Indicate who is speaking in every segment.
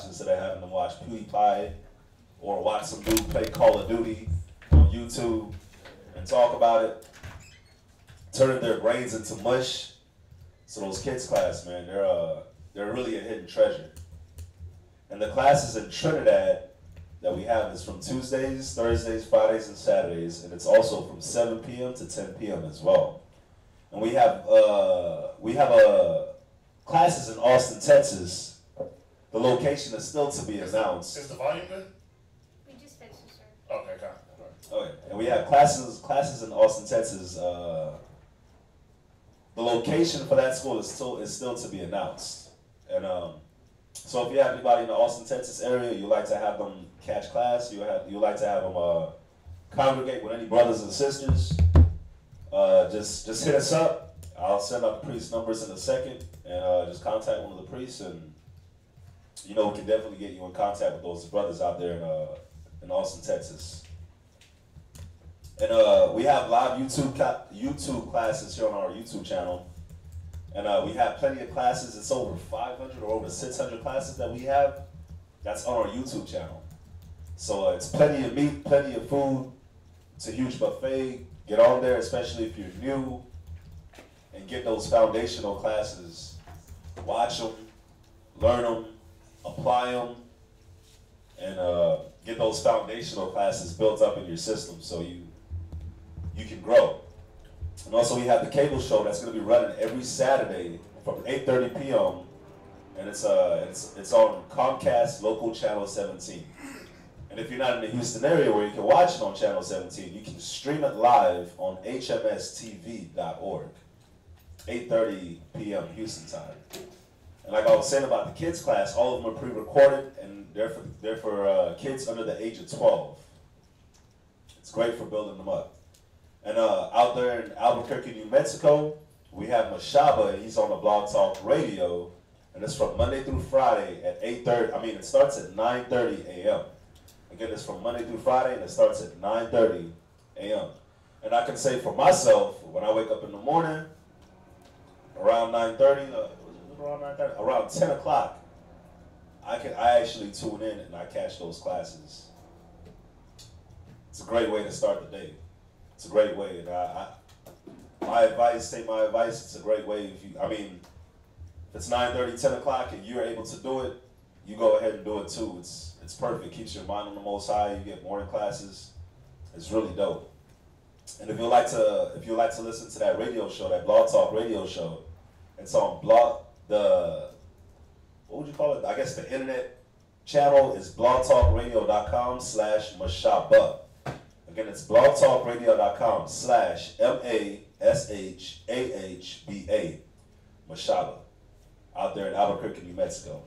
Speaker 1: instead of having them watch PewDiePie or watch some dude play Call of Duty on YouTube and talk about it, turning their brains into mush. So those kids class, man, they're really a hidden treasure. And the classes in Trinidad that we have is from Tuesdays, Thursdays, Fridays, and Saturdays, and it's also from 7 p.m. to 10 p.m. as well. And we have classes in Austin, Texas. The location is still to be announced.
Speaker 2: Is the volume good?
Speaker 3: We just fixed it, sir.
Speaker 2: Okay, got it.
Speaker 1: Okay, and we have classes in Austin, Texas. The location for that school is still to be announced. And so if you have anybody in the Austin, Texas area, you like to have them catch class, you like to have them congregate with any brothers and sisters, just hit us up. I'll send out the priest numbers in a second, and just contact one of the priests, and we can definitely get you in contact with those brothers out there in Austin, Texas. And we have live YouTube classes here on our YouTube channel. And we have plenty of classes. It's over 500 or over 600 classes that we have. That's on our YouTube channel. So it's plenty of meat, plenty of food. It's a huge buffet. Get on there, especially if you're new, and get those foundational classes. Watch them, learn them, apply them, and get those foundational classes built up in your system so you can grow. And also we have the cable show that's going to be running every Saturday from 8:30 p.m. and it's on Comcast local channel 17. And if you're not in the Houston area where you can watch it on channel 17, you can stream it live on hmstv.org, 8:30 p.m. Houston time. And like I was saying about the kids class, all of them are pre-recorded, and they're for kids under the age of 12. It's great for building them up. And out there in Albuquerque, New Mexico, we have Mashaba, and he's on the Blog Talk Radio, and it's from Monday through Friday at 8:30. It starts at 9:30 a.m. Again, it's from Monday through Friday, and it starts at 9:30 a.m. And I can say for myself, when I wake up in the morning, around 9:30, around 10 o'clock, I actually tune in and I catch those classes. It's a great way to start the day. It's a great way, and my advice, it's a great way. If it's 9:30, 10 o'clock, and you're able to do it, you go ahead and do it too. It's perfect. Keeps your mind on the Most High. You get morning classes. It's really dope. And if you like to listen to that radio show, that Blog Talk radio show, it's on what would you call it? I guess the internet channel is blogtalkradio.com/Mashaba. Again, it's blogtalkradio.com/MASHAHBA, Mashaba, out there in Albuquerque, New Mexico.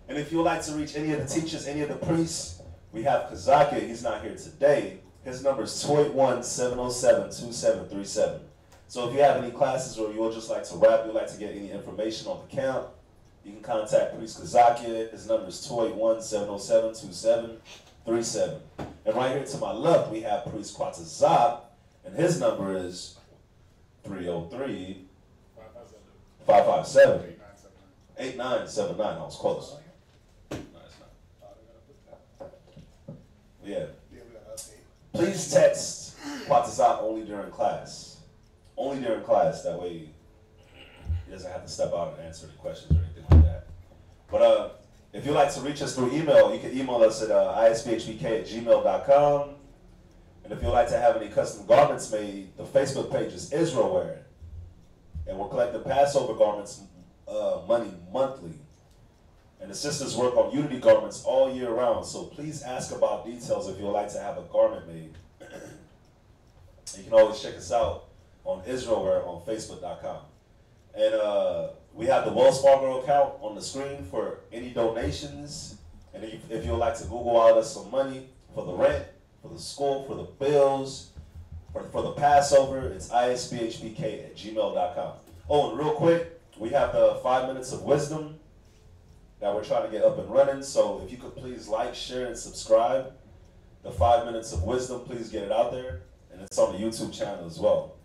Speaker 1: And if you would like to reach any of the teachers, any of the priests, we have Hezekiah. He's not here today. His number is 281-707-2737. So if you have any classes or you would just like to rap, you'd like to get any information on the camp, you can contact Priest Hezekiah. His number is 281-707-2737. And right here to my left, we have Priest Quatazab, and his number is 303-557-8979. I was close. Yeah. Please text Quatazab only during class. Only during class. That way he doesn't have to step out and answer any questions or anything like that. But if you'd like to reach us through email, you can email us at isbhbk@gmail.com. And if you'd like to have any custom garments made, the Facebook page is Israel Wear. And we're collecting Passover garments money monthly. And the sisters work on Unity garments all year round. So please ask about details if you'd like to have a garment made. You can always check us out on Israel Wear on Facebook.com. And we have the Wells Fargo account on the screen for any donations. And if you'd like to Google out us some money for the rent, for the school, for the bills, for the Passover, it's isbhbk@gmail.com. Oh, and real quick, we have the 5 minutes of wisdom that we're trying to get up and running. So if you could please like, share, and subscribe. The 5 minutes of wisdom, please get it out there. And it's on the YouTube channel as well.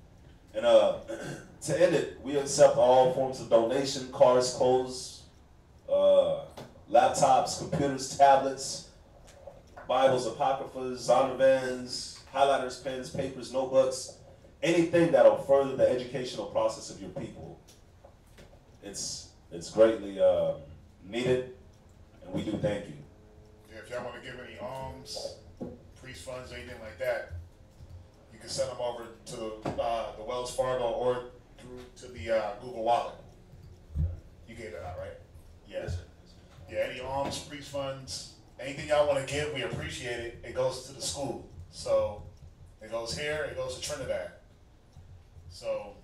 Speaker 1: And to end it, we accept all forms of donation, cars, clothes, laptops, computers, tablets, Bibles, apocryphas, zondervans, highlighters, pens, papers, notebooks, anything that'll further the educational process of your people. It's greatly needed, and we do thank you.
Speaker 2: Yeah, if y'all want to give any alms, priest funds, anything like that, you can send them over to the Wells Fargo or through to the Google Wallet. You gave that out, right? Yes. Yeah, any alms, priest funds, anything y'all want to give, we appreciate it. It goes to the school. So it goes here, it goes to Trinidad. So,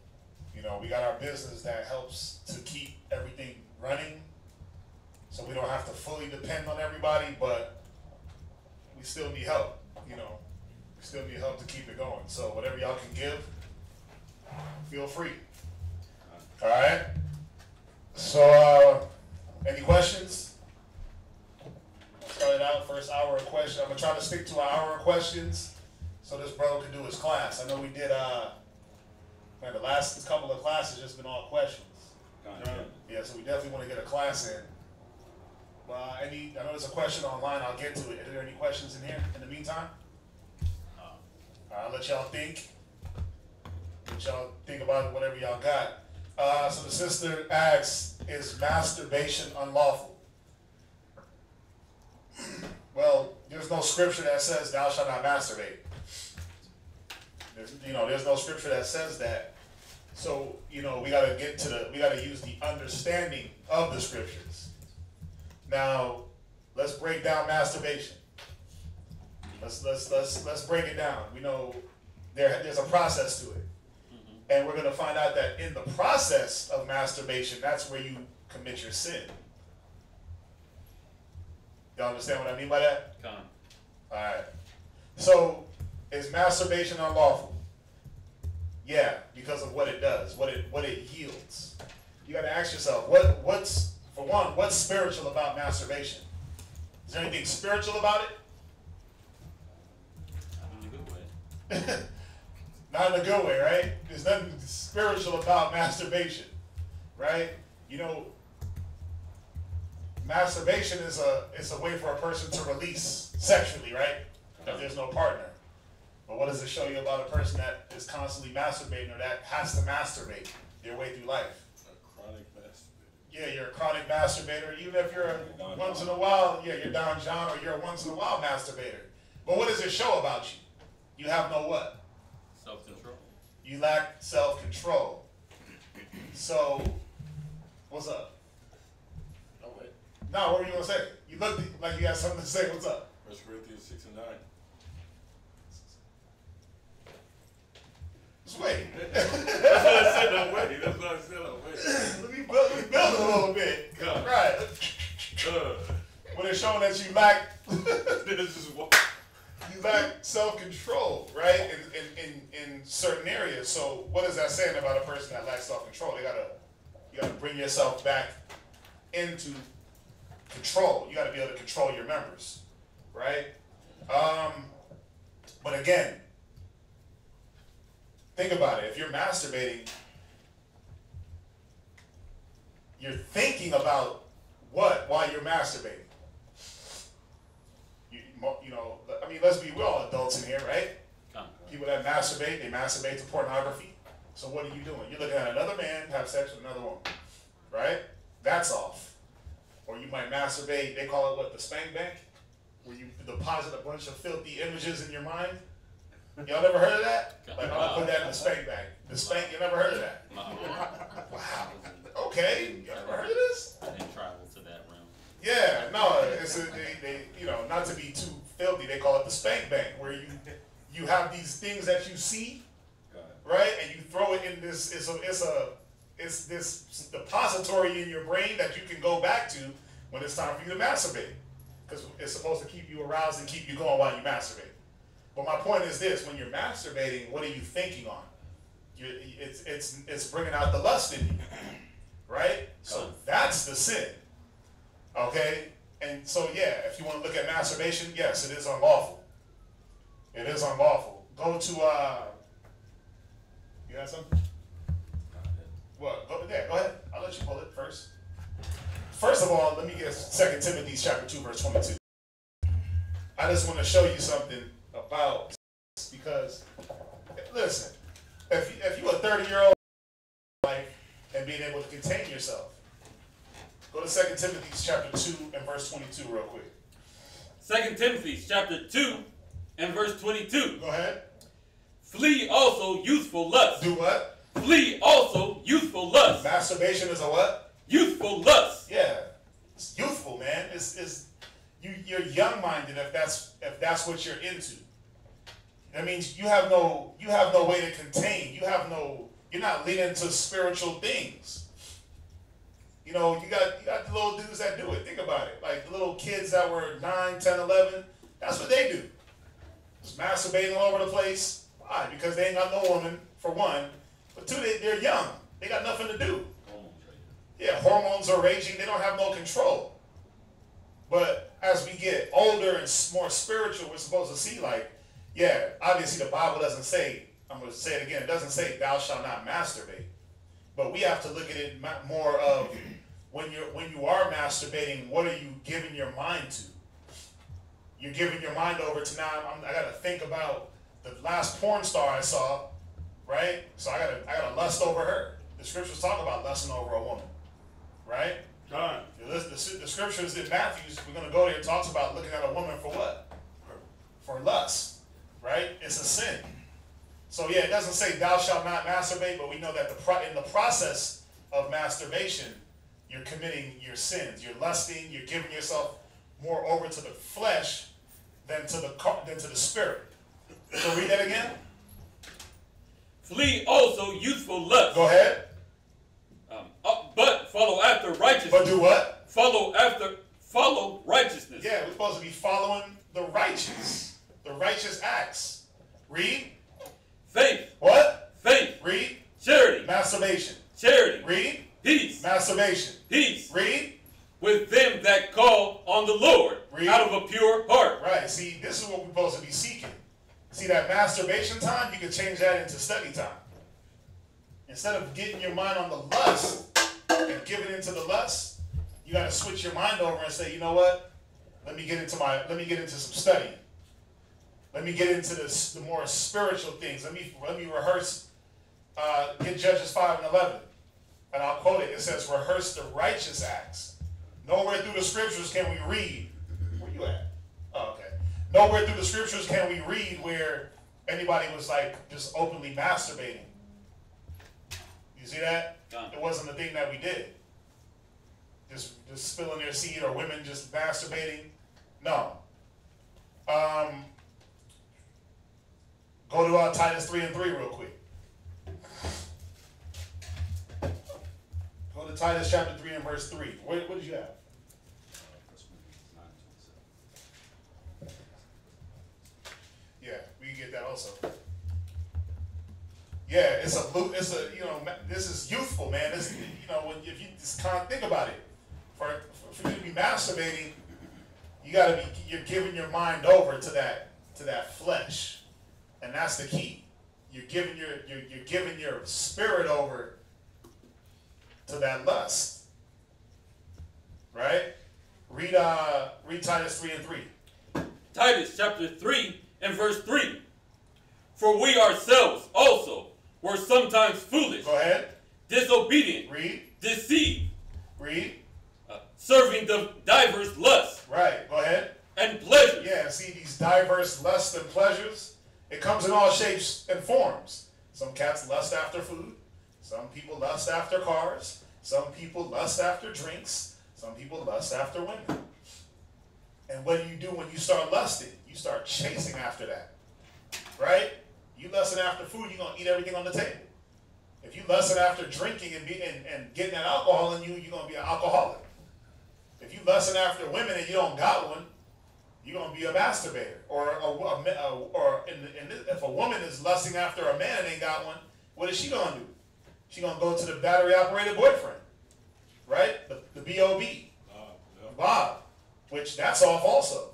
Speaker 2: you know, we got our business that helps to keep everything running. So we don't have to fully depend on everybody, but we still need help, you know. We still need help to keep it going. So whatever y'all can give, feel free. All right? So, any questions? Start it out, first hour of questions. I'm going to try to stick to an hour of questions so this brother can do his class. I know we did, man, the last couple of classes just been all questions. Yeah, so we definitely want to get a class in. I know there's a question online, I'll get to it. Are there any questions in here in the meantime? I'll let y'all think. Let y'all think about it, whatever y'all got. So the sister asks, is masturbation unlawful? Well, there's no scripture that says thou shalt not masturbate. There's no scripture that says that. So, we gotta use the understanding of the scriptures. Now, let's break down masturbation. Let's break it down. We know there's a process to it. And we're gonna find out that in the process of masturbation, that's where you commit your sin. Y'all understand what I mean by that?
Speaker 4: Come.
Speaker 2: Alright. So, is masturbation unlawful? Yeah, because of what it does, what it yields. You got to ask yourself, what's spiritual about masturbation? Is there anything spiritual about it?
Speaker 4: Not in a good way.
Speaker 2: Not in a good way, right? There's nothing spiritual about masturbation, right? Masturbation is a way for a person to release sexually, right? If there's no partner. But what does it show you about a person that is constantly masturbating or that has to masturbate their way through life?
Speaker 5: A chronic masturbator.
Speaker 2: Yeah, you're a chronic masturbator. Even if you're a once in a while, you're Don John, or you're a once in a while masturbator. But what does it show about you? You have no what?
Speaker 4: Self-control.
Speaker 2: You lack self-control. So, what's up?
Speaker 5: Oh, wait.
Speaker 2: No, what were you going to say? You looked like you had something to say. What's up?
Speaker 5: 1 Corinthians 6 and 9.
Speaker 2: Just wait.
Speaker 5: That's what I said, no way. That's what I said, no way.
Speaker 2: Let me build a little bit.
Speaker 5: God.
Speaker 2: Right. When it's showing that you lack
Speaker 5: This is what.
Speaker 2: you lack self-control, right? In certain areas. So what is that saying about a person that lacks self-control? You gotta bring yourself back into control. You gotta be able to control your members, right? But again, think about it. If you're masturbating, you're thinking about what while you're masturbating? We're all adults in here, right? People that masturbate, they masturbate to pornography. So what are you doing? You're looking at another man have sex with another woman, right? That's off. Or you might masturbate, they call it what, the spank bank? Where you deposit a bunch of filthy images in your mind. Y'all never heard of that? Like, I'm gonna put that in the spank bank. The spank, you never heard of that? Wow. Okay, you never heard of this?
Speaker 4: I didn't travel to that realm.
Speaker 2: Yeah, no, they not to be too filthy, they call it the spank bank, where you have these things that you see, right, and you throw it in this. It's this depository in your brain that you can go back to when it's time for you to masturbate, because it's supposed to keep you aroused and keep you going while you masturbate. But my point is this: when you're masturbating, what are you thinking on? It's bringing out the lust in you, right? So that's the sin. Okay? And so, yeah, if you want to look at masturbation, yes, it is unlawful. It is unlawful. Go to, you got something? What? Go ahead. I'll let you pull it first. first of all, let me get 2 Timothy chapter 2, verse 22. I just want to show you something about this because, listen, if you're a 30-year-old life and being able to contain yourself, go to 2 Timothy chapter 2 and verse 22 real quick.
Speaker 4: 2 Timothy chapter 2 and verse 22.
Speaker 2: Go ahead.
Speaker 4: Flee also youthful lust.
Speaker 2: Do what?
Speaker 4: Flee also youthful lust.
Speaker 2: Masturbation is a what?
Speaker 4: Youthful lust.
Speaker 2: Yeah, it's youthful, man. You're young-minded if that's what you're into. That means you have no way to contain. You're not leaning to spiritual things. You know, you got the little dudes that do it. Think about it. Like the little kids that were 9, 10, 11, that's what they do. Just masturbating all over the place. Why? Because they ain't got no woman, for one. But two, they're young. They got nothing to do. Yeah, hormones are raging. They don't have no control. But as we get older and more spiritual, we're supposed to see like, yeah, obviously the Bible doesn't say, I'm going to say it again, it doesn't say thou shalt not masturbate. But we have to look at it more of when you are masturbating, what are you giving your mind to? You're giving your mind over to now, I got to think about the last porn star I saw, right? So I got to lust over her. The scriptures talk about lusting over a woman, right?
Speaker 5: God.
Speaker 2: The scriptures in Matthew, we're going to go there, it talks about looking at a woman for what? For lust, right? It's a sin. So yeah, it doesn't say thou shalt not masturbate, but we know that in the process of masturbation, you're committing your sins. You're lusting, you're giving yourself more over to the flesh than to the spirit. So read that again.
Speaker 4: Flee also youthful lust.
Speaker 2: Go ahead.
Speaker 4: But follow after righteousness.
Speaker 2: But do what?
Speaker 4: Follow righteousness.
Speaker 2: Yeah, we're supposed to be following the righteous acts. Read.
Speaker 4: Faith.
Speaker 2: What?
Speaker 4: Faith.
Speaker 2: Read.
Speaker 4: Charity.
Speaker 2: Masturbation.
Speaker 4: Charity.
Speaker 2: Read.
Speaker 4: Peace.
Speaker 2: Masturbation.
Speaker 4: Peace.
Speaker 2: Read.
Speaker 4: With them that call on the Lord.
Speaker 2: Read.
Speaker 4: Out of a pure heart.
Speaker 2: Right. See, this is what we're supposed to be seeking. See, that masturbation time, you can change that into study time. Instead of getting your mind on the lust and giving into the lust, you got to switch your mind over and say, you know what? Let me get into some studying. Let me get into the more spiritual things. Let me rehearse. Get Judges 5 and 11, and I'll quote it. It says, "Rehearse the righteous acts." Nowhere through the scriptures can we read. Where you at? Oh, okay. Nowhere through the scriptures can we read where anybody was like just openly masturbating. You see that? It wasn't a thing that we did. Just spilling their seed or women just masturbating. No. Go to Titus 3 and 3 real quick. Go to Titus chapter 3 and verse 3. What did you have? Yeah, we can get that also. Yeah, this is youthful, man. This, if you just kind of think about it, for you to be masturbating, you're giving your mind over to that flesh, and that's the key. You're giving your spirit over to that lust, right? Read Titus 3 and 3.
Speaker 4: Titus chapter 3 and verse 3. For we ourselves also were sometimes foolish.
Speaker 2: Go ahead.
Speaker 4: Disobedient.
Speaker 2: Read.
Speaker 4: Deceived.
Speaker 2: Read.
Speaker 4: Serving the diverse lusts.
Speaker 2: Right. Go ahead.
Speaker 4: And pleasures.
Speaker 2: Yeah, see these diverse lusts and pleasures. It comes in all shapes and forms. Some cats lust after food. Some people lust after cars. Some people lust after drinks. Some people lust after women. And what do you do when you start lusting? You start chasing after that. Right? You lusting after food, you're going to eat everything on the table. If you lusting after drinking and getting that alcohol in you, you're going to be an alcoholic. If you lusting after women and you don't got one, you're going to be a masturbator. If a woman is lusting after a man and ain't got one, what is she going to do? She's going to go to the battery-operated boyfriend, right? The B.O.B. Bob, which that's off also.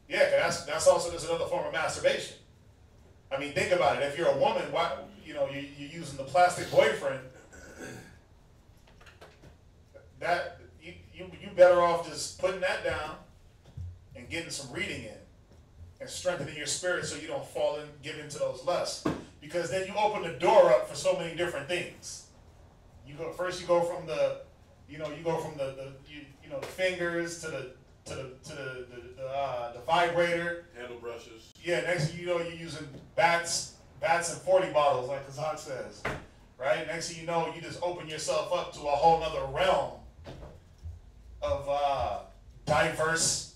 Speaker 2: Yeah, that's also just another form of masturbation. I mean, think about it. If you're a woman, why you're using the plastic boyfriend. that you better off just putting that down and getting some reading in and strengthening your spirit so you don't fall and give into those lusts. Because then you open the door up for so many different things. You go from the the fingers to the vibrator.
Speaker 5: Handle brushes.
Speaker 2: Yeah, next thing you know, you're using bats and 40 bottles, like Kazak says. Right? Next thing you know, you just open yourself up to a whole nother realm of diverse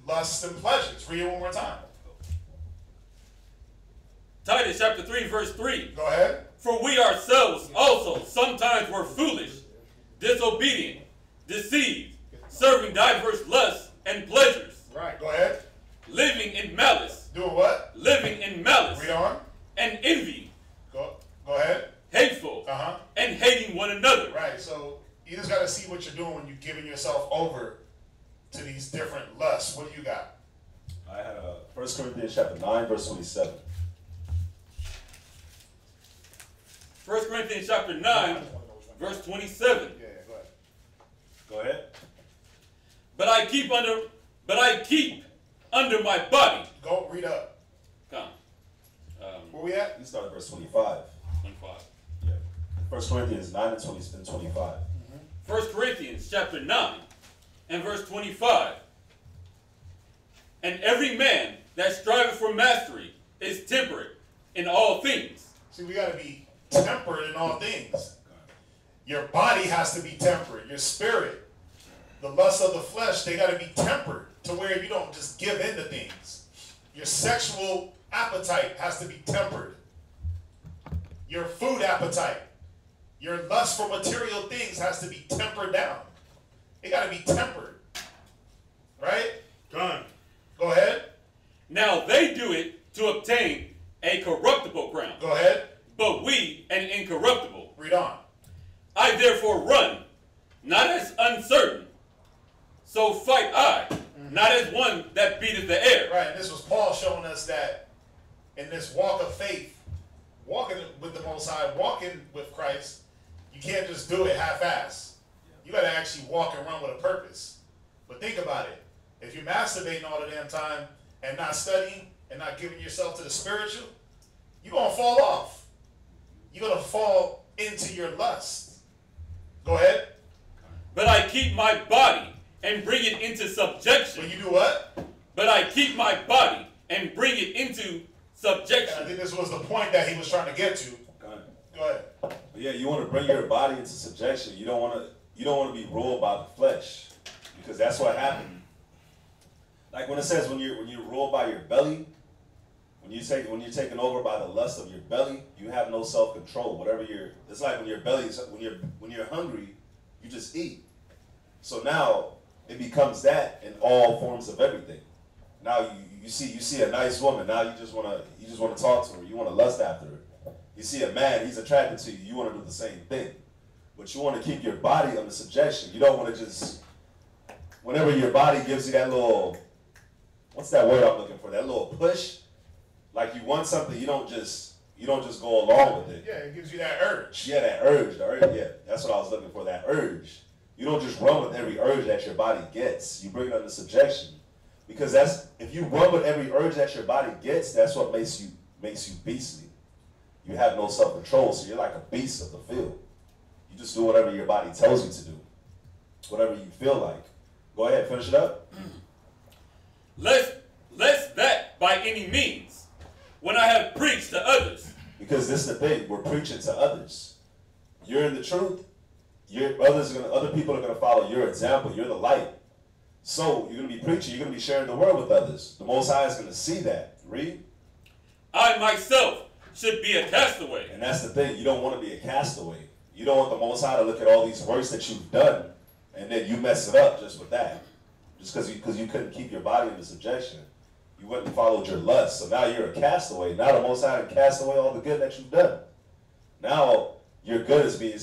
Speaker 2: lusts and pleasures. Read it one more time.
Speaker 4: Titus chapter 3, verse 3.
Speaker 2: Go ahead.
Speaker 4: For we ourselves also sometimes were foolish, disobedient, deceived, serving diverse lusts and pleasures.
Speaker 2: Right. Go ahead.
Speaker 4: Living in malice.
Speaker 2: Doing what?
Speaker 4: Living in malice.
Speaker 2: Read on.
Speaker 4: And envy.
Speaker 2: Go ahead.
Speaker 4: Hateful. And hating one another.
Speaker 2: Right. So you just got to see what you're doing when you're giving yourself over to these different lusts. What do you got?
Speaker 1: I had 1 Corinthians chapter 9, verse 27.
Speaker 4: 1 Corinthians chapter 9, verse 27.
Speaker 2: Yeah, go ahead.
Speaker 1: Go ahead.
Speaker 4: But I keep under my body.
Speaker 2: Go read up.
Speaker 4: Come.
Speaker 2: Where we at?
Speaker 1: You start at verse 25.
Speaker 4: 25.
Speaker 1: Yeah. 1 Corinthians 9 and 25.
Speaker 4: 1 Corinthians chapter 9 and verse 25. And every man that striveth for mastery is temperate in all things.
Speaker 2: See, we got to be tempered in all things. Your body has to be tempered. Your spirit, the lust of the flesh, they got to be tempered to where you don't just give in to things. Your sexual appetite has to be tempered. Your food appetite, your lust for material things has to be tempered down. It got to be tempered. Right?
Speaker 5: Done.
Speaker 2: Go ahead.
Speaker 4: Now they do it to obtain a corruptible crown.
Speaker 2: Go ahead.
Speaker 4: But we an incorruptible.
Speaker 2: Read on.
Speaker 4: I therefore run, not as uncertain, so fight I, not as one that beateth the air.
Speaker 2: Right, and this was Paul showing us that in this walk of faith, walking with the Most High, walking with Christ, you can't just do it half-ass. You got to actually walk and run with a purpose. But think about it. If you're masturbating all the damn time and not studying and not giving yourself to the spiritual, you're going to fall off. You're going to fall into your lust. Go ahead.
Speaker 4: But I keep my body and bring it into subjection.
Speaker 2: When you do what?
Speaker 4: But I keep my body and bring it into subjection.
Speaker 2: And I think this was the point that he was trying to get to. Go ahead.
Speaker 1: Yeah, you want to bring your body into subjection. You don't want to be ruled by the flesh, because that's what happened. Like when it says when you're ruled by your belly, when you're taken over by the lust of your belly, you have no self-control. It's like when you're hungry, you just eat. So now it becomes that in all forms of everything. Now you see a nice woman, now you just want to talk to her, you want to lust after her. You see a man, he's attracted to you, you want to do the same thing. But you want to keep your body under subjection. You don't want to just, whenever your body gives you that little, what's that word I'm looking for? That little push. Like you want something, you don't just go along with it.
Speaker 2: Yeah, it gives you that urge.
Speaker 1: Yeah, that urge. Yeah, that's what I was looking for. That urge. You don't just run with every urge that your body gets. You bring it under subjection, because if you run with every urge that your body gets, that's what makes you beastly. You have no self-control, so you're like a beast of the field. You just do whatever your body tells you to do, whatever you feel like. Go ahead, finish it up.
Speaker 4: Lest that by any means, when I have preached to others.
Speaker 1: Because this is the thing, we're preaching to others. You're in the truth. Other people are gonna follow your example. You're the light. So you're gonna be preaching. You're gonna be sharing the word with others. The Most High is gonna see that. Read.
Speaker 4: I myself should be a castaway.
Speaker 1: And that's the thing. You don't want to be a castaway. You don't want the Most High to look at all these works that you've done, and then you mess it up just with that, just because you couldn't keep your body under subjection. You went and followed your lust. So now you're a castaway. Now the Most High can cast away all the good that you've done. Now your good is being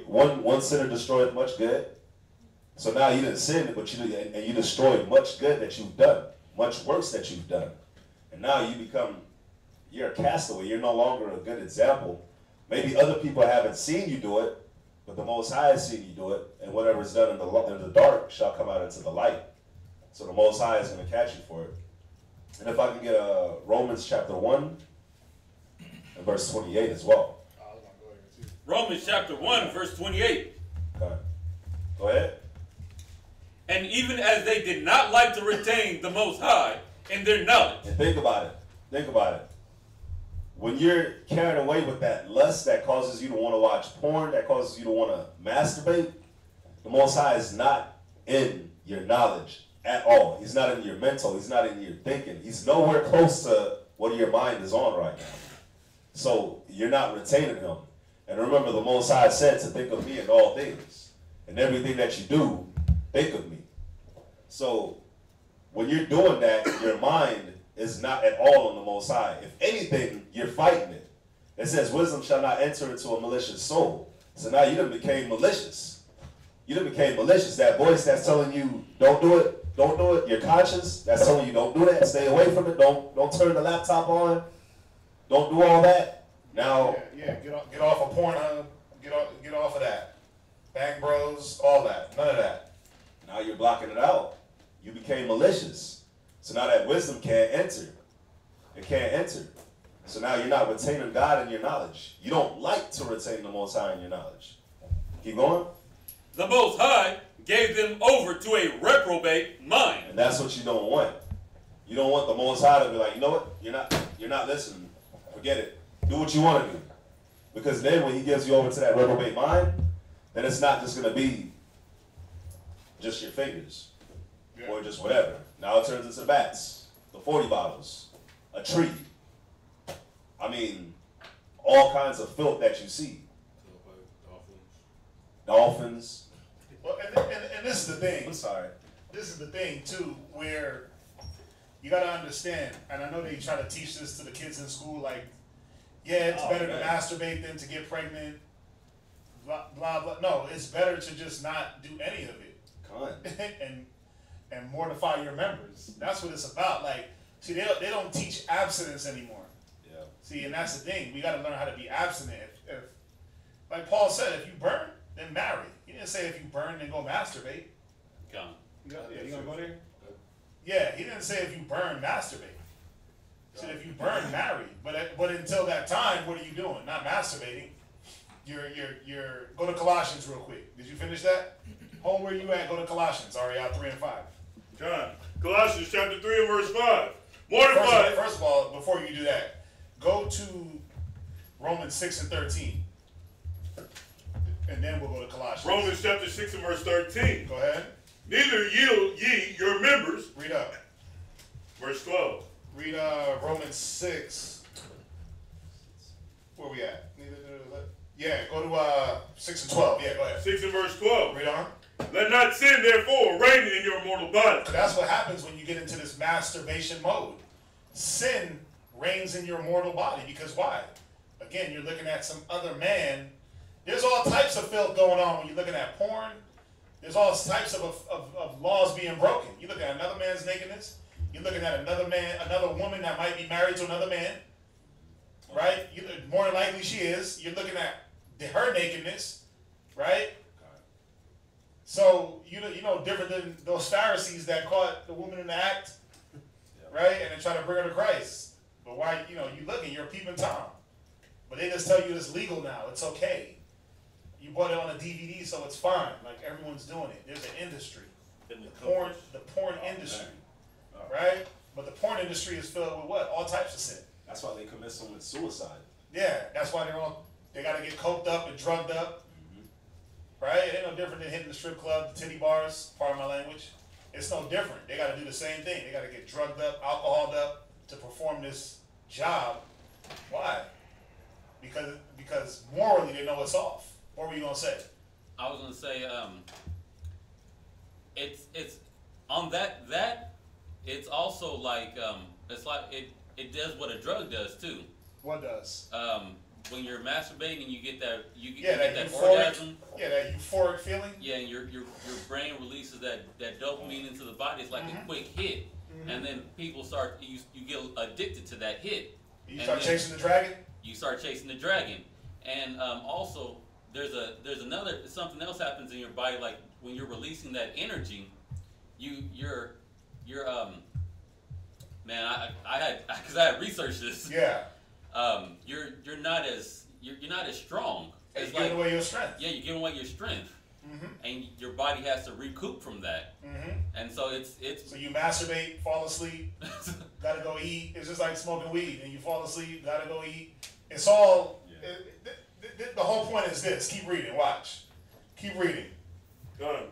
Speaker 1: one sinner destroyed much good. So now you didn't sin, but you destroyed much good that you've done, much worse that you've done, and now you're a castaway. You're no longer a good example. Maybe other people haven't seen you do it, But the Most High has seen you do it, and whatever is done in the dark shall come out into the light. So the Most High is going to catch you for it. And if I can get Romans chapter 1 and verse 28 as well.
Speaker 4: Romans chapter 1, verse 28.
Speaker 1: Okay. Go ahead.
Speaker 4: And even as they did not like to retain the Most High in their knowledge.
Speaker 1: And think about it. Think about it. When you're carried away with that lust that causes you to want to watch porn, that causes you to want to masturbate, the Most High is not in your knowledge at all. He's not in your mental. He's not in your thinking. He's nowhere close to what your mind is on right now. So you're not retaining him. And remember, the Most High said to think of me in all things. And everything that you do, think of me. So when you're doing that, your mind is not at all on the Most High. If anything, you're fighting it. It says, wisdom shall not enter into a malicious soul. So now you done became malicious. You done became malicious. That voice that's telling you, don't do it, don't do it. Your conscience that's telling you, don't do that. Stay away from it. Don't turn the laptop on. Don't do all that. Now,
Speaker 2: get off of Pornhub. Get off of that. Bang Bros, all that. None of that.
Speaker 1: now you're blocking it out. You became malicious. So now that wisdom can't enter. It can't enter. So now you're not retaining God in your knowledge. You don't like to retain the Most High in your knowledge. Keep going.
Speaker 4: The Most High gave them over to a reprobate mind.
Speaker 1: And that's what you don't want. You don't want the Most High to be like, you know what? You're not listening. Forget it. Do what you want to do. Because then when he gives you over to that reprobate mind, then it's not just going to be just your fingers or just whatever. Now it turns into bats, the 40 bottles, a tree. I mean, all kinds of filth that you see. Dolphins.
Speaker 2: Well, and this is the thing.
Speaker 1: I'm sorry.
Speaker 2: This is the thing, too, where you got to understand, and I know they try to teach this to the kids in school, like, yeah, it's better to masturbate than to get pregnant, blah, blah, blah. No, it's better to just not do any of it. and mortify your members. That's what it's about. Like, see, they don't teach abstinence anymore.
Speaker 1: Yeah.
Speaker 2: See, and that's the thing. We got to learn how to be abstinent. If like Paul said, if you burn, then marry. He didn't say if you burn, then go masturbate.
Speaker 4: Come.
Speaker 2: You gonna go there? Yeah, he didn't say if you burn, masturbate. He said if you burn, marry. But until that time, what are you doing? Not masturbating. You're go to Colossians real quick. Did you finish that? Home, where you at? Go to Colossians. Sorry, out 3 and 5.
Speaker 5: John, Colossians chapter 3 and verse 5. Mortifying.
Speaker 2: First of all, before you do that, go to Romans 6 and 13. And then we'll go to Colossians.
Speaker 5: Romans chapter 6 and verse 13.
Speaker 2: Go ahead.
Speaker 5: Neither yield ye your members.
Speaker 2: Read up.
Speaker 5: Verse 12.
Speaker 2: Read Romans 6. Where we at? Yeah, go to 6 and 12. Yeah, go ahead.
Speaker 5: 6 and verse 12.
Speaker 2: Read on.
Speaker 5: Let not sin, therefore, reign in your mortal body.
Speaker 2: That's what happens when you get into this masturbation mode. Sin reigns in your mortal body. Because why? Again, you're looking at some other man. There's all types of filth going on when you're looking at porn. There's all types of laws being broken. You look at another man's nakedness. You're looking at another woman that might be married to another man. Right? More than likely she is. You're looking at her nakedness. Right? So, you know, different than those Pharisees that caught the woman in the act, right? And they try to bring her to Christ. But why, you looking, you're a peeping Tom. But they just tell you it's legal now. It's okay. You bought it on a DVD, so it's fine. Like, everyone's doing it. There's an industry. The porn industry, right? But the porn industry is filled with what? All types of sin.
Speaker 1: That's why they commit so much suicide.
Speaker 2: Yeah, that's why they got to get coked up and drugged up. Right? It ain't no different than hitting the strip club, the titty bars, pardon my language. It's no different. They got to do the same thing. They got to get drugged up, alcoholed up to perform this job. Why? Because morally they know it's off. What were you going to say?
Speaker 4: I was going to say, it's on that it's also like, it's like it does what a drug does too.
Speaker 2: What does?
Speaker 4: When you're masturbating, you get that
Speaker 2: that
Speaker 4: orgasm.
Speaker 2: Yeah, that euphoric feeling.
Speaker 4: Yeah, and your brain releases that dopamine into the body. It's like a quick hit, and then people you get addicted to that hit.
Speaker 2: You start chasing the dragon.
Speaker 4: You start chasing the dragon, and also there's another something else happens in your body, like when you're releasing that energy, you're man, I had researched this.
Speaker 2: Yeah.
Speaker 4: You're not as strong.
Speaker 2: It's giving away your strength.
Speaker 4: Yeah, you're giving away your strength,
Speaker 2: Mm-hmm.
Speaker 4: and your body has to recoup from that.
Speaker 2: Mm-hmm.
Speaker 4: And so it's.
Speaker 2: So you masturbate, fall asleep, gotta go eat. It's just like smoking weed, and you fall asleep, gotta go eat. It's all.
Speaker 1: Yeah.
Speaker 2: The whole point is this. Keep reading. Watch. Keep reading.
Speaker 5: Done.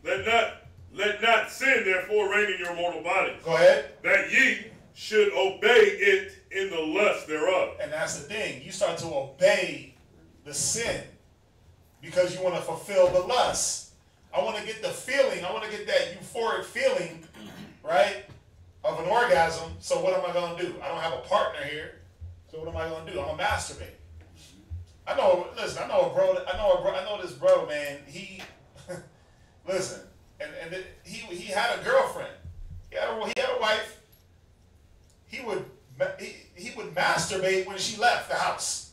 Speaker 5: Let not sin therefore reign in your mortal bodies,
Speaker 2: Go ahead.
Speaker 5: that ye should obey it in the lust thereof.
Speaker 2: And that's the thing. You start to obey the sin because you want to fulfill the lust. I want to get the feeling. I want to get that euphoric feeling, right, of an orgasm. So what am I going to do? I don't have a partner here. So what am I going to do? I'm going to masturbate. I know this bro, man. He, listen, and he had a girlfriend. He had a wife. He would masturbate when she left the house.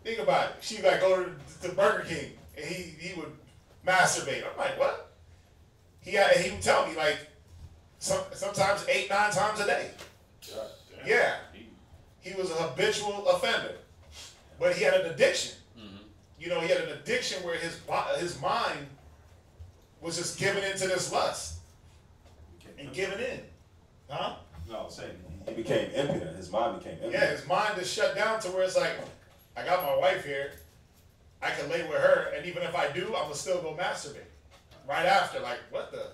Speaker 2: Think about it. She would like go to Burger King and he would masturbate. I'm like, what? He would tell me like sometimes 8-9 times a day. Yeah. He was a habitual offender. But he had an addiction. Mm-hmm. You know, he had an addiction where his mind was just giving into this lust and giving in. Huh?
Speaker 1: No, I'm saying he became impotent. His mind became impotent.
Speaker 2: Yeah, his mind is shut down to where it's like, I got my wife here. I can lay with her, and even if I do, I'm gonna still go masturbate right after. Like, what the?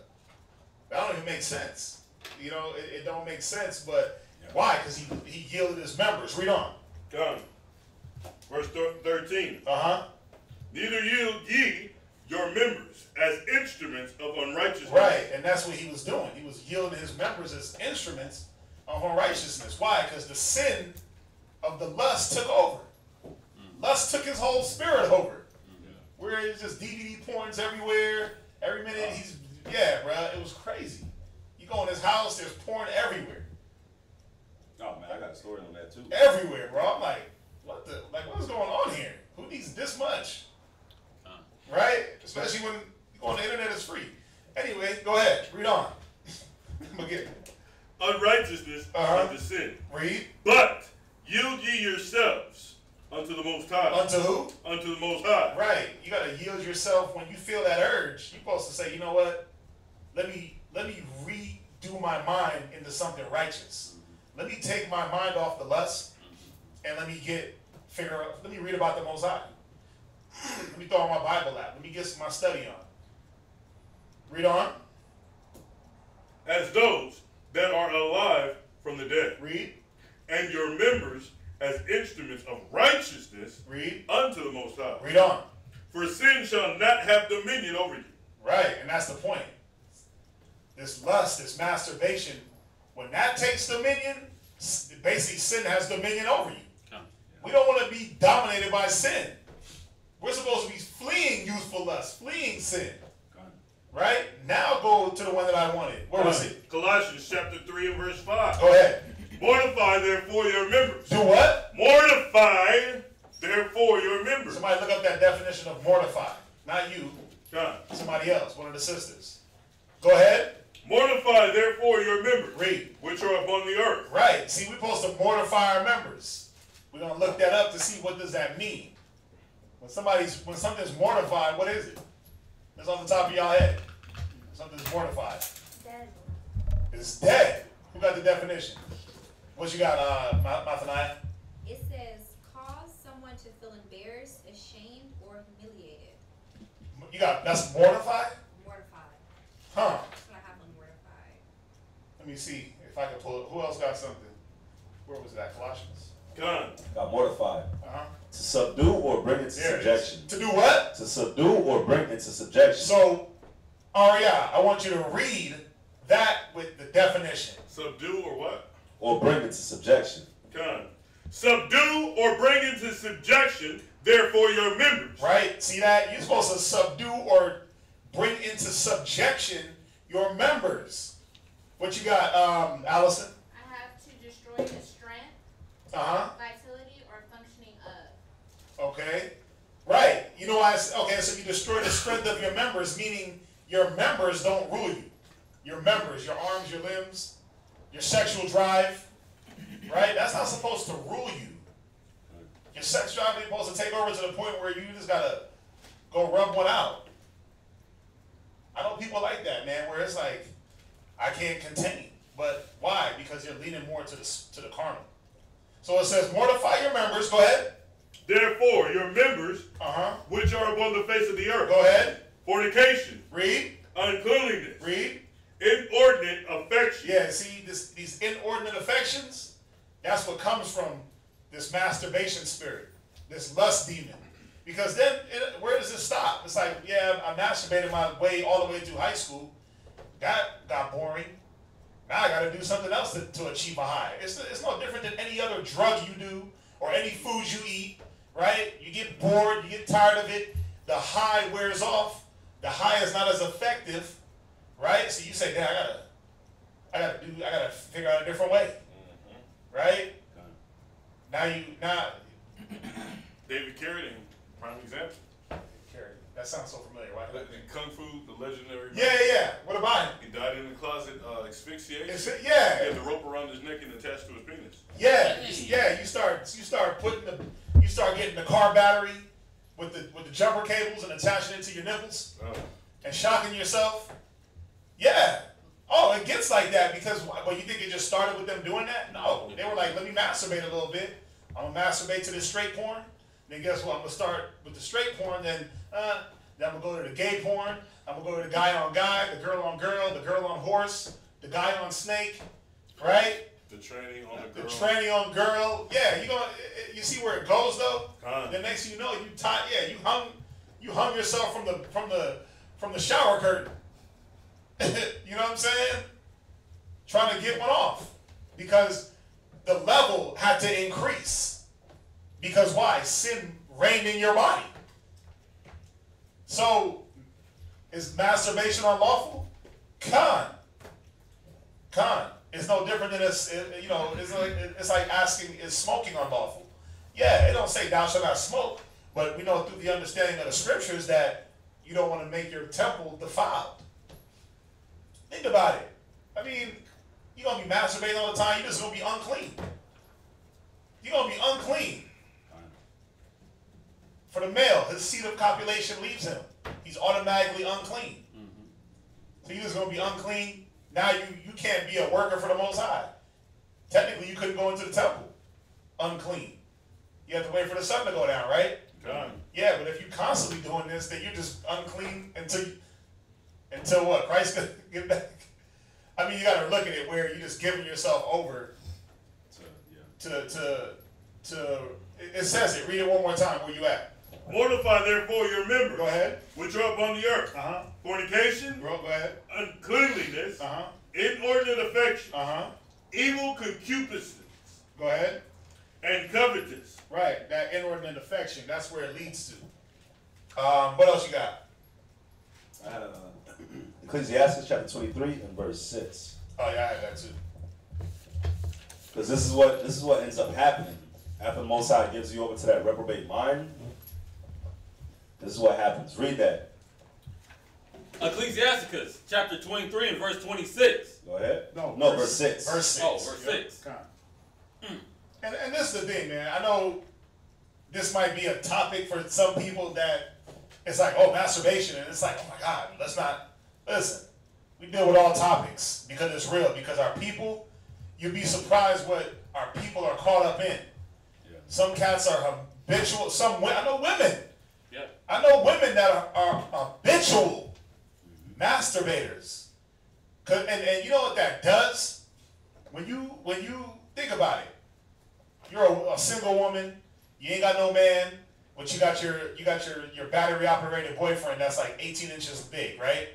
Speaker 2: That don't even make sense. You know, it don't make sense. But why? Because he yielded his members. Read on.
Speaker 5: Done. Verse 13. Neither yield ye your members as instruments of unrighteousness.
Speaker 2: Right, and that's what he was doing. He was yielding his members as instruments of unrighteousness. Why? Because the sin of the lust took over. Lust took his whole spirit over. Where it's just DVD porns everywhere. Every minute bro, it was crazy. You go in his house, there's porn everywhere.
Speaker 1: Oh man, I got a story on that too.
Speaker 2: Everywhere, bro. I'm like, what's going on here? Who needs this much? Right? Especially when you go on the internet, it's free. Anyway, go ahead. Read on.
Speaker 5: Unrighteousness unto sin.
Speaker 2: Read.
Speaker 5: But yield ye yourselves unto the Most High.
Speaker 2: Unto who?
Speaker 5: Unto the Most High.
Speaker 2: Right. You got to yield yourself when you feel that urge. You're supposed to say, you know what? Let me redo my mind into something righteous. Let me take my mind off the lust and let me read about the Most High. Let me throw on my Bible app. Let me get my study on. Read on.
Speaker 5: As those that are alive from the dead.
Speaker 2: Read.
Speaker 5: And your members as instruments of righteousness.
Speaker 2: Read.
Speaker 5: Unto the Most High.
Speaker 2: Read on.
Speaker 5: For sin shall not have dominion over you.
Speaker 2: Right, and that's the point. This lust, this masturbation, when that takes dominion, basically sin has dominion over you. We don't want to be dominated by sin. We're supposed to be fleeing youthful lust, fleeing sin. Right? Now go to the one that I wanted. Where was it?
Speaker 5: Colossians chapter 3 and verse 5.
Speaker 2: Go ahead.
Speaker 5: Mortify therefore your members.
Speaker 2: Do what?
Speaker 5: Mortify therefore your members.
Speaker 2: Somebody look up that definition of mortify. Not you.
Speaker 5: God.
Speaker 2: Somebody else, one of the sisters. Go ahead.
Speaker 5: Mortify therefore your members.
Speaker 2: Read.
Speaker 5: Which are upon the earth.
Speaker 2: Right. See, we're supposed to mortify our members. We're going to look that up to see what does that mean. When something's mortified, what is it? It's on the top of y'all head. Something's mortified.
Speaker 3: Dead.
Speaker 2: It's dead. Who got the definition? What you got, Mathaniah?
Speaker 6: It says, cause someone to feel embarrassed, ashamed, or humiliated.
Speaker 2: That's mortified?
Speaker 6: Mortified.
Speaker 2: Huh.
Speaker 6: That's what I have on mortified.
Speaker 2: Let me see if I can pull it. Who else got something? Where was that? Colossians?
Speaker 5: God.
Speaker 1: Got mortified.
Speaker 2: Uh-huh.
Speaker 1: To subdue or bring into subjection.
Speaker 2: To do what?
Speaker 1: To subdue or bring into subjection.
Speaker 2: So, Aria, I want you to read that with the definition.
Speaker 5: Subdue or what?
Speaker 1: Or bring into subjection.
Speaker 5: God. Subdue or bring into subjection, therefore your members.
Speaker 2: Right? See that? You're supposed to subdue or bring into subjection your members. What you got, Allison?
Speaker 7: I have to destroy the strength,
Speaker 2: Uh-huh.
Speaker 7: vitality, or functioning of.
Speaker 2: Okay. Right. You know why? Okay, so you destroy the strength of your members, meaning your members don't rule you. Your members, your arms, your limbs, your sexual drive, right? That's not supposed to rule you. Your sex drive is supposed to take over to the point where you just gotta go rub one out. I know people like that, man, where it's like, I can't contain. But why? Because you're leaning more to the carnal. So it says, mortify your members. Go ahead.
Speaker 5: Therefore, your members, which are upon the face of the earth.
Speaker 2: Go ahead.
Speaker 5: Fornication.
Speaker 2: Read.
Speaker 5: Uncleanliness.
Speaker 2: Read.
Speaker 5: Inordinate affection.
Speaker 2: Yeah, see, these inordinate affections, that's what comes from this masturbation spirit, this lust demon. Because then, where does it stop? It's like, yeah, I masturbated my way all the way through high school. Got boring. Now I got to do something else to achieve a high. It's no different than any other drug you do or any food you eat, right? You get bored, you get tired of it. The high wears off. The high is not as effective, right? So you say, "Damn, I gotta figure out a different way," right? Now
Speaker 5: David Carradine, prime example.
Speaker 2: That sounds so familiar. Why?
Speaker 5: Kung Fu, the legendary.
Speaker 2: Yeah. What about him?
Speaker 5: He died in the closet, asphyxiation.
Speaker 2: Yeah.
Speaker 5: He had the rope around his neck and attached to his penis.
Speaker 2: Yeah. You start getting the car battery with the jumper cables and attaching it to your nipples and shocking yourself. Yeah. Oh, it gets like that because you think it just started with them doing that? No, they were like, let me masturbate a little bit. I'm gonna masturbate to this straight porn. Then guess what? I'm gonna start with the straight porn. Then I'm gonna go to the gay porn. I'm gonna go to the guy on guy, the girl on girl, the girl on horse, the guy on snake, right?
Speaker 5: The tranny on the girl.
Speaker 2: The tranny on girl. Yeah, you see where it goes though. The next thing you know, you hung yourself from the shower curtain. You know what I'm saying? Trying to get one off because the level had to increase. Because why? Sin reigned in your body. So, is masturbation unlawful? Con. It's no different than it's like asking, is smoking unlawful? Yeah, it don't say thou shalt not smoke, but we know through the understanding of the scriptures that you don't want to make your temple defiled. Think about it. I mean, you're going to be masturbating all the time, you're just going to be unclean. You're going to be unclean. For the male, his seed of copulation leaves him. He's automatically unclean. So you're just going to be unclean. Now you can't be a worker for the Most High. Technically, you couldn't go into the temple unclean. You have to wait for the sun to go down, right?
Speaker 5: Done.
Speaker 2: Yeah, but if you're constantly doing this, then you're just unclean until what? Christ can get back. I mean, you got to look at it where you're just giving yourself over to. It says it. Read it one more time. Where you at?
Speaker 5: Mortify therefore your members.
Speaker 2: Go ahead.
Speaker 5: Which are upon the earth. Fornication.
Speaker 2: Go ahead.
Speaker 5: Uncleanliness. Inordinate affection. Evil concupiscence.
Speaker 2: Go ahead.
Speaker 5: And covetous.
Speaker 2: Right. That inordinate affection. That's where it leads to. What else you got?
Speaker 1: Ecclesiastes chapter 23 and verse 6.
Speaker 2: Oh yeah, I had that too.
Speaker 1: Because this is what ends up happening after the Most High gives you over to that reprobate mind. This is what happens. Read that.
Speaker 4: Ecclesiasticus chapter 23 and verse 26.
Speaker 1: Go ahead.
Speaker 2: No,
Speaker 1: verse 6.
Speaker 2: Verse 6.
Speaker 4: Oh, verse 6.
Speaker 2: And this is the thing, man. I know this might be a topic for some people that it's like, oh, masturbation, and it's like, oh my God, let's not listen. We deal with all topics because it's real. Because our people, you'd be surprised what our people are caught up in. Yeah. Some cats are habitual. I know women.
Speaker 4: Yeah.
Speaker 2: I know women that are habitual masturbators. And you know what that does? When you think about it, you're a single woman. You ain't got no man, but you got your battery operated boyfriend that's like 18 inches big, right?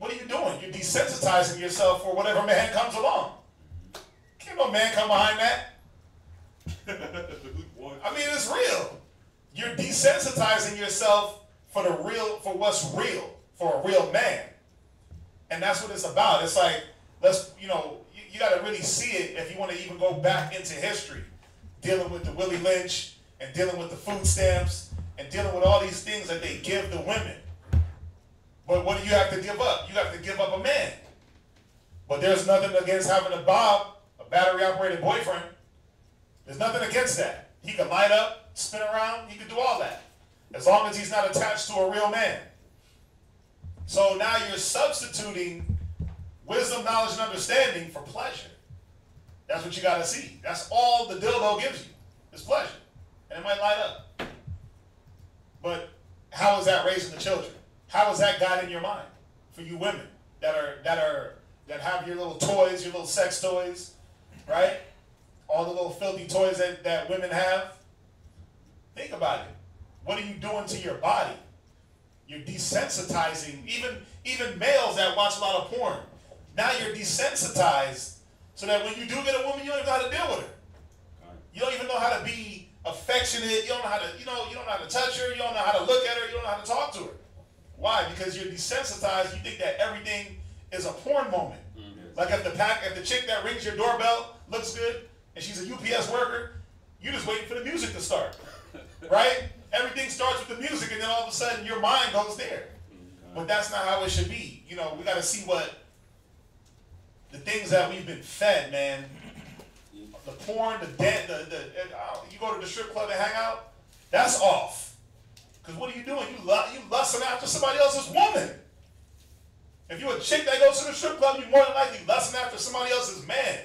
Speaker 2: What are you doing? You're desensitizing yourself for whatever man comes along. Can't no man come behind that. I mean, it's real. You're desensitizing yourself for what's real, for a real man. And that's what it's about. It's like, you got to really see it if you want to even go back into history, dealing with the Willie Lynch and dealing with the food stamps and dealing with all these things that they give the women. But what do you have to give up? You have to give up a man. But there's nothing against having a Bob, a battery-operated boyfriend. There's nothing against that. He can light up, spin around, he can do all that. As long as he's not attached to a real man. So now you're substituting wisdom, knowledge, and understanding for pleasure. That's what you got to see. That's all the dildo gives you, is pleasure. And it might light up. But how is that raising the children? How is that guiding your mind for you women that have your little toys, your little sex toys, right? All the little filthy toys that women have? Think about it. What are you doing to your body? You're desensitizing, even males that watch a lot of porn. Now you're desensitized so that when you do get a woman, you don't even know how to deal with her. You don't even know how to be affectionate. You don't know how to, you don't know how to touch her. You don't know how to look at her. You don't know how to talk to her. Why? Because you're desensitized. You think that everything is a porn moment. Mm-hmm. Like if the chick that rings your doorbell looks good and she's a UPS worker, you're just waiting for the music to start, right? Everything starts with the music, and then all of a sudden your mind goes there. But that's not how it should be. We got to see what the things that we've been fed, man. The porn, you go to the strip club and hang out, that's off. Because what are you doing? You lusting after somebody else's woman. If you're a chick that goes to the strip club, you're more than likely lusting after somebody else's man.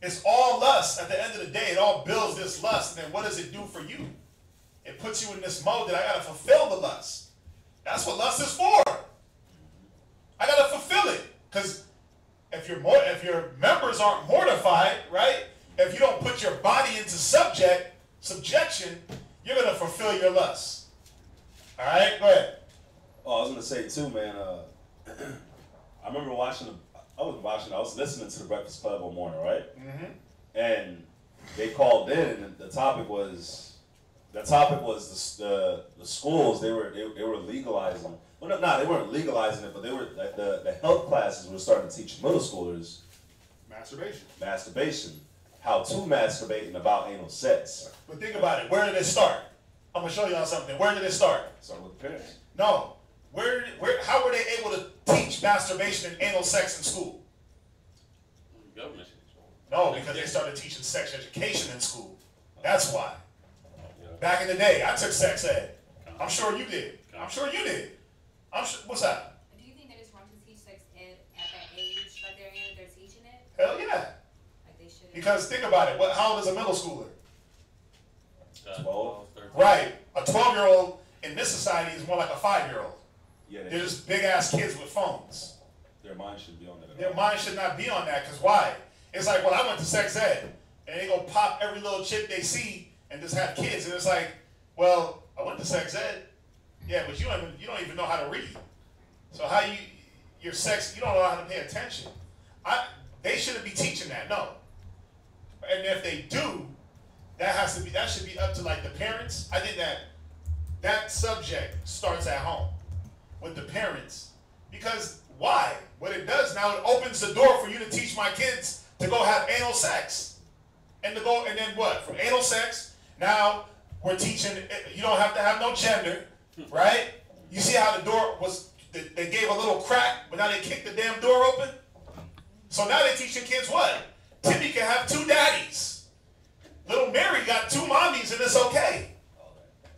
Speaker 2: It's all lust. At the end of the day, it all builds this lust. And then what does it do for you? It puts you in this mode that I got to fulfill the lust. That's what lust is for. I got to fulfill it. Because if your members aren't mortified, right? If you don't put your body into subjection, you're going to fulfill your lust. All right? Go ahead.
Speaker 1: Oh, I was going to say too, man. I remember I was listening to the Breakfast Club one morning, right? Mm-hmm. And they called in, and the topic was the schools. They were legalizing. Well, no, they weren't legalizing it, but they were the health classes were starting to teach middle schoolers masturbation, how to masturbate, and about anal sex.
Speaker 2: But think about it. Where did it start? I'm gonna show y'all something. Where did it start?
Speaker 1: Start with the parents.
Speaker 2: No. How were they able to teach masturbation and anal sex in school?
Speaker 4: Government.
Speaker 2: No, because they started teaching sex education in school. That's why. Back in the day, I took sex ed. I'm sure you did. What's that?
Speaker 6: Do you think that it's wrong to teach sex ed at that age that they're in? They're teaching it?
Speaker 2: Hell yeah.
Speaker 6: Like they should.
Speaker 2: Because think about it. How old is a middle schooler?
Speaker 1: 12.
Speaker 2: Right. A 12-year-old in this society is more like a 5-year-old.
Speaker 1: Yeah,
Speaker 2: They're just big-ass kids with phones.
Speaker 1: Their mind should be on that.
Speaker 2: Their mind should not be on that, because why? It's like, well, I went to sex ed, and they go pop every little chick they see and just have kids. And it's like, well, I went to sex ed. Yeah, but you don't even know how to read. So how you don't know how to pay attention. They shouldn't be teaching that, no. And if they do, that should be up to like the parents. I think that subject starts at home with the parents. Because why? What it does now, it opens the door for you to teach my kids to go have anal sex. And then what? From anal sex, now we're teaching you don't have to have no gender, right? You see how the door was, they gave a little crack, but now they kicked the damn door open? So now they're teaching kids what? Timmy can have 2 daddies. Little Mary got 2 mommies and it's okay.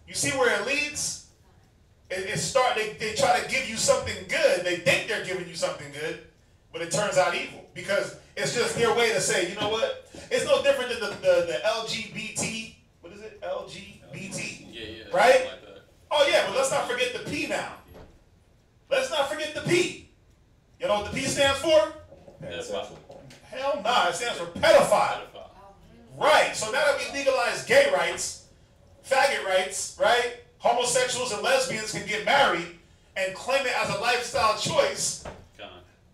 Speaker 2: You see where it leads? They try to give you something good. They think they're giving you something good, but it turns out evil. Because it's just their way to say, you know what? It's no different than the LGBT. What is it? LGBT.
Speaker 4: Yeah.
Speaker 2: Right?
Speaker 4: Like that.
Speaker 2: Oh yeah, but let's not forget the P now. Let's not forget the P. You know what the P stands for? Hell nah, it stands for pedophile. Right, so now that we legalize gay rights, faggot rights, right? Homosexuals and lesbians can get married and claim it as a lifestyle choice.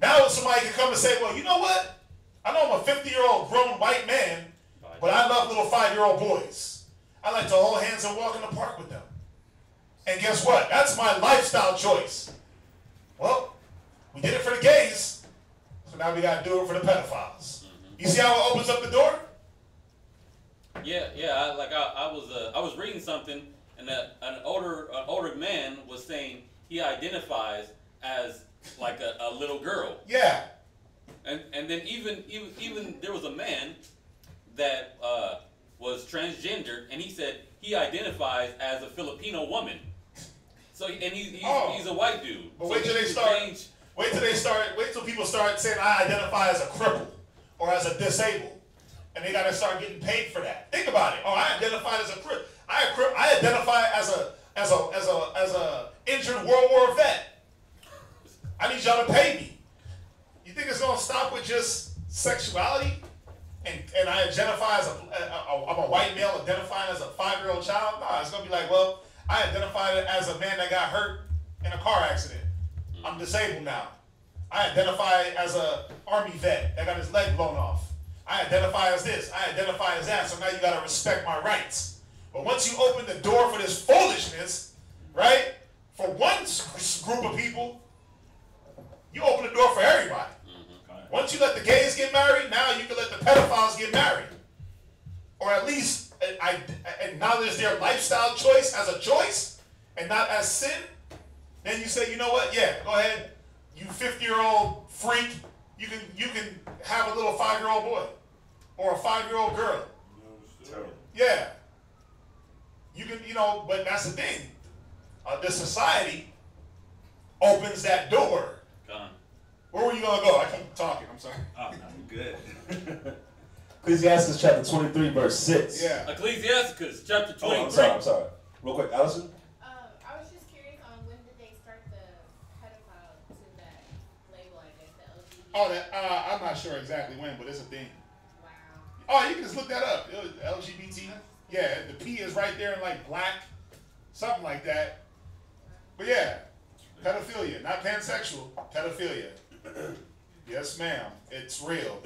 Speaker 2: Now somebody can come and say, well, you know what? I know I'm a 50-year-old grown white man, but I love little 5-year-old boys. I like to hold hands and walk in the park with them. And guess what? That's my lifestyle choice. Well, we did it for the gays, so now we got to do it for the pedophiles. You see how it opens up the door?
Speaker 4: Yeah. I was reading something, an older man was saying he identifies as like a little girl.
Speaker 2: Yeah.
Speaker 4: And then even there was a man that was transgendered, and he said he identifies as a Filipino woman. So he's a white dude.
Speaker 2: But
Speaker 4: so
Speaker 2: wait till they start. Wait till people start saying I identify as a cripple or as a disabled, and they gotta start getting paid for that. Think about it. Oh, I identify as a cripple. I identify as a injured World War vet. I need y'all to pay me. You think it's gonna stop with just sexuality? And I identify as I'm a white male identifying as a 5-year-old child? No, it's gonna be like, well, I identify as a man that got hurt in a car accident. I'm disabled now. I identify as a army vet that got his leg blown off. I identify as this. I identify as that. So now you gotta respect my rights. But once you open the door for this foolishness, right? For one group of people, you open the door for everybody. Once you let the gays get married, now you can let the pedophiles get married. Or at least acknowledge their lifestyle choice as a choice and not as sin. Then you say, you know what? Yeah, go ahead. You 50-year-old freak, you can have a little 5-year-old boy or a 5-year-old girl. Yeah. You can, but that's the thing. The society opens that door. Where were you going to go? I keep talking. I'm sorry.
Speaker 8: Oh, no, good.
Speaker 1: Ecclesiastes chapter 23, verse 6.
Speaker 2: Yeah.
Speaker 4: Ecclesiastes chapter 23.
Speaker 1: Oh, I'm sorry. Real quick, Allison?
Speaker 7: I was just curious on when did they start the pedophile to that label, I guess, the LGBT.
Speaker 2: Oh, I'm not sure exactly when, but it's a thing.
Speaker 7: Wow.
Speaker 2: Oh, you can just look that up. It was LGBT. Yeah, the P is right there in like black, something like that. But yeah, pedophilia, not pansexual, pedophilia. Yes, ma'am. It's real.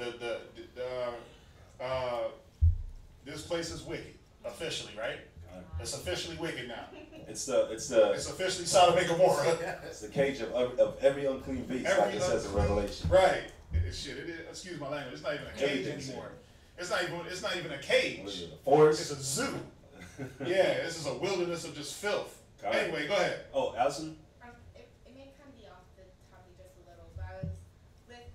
Speaker 2: This place is wicked, officially, right? It's officially wicked now.
Speaker 1: It's
Speaker 2: officially Sodom and Gomorrah.
Speaker 1: It's the cage of every unclean beast, like it says in Revelation.
Speaker 2: Right. It is. Excuse my language. It's not even a cage anymore. It's not even a cage.
Speaker 1: A forest.
Speaker 2: It's a zoo. Yeah, this is a wilderness of just filth. Anyway, go ahead.
Speaker 1: Oh, Allison?
Speaker 7: It may kind of be off the topic just a little, but I was with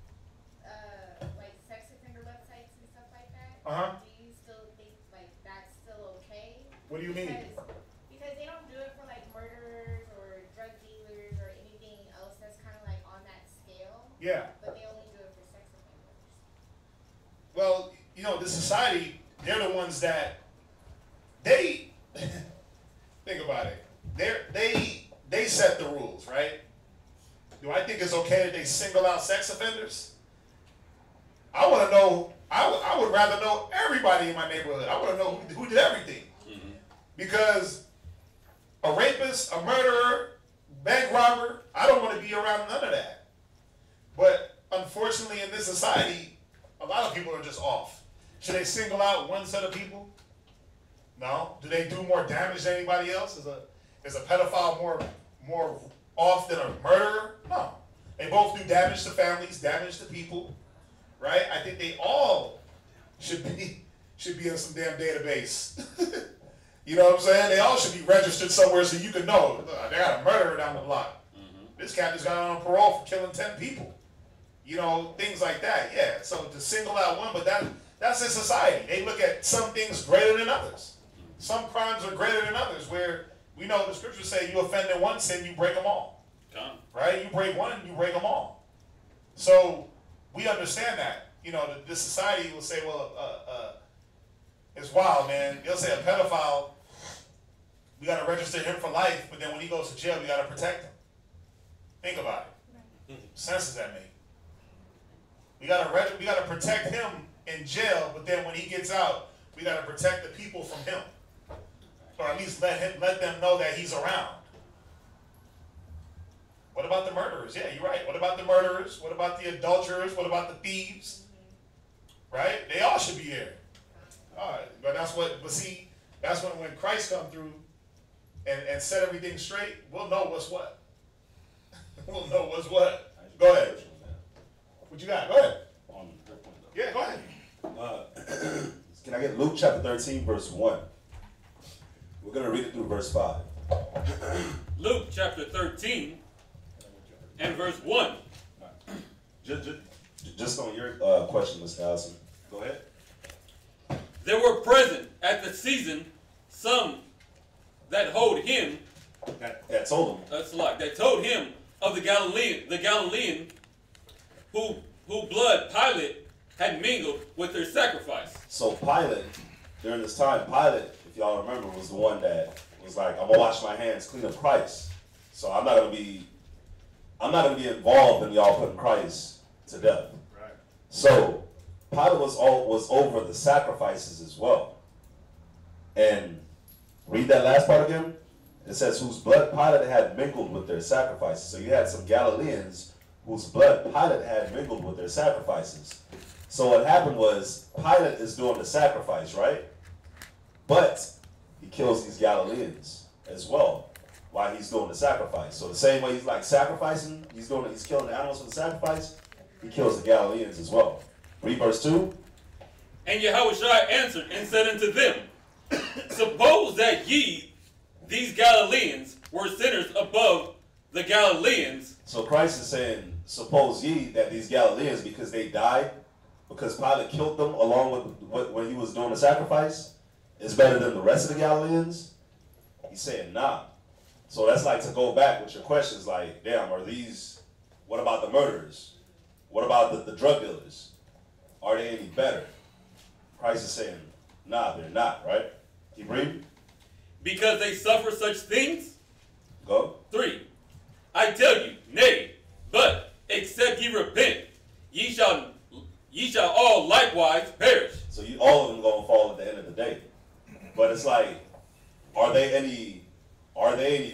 Speaker 7: like sex offender websites and stuff like that. Do you still think like that's still okay?
Speaker 2: What do you mean?
Speaker 7: Because they don't do it for like murderers or drug dealers or anything else that's kind of like on that scale.
Speaker 2: Yeah.
Speaker 7: But they only do it for sex offenders.
Speaker 2: Well, the society, they're the ones that they think about it. They set the rules, right? Do I think it's okay that they single out sex offenders? I want to know. I would rather know everybody in my neighborhood. I want to know who did everything. Mm-hmm. Because a rapist, a murderer, bank robber, I don't want to be around none of that. But unfortunately, in this society, a lot of people are just off. Should they single out one set of people? No. Do they do more damage than anybody else? Is a pedophile more off than a murderer? No. They both do damage to families, damage to people, right? I think they all should be in some damn database. You know what I'm saying? They all should be registered somewhere so you can know. Look, they got a murderer down the block. Mm-hmm. This cat just got on parole for killing 10 people. Things like that. Yeah. So to single out one, but that's in society. They look at some things greater than others. Some crimes are greater than others, where we know the scriptures say you offend in one sin, you break them all. Right? You break one, you break them all. So we understand that. This society will say, well, it's wild, man. They'll say a pedophile, we got to register him for life, but then when he goes to jail, we got to protect him. Think about it. What sense does that make? We got to protect him in jail, but then when he gets out, we got to protect the people from him. Or at least let them know that he's around. What about the murderers? Yeah, you're right. What about the murderers? What about the adulterers? What about the thieves? Right? They all should be there. All right. But that's when Christ come through and set everything straight, we'll know what's what. We'll know what's what. Go ahead. What you got? Go ahead. Yeah, go ahead.
Speaker 1: Can I get Luke chapter 13, verse 1? We're going to read it through verse 5.
Speaker 4: Luke chapter 13 and verse 1.
Speaker 1: Just on your question, Mr. Allison. Go ahead.
Speaker 4: There were present at the season some that hold him.
Speaker 1: That told him.
Speaker 4: That told him of the Galilean, who blood Pilate had mingled with their sacrifice.
Speaker 1: So Pilate, during this time, Pilate, if y'all remember, was the one that was like, I'm gonna wash my hands, clean up Christ. So I'm not gonna be involved in y'all putting Christ to death.
Speaker 2: Right.
Speaker 1: So Pilate was over the sacrifices as well. And read that last part again. It says, whose blood Pilate had mingled with their sacrifices. So you had some Galileans whose blood Pilate had mingled with their sacrifices. So what happened was, Pilate is doing the sacrifice, right? But he kills these Galileans as well while he's doing the sacrifice. So the same way he's like sacrificing, he's killing the animals for the sacrifice, he kills the Galileans as well. Read verse 2.
Speaker 4: And Yahushua answered and said unto them, suppose that ye, these Galileans, were sinners above the Galileans.
Speaker 1: So Christ is saying, suppose ye that these Galileans, because they died, because Pilate killed them along with when he was doing the sacrifice, is better than the rest of the Galileans? He's saying, nah. So that's like to go back with your questions like, damn, what about the murderers? What about the drug dealers? Are they any better? Christ is saying, nah, they're not, right? Keep reading.
Speaker 4: Because they suffer such things?
Speaker 1: Go.
Speaker 4: 3. I tell you, nay, but except ye repent, ye shall all likewise perish.
Speaker 1: So all of them gonna fall at the end of the day. But it's like, are they any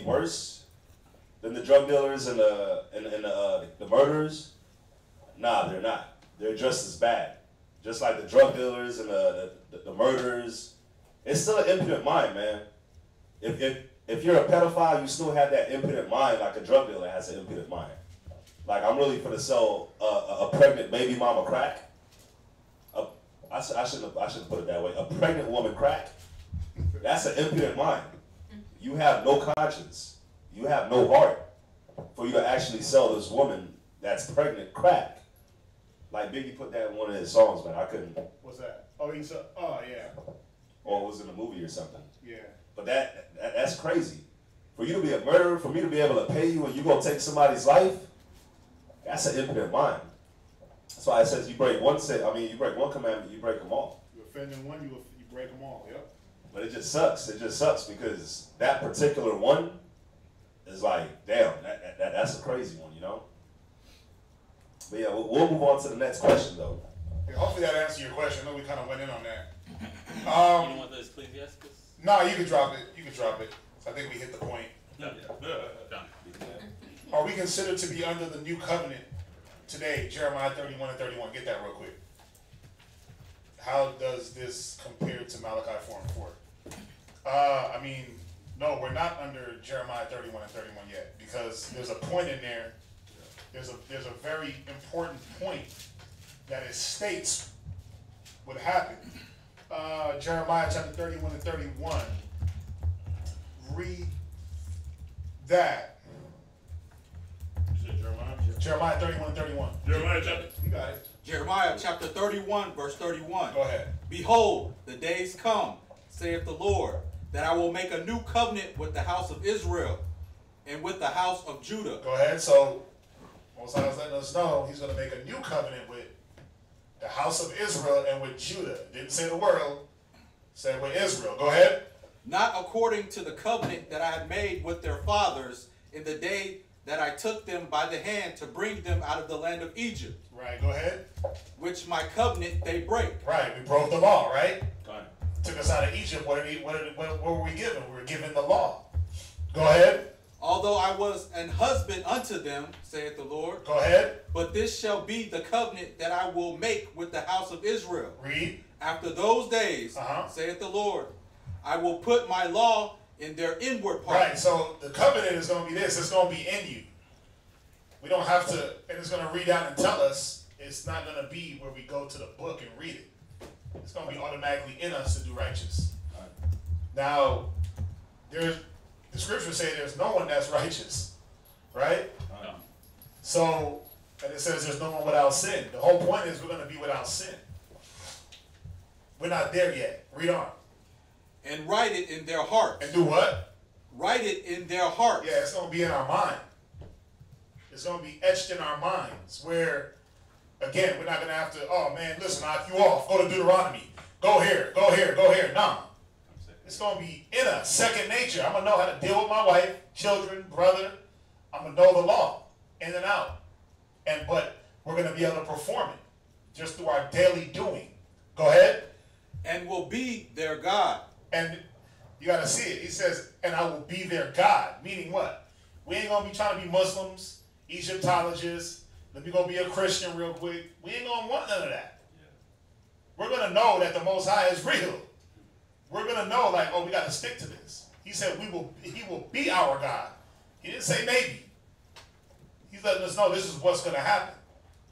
Speaker 1: worse than the drug dealers and the murderers? Nah, they're not. They're just as bad. Just like the drug dealers and the murderers. It's still an impotent mind, man. If you're a pedophile, you still have that impotent mind like a drug dealer has an impotent mind. Like, I'm really gonna sell a pregnant baby mama crack. I shouldn't put it that way. A pregnant woman crack. That's an impudent mind. You have no conscience. You have no heart for you to actually sell this woman that's pregnant crack. Like Biggie put that in one of his songs, man. I couldn't.
Speaker 2: What's that? Oh, oh yeah.
Speaker 1: Or it was in a movie or something.
Speaker 2: Yeah.
Speaker 1: But that's crazy. For you to be a murderer, for me to be able to pay you and you gonna take somebody's life, that's an impudent mind. That's why it says you break one commandment, you break them all.
Speaker 2: You offend one, you break them all. Yep.
Speaker 1: But it just sucks. It just sucks because that particular one is like, damn, that's a crazy one, you know? But yeah, we'll move on to the next question, though.
Speaker 2: Yeah, hopefully that answered your question. I know we kind of went in on that.
Speaker 4: You don't want the Ecclesiastes?
Speaker 2: No, you can drop it. You can drop it. I think we hit the point.
Speaker 4: Done.
Speaker 2: Are we considered to be under the new covenant today? Jeremiah 31 and 31. Get that real quick. How does this compare to Malachi 4 and 4? No, we're not under Jeremiah 31 and 31 yet, because there's a point in there. There's a very important point that it states what happened. Jeremiah chapter 31 and 31. Read that.
Speaker 5: You said Jeremiah?
Speaker 2: Jeremiah 31 and 31.
Speaker 5: Jeremiah chapter.
Speaker 2: You got it.
Speaker 8: Jeremiah chapter 31, verse 31.
Speaker 2: Go ahead.
Speaker 8: Behold, the days come, saith the Lord, that I will make a new covenant with the house of Israel and with the house of Judah.
Speaker 2: Go ahead. So, Most High is letting us know he's going to make a new covenant with the house of Israel and with Judah. Didn't say the world, said with Israel. Go ahead.
Speaker 8: Not according to the covenant that I had made with their fathers in the day that I took them by the hand to bring them out of the land of Egypt.
Speaker 2: Right, go ahead.
Speaker 8: Which my covenant they break.
Speaker 2: Right, we broke the law, right?
Speaker 1: Go ahead.
Speaker 2: Took us out of Egypt. What were we given? We were given the law. Go ahead.
Speaker 8: Although I was an husband unto them, saith the Lord.
Speaker 2: Go ahead.
Speaker 8: But this shall be the covenant that I will make with the house of Israel.
Speaker 2: Read.
Speaker 8: After those days, saith the Lord, I will put my law in their inward part.
Speaker 2: Right, so the covenant is going to be this. It's going to be in you. We don't have to, and it's going to read out and tell us. It's not going to be where we go to the book and read it. It's going to be automatically in us to do righteous. Now, the scriptures say there's no one that's righteous, right?
Speaker 4: No.
Speaker 2: So, and it says there's no one without sin. The whole point is we're going to be without sin. We're not there yet. Read on.
Speaker 8: And write it in their hearts.
Speaker 2: And do what?
Speaker 8: Write it in their hearts.
Speaker 2: Yeah, it's going to be in our mind. It's going to be etched in our minds where, again, we're not going to have to, oh man, listen, knock you off. Go to Deuteronomy. Go here, go here, go here. No. It's going to be in us, second nature. I'm going to know how to deal with my wife, children, brother. I'm going to know the law in and out. But we're going to be able to perform it just through our daily doing. Go ahead.
Speaker 8: And will be their God.
Speaker 2: And you got to see it. He says, and I will be their God. Meaning what? We ain't going to be trying to be Muslims, Egyptologists. Let me go be a Christian real quick. We ain't going to want none of that. We're going to know that the Most High is real. We're going to know, like, oh, we got to stick to this. He said he will be our God. He didn't say maybe. He's letting us know this is what's going to happen.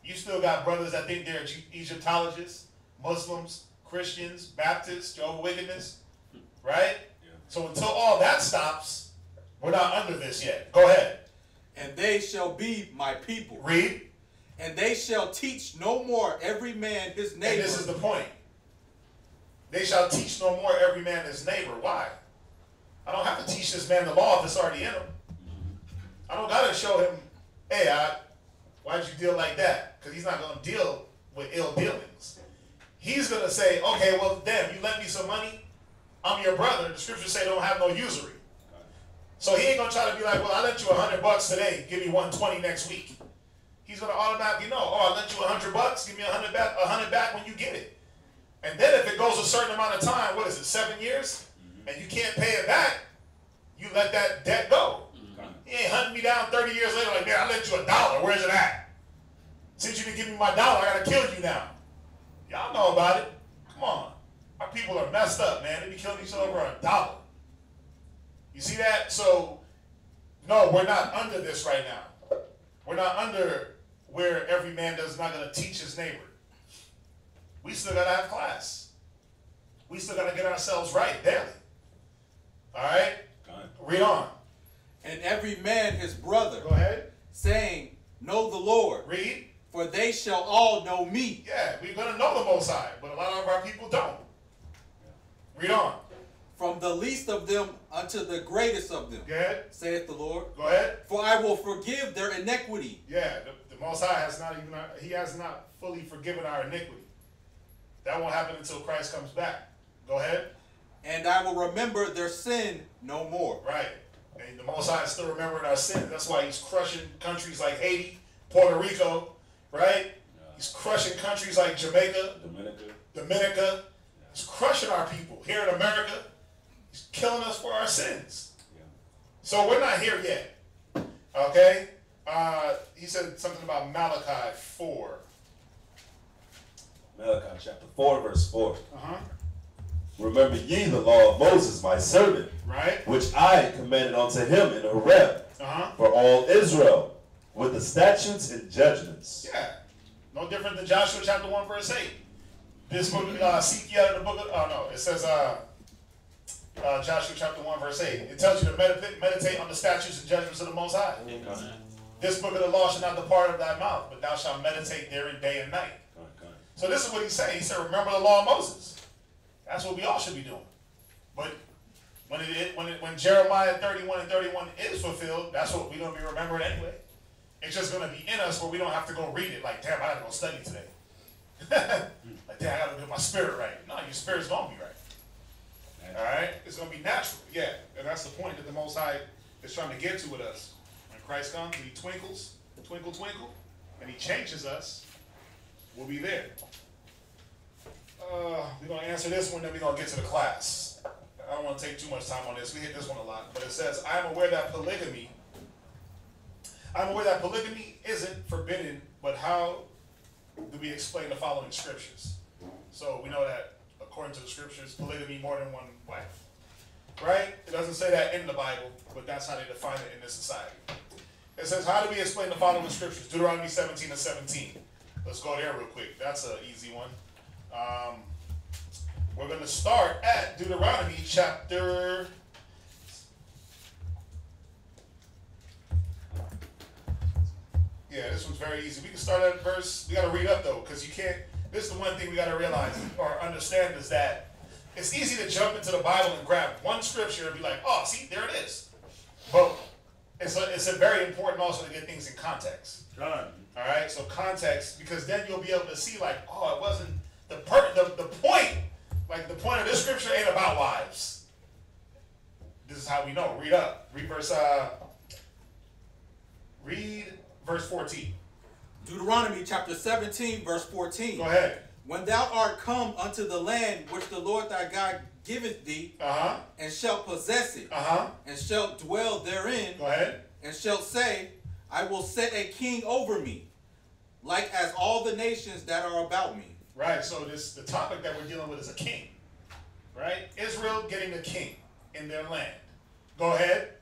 Speaker 2: You still got brothers that think they're Egyptologists, Muslims, Christians, Baptists, Jehovah's Witness, right? Yeah. So until all that stops, we're not under this yet. Go ahead.
Speaker 8: And they shall be my people.
Speaker 2: Read.
Speaker 8: And they shall teach no more every man his neighbor.
Speaker 2: And this is the point. They shall teach no more every man his neighbor. Why? I don't have to teach this man the law if it's already in him. I don't got to show him, hey, why'd you deal like that? Because he's not going to deal with ill dealings. He's going to say, okay, well, damn, you lent me some money. I'm your brother. The scriptures say don't have no usury. So he ain't going to try to be like, well, I lent you $100 today. Give me 120 next week. He's going to automatically know, oh, I lent you $100. Give me 100 back when you get it. And then if it goes a certain amount of time, what is it, 7 years? And you can't pay it back, you let that debt go. He ain't hunting me down 30 years later like, man, I lent you $1. Where's it at? Since you didn't give me my $1, I got to kill you now. Y'all know about it. Come on. Our people are messed up, man. They be killing each other over $1. You see that? So, no, we're not under this right now. We're not under where every man is not going to teach his neighbor. We still got to have class. We still got to get ourselves right daily. All right? Read on.
Speaker 8: And every man his brother.
Speaker 2: Go ahead.
Speaker 8: Saying, know the Lord.
Speaker 2: Read.
Speaker 8: For they shall all know me.
Speaker 2: Yeah, we're going to know the Most High, but a lot of our people don't. Read on.
Speaker 8: From the least of them unto the greatest of them.
Speaker 2: Go ahead.
Speaker 8: Saith the Lord.
Speaker 2: Go ahead.
Speaker 8: For I will forgive their iniquity.
Speaker 2: Yeah, the Most High he has not fully forgiven our iniquity. That won't happen until Christ comes back. Go ahead.
Speaker 8: And I will remember their sin no more.
Speaker 2: Right. And the Most High is still remembering our sin. That's why he's crushing countries like Haiti, Puerto Rico, right? Yeah. He's crushing countries like Jamaica, Dominica. Yeah. He's crushing our people here in America. He's killing us for our sins. Yeah. So we're not here yet. Okay? He said something about Malachi 4.
Speaker 1: Malachi chapter 4, verse 4.
Speaker 2: Uh-huh.
Speaker 1: Remember ye the law of Moses, my servant,
Speaker 2: right?
Speaker 1: Which I commanded unto him in Horeb, for all Israel, with the statutes and judgments.
Speaker 2: Yeah. No different than Joshua chapter 1, verse 8. This book, seek ye out of the book of, oh no, it says Joshua chapter 1, verse 8. It tells you to meditate on the statutes and judgments of the Most High. This book of the law shall not depart of thy mouth, but thou shalt meditate therein day and night. So this is what he's saying. He said, remember the law of Moses. That's what we all should be doing. But when Jeremiah 31 and 31 is fulfilled, that's what we're going to be remembering anyway. It's just going to be in us where we don't have to go read it like, damn, I got to go study today. Like, damn, I got to get my spirit right. No, your spirit's going to be right. All right? It's going to be natural. Yeah. And that's the point that the Most High is trying to get to with us. When Christ comes and he twinkles, twinkle, twinkle, and he changes us, we'll be there. We're going to answer this one, then we're going to get to the class. I don't want to take too much time on this. We hit this one a lot. But it says, I am aware that polygamy isn't forbidden, but how do we explain the following scriptures? So we know that according to the scriptures, polygamy, more than one wife. Right? It doesn't say that in the Bible, but that's how they define it in this society. It says, how do we explain the following scriptures? Deuteronomy 17 and 17. Let's go there real quick. That's an easy one. We're going to start at Deuteronomy chapter very easy. We can start at verse. We got to read up though, because you can't. This is the one thing we got to realize or understand is that it's easy to jump into the Bible and grab one scripture and be like, oh, see, there it is. But it's a very important also to get things in context.
Speaker 5: God.
Speaker 2: All right, so context, because then you'll be able to see like, oh, it wasn't the point. Like the point of this scripture ain't about wives. This is how we know. Read up. Read verse 14.
Speaker 8: Deuteronomy chapter 17, verse 14.
Speaker 2: Go ahead.
Speaker 8: When thou art come unto the land which the Lord thy God giveth thee, and shalt possess it, and shalt dwell therein,
Speaker 2: Go ahead.
Speaker 8: and shalt say, I will set a king over me, like as all the nations that are about me.
Speaker 2: Right, so the topic that we're dealing with is a king. Right? Israel getting a king in their land. Go ahead.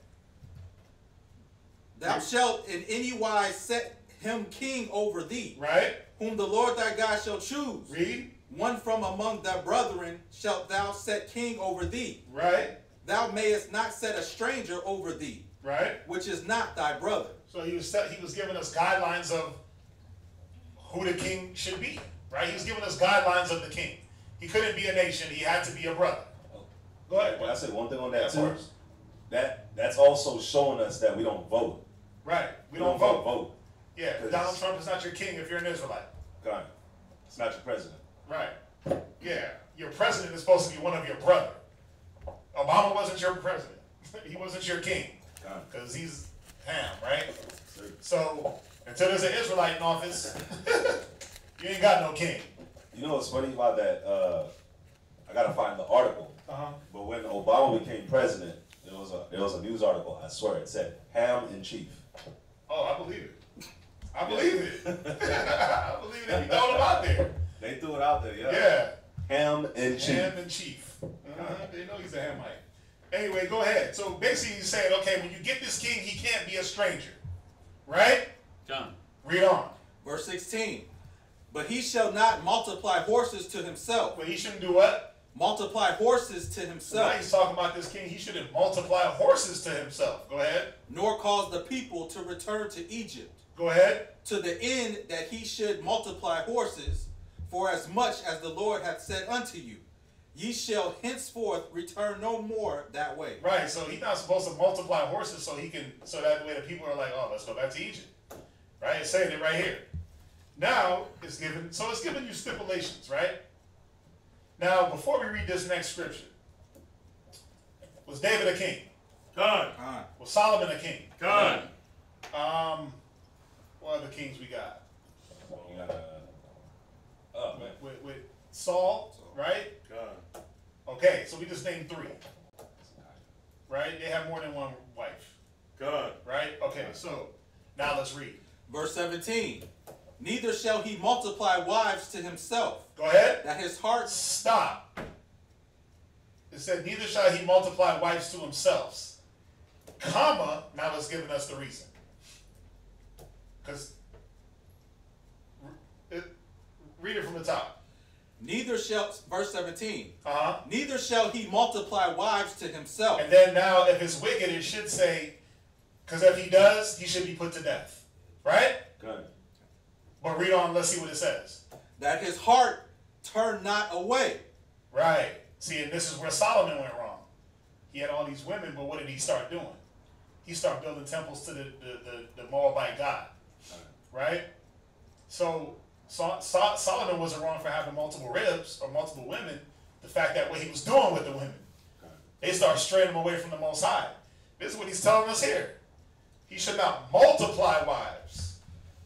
Speaker 8: Thou shalt in any wise set him king over thee,
Speaker 2: Right?
Speaker 8: whom the Lord thy God shall choose.
Speaker 2: Read.
Speaker 8: One from among thy brethren shalt thou set king over thee.
Speaker 2: Right?
Speaker 8: Thou mayest not set a stranger over thee,
Speaker 2: Right?
Speaker 8: which is not thy brother.
Speaker 2: So he was giving us guidelines of who the king should be. Right? He was giving us guidelines of the king. He couldn't be a nation. He had to be a brother. Go ahead.
Speaker 1: Can I say one thing on that
Speaker 2: Yeah,
Speaker 1: too?
Speaker 2: of course.
Speaker 1: That's also showing us that we don't vote.
Speaker 2: Right. We don't vote. Yeah. Donald Trump is not your king if you're an Israelite.
Speaker 1: God, it's not your president.
Speaker 2: Right. Yeah. Your president is supposed to be one of your brother. Obama wasn't your president. He wasn't your king. Because he's Ham, right? So until there's an Israelite in office, you ain't got no king.
Speaker 1: You know what's funny about that? I gotta find the article. But when Obama became president, there was a news article. I swear it said Ham in chief.
Speaker 2: Oh, I believe it. I believe it. I believe it. You throw them out there.
Speaker 1: They threw it out there, yeah.
Speaker 2: Yeah.
Speaker 1: Ham in chief.
Speaker 2: Ham in chief. They know he's a Hamite. Anyway, go ahead. So basically he's saying, okay, when you get this king, he can't be a stranger. Right?
Speaker 4: John.
Speaker 2: Read on.
Speaker 8: Verse 16. But he shall not multiply horses to himself.
Speaker 2: Well, he shouldn't do what?
Speaker 8: Multiply horses to
Speaker 2: Now
Speaker 8: himself.
Speaker 2: he's talking about this king. He shouldn't multiply horses to himself. Go ahead.
Speaker 8: Nor cause the people to return to Egypt.
Speaker 2: Go ahead.
Speaker 8: To the end that he should multiply horses, for as much as the Lord hath said unto you, ye shall henceforth return no more that way.
Speaker 2: Right, so he's not supposed to multiply horses so that way the people are like, oh, let's go back to Egypt. Right? It's saying it right here. Now it's giving you stipulations, right? Now, before we read this next scripture, was David a king?
Speaker 5: God.
Speaker 2: Was Solomon a king?
Speaker 5: God.
Speaker 2: What other kings we got?
Speaker 1: You gotta, oh man.
Speaker 2: With Saul, right?
Speaker 5: God.
Speaker 2: Okay, so we just named 3. Right? They have more than one wife.
Speaker 5: God.
Speaker 2: Right? Okay, so now let's read.
Speaker 8: Verse 17. Neither shall he multiply wives to himself.
Speaker 2: Go ahead.
Speaker 8: That his heart...
Speaker 2: Stop. It said, neither shall he multiply wives to himself. Comma, now it's giving us the reason. Because, read it from the top.
Speaker 8: Neither shall... Verse 17.
Speaker 2: Uh-huh.
Speaker 8: Neither shall he multiply wives to himself.
Speaker 2: And then now, if it's wicked, it should say, because if he does, he should be put to death. Right?
Speaker 1: Good.
Speaker 2: But read on, let's see what it says.
Speaker 8: That his heart turn not away.
Speaker 2: Right. See, and this is where Solomon went wrong. He had all these women, but what did he start doing? He started building temples to the Moabite god. Right? So Solomon wasn't wrong for having multiple ribs or multiple women. The fact that what he was doing with the women, they started straying him away from the Most High. This is what he's telling us here. He should not multiply wives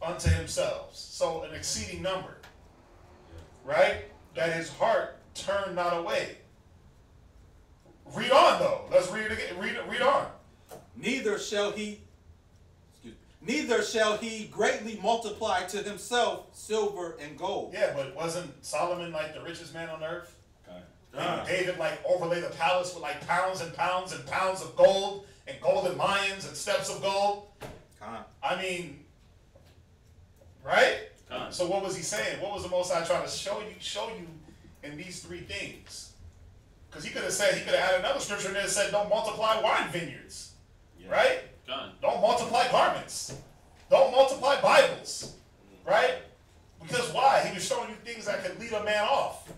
Speaker 2: unto himself. So an exceeding number. Right? That his heart turned not away. Read on though. Let's read it again. Read on.
Speaker 8: Neither shall he greatly multiply to himself silver and gold.
Speaker 2: Yeah, but wasn't Solomon like the richest man on earth?
Speaker 5: God.
Speaker 2: David like overlay the palace with like pounds and pounds and pounds of gold and golden lions and steps of gold. I mean, right? So what was he saying? What was the Most High trying to show you in these 3 things? Because he could have added another scripture in there that said, don't multiply wine vineyards. Yeah. Right? Don't multiply garments. Don't multiply Bibles. Right? Because why? He was showing you things that could lead a man off.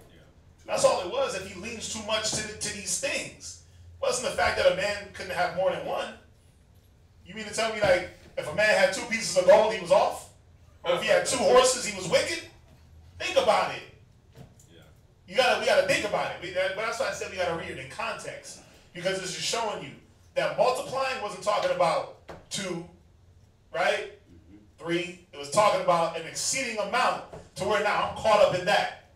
Speaker 2: That's all it was. If he leans too much to these things, it wasn't the fact that a man couldn't have more than one. You mean to tell me, like, if a man had 2 pieces of gold, he was off? Or if he had 2 horses, he was wicked? Think about it. Yeah. We gotta think about it. But that's why I said we gotta read it in context, because it's just showing you that multiplying wasn't talking about 2, right? 3. It was talking about an exceeding amount to where now I'm caught up in that.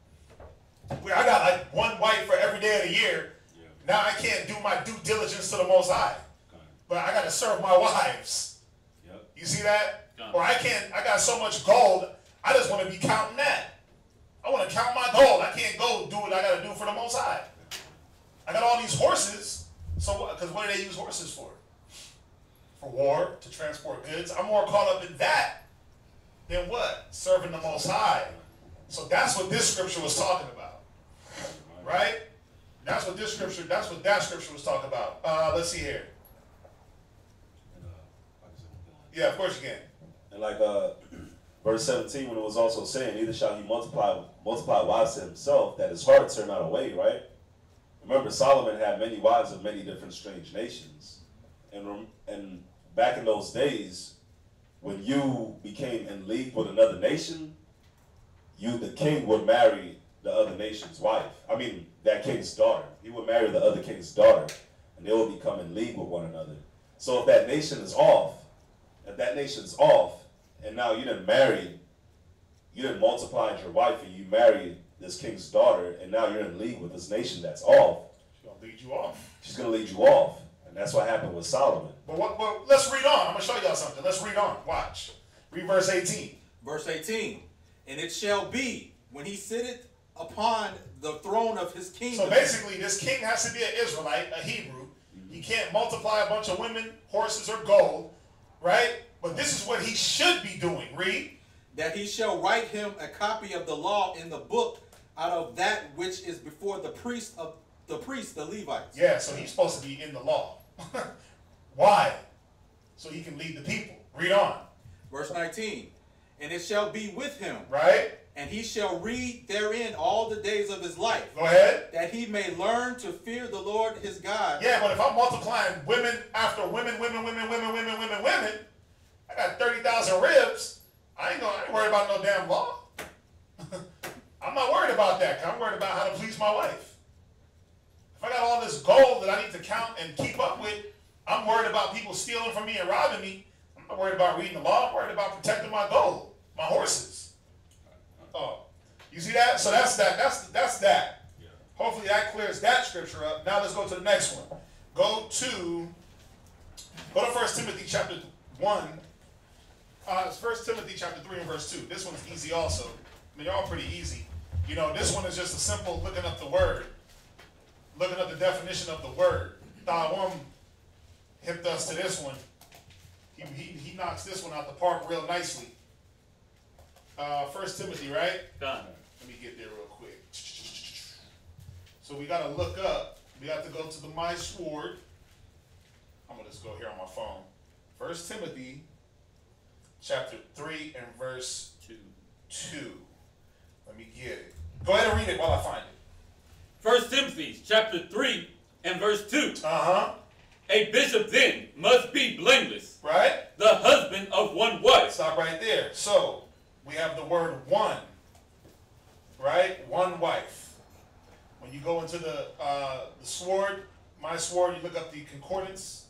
Speaker 2: Where I got like 1 wife for every day of the year. Yeah. Now I can't do my due diligence to the Most High. But I got to serve my wives. Yep. You see that? Or I got so much gold, I just want to be counting that. I want to count my gold. I can't go do what I got to do for the Most High. I got all these horses. So, because what do they use horses for? For war, to transport goods. I'm more caught up in that than what? Serving the Most High. So that's what this scripture was talking about. Right? That's what that scripture was talking about. Let's see here. Yeah, of course you can.
Speaker 1: And like verse 17, when it was also saying, neither shall he multiply wives to himself, that his heart turn not away, right? Remember, Solomon had many wives of many different strange nations. And back in those days, when you became in league with another nation, the king would marry the other nation's wife. I mean, that king's daughter. He would marry the other king's daughter, and they would become in league with one another. So if that nation is off, and now you didn't multiply your wife, and you married this king's daughter, and now you're in league with this nation that's off.
Speaker 2: She's going to lead you off.
Speaker 1: She's going to lead you off. And that's what happened with Solomon.
Speaker 2: But let's read on. I'm going to show y'all something. Let's read on. Watch. Read verse 18.
Speaker 8: Verse 18. And it shall be, when he sitteth upon the throne of his kingdom.
Speaker 2: So basically, this king has to be an Israelite, a Hebrew. He can't multiply a bunch of women, horses, or gold. Right? But this is what he should be doing. Read.
Speaker 8: That he shall write him a copy of the law in the book out of that which is before the priest, the Levites.
Speaker 2: Yeah, so he's supposed to be in the law. Why? So he can lead the people. Read on.
Speaker 8: Verse 19. And it shall be with him.
Speaker 2: Right.
Speaker 8: And he shall read therein all the days of his life.
Speaker 2: Go ahead.
Speaker 8: That he may learn to fear the Lord his God.
Speaker 2: Yeah, but if I'm multiplying women after women, I got 30,000 ribs. I ain't worried about no damn law. I'm not worried about that. I'm worried about how to please my wife. If I got all this gold that I need to count and keep up with, I'm worried about people stealing from me and robbing me. I'm not worried about reading the law. I'm worried about protecting my gold, my horses. Oh, you see that? So that's that. That's that. Yeah. Hopefully that clears that scripture up. Now let's go to the next one. Go to 1 Timothy chapter 1. It's 1 Timothy chapter 3 and verse 2. This one's easy also. I mean, they're all pretty easy. You know, this one is just a simple looking up the word. Looking up the definition of the word. Thawam hipped us to this one. He knocks this one out the park real nicely. 1 Timothy, right?
Speaker 4: Done.
Speaker 2: Let me get there real quick. So we got to look up. We have to go to the My Sword. I'm going to just go here on my phone. 1 Timothy chapter 3 and verse 2. Let me get it. Go ahead and read it while I find it.
Speaker 4: 1 Timothy chapter 3 and verse 2.
Speaker 2: Uh-huh.
Speaker 4: A bishop then must be blameless.
Speaker 2: Right?
Speaker 4: The husband of one wife.
Speaker 2: Stop right there. So, we have the word one. Right? One wife. When you go into the sword, My Sword, you look up the concordance.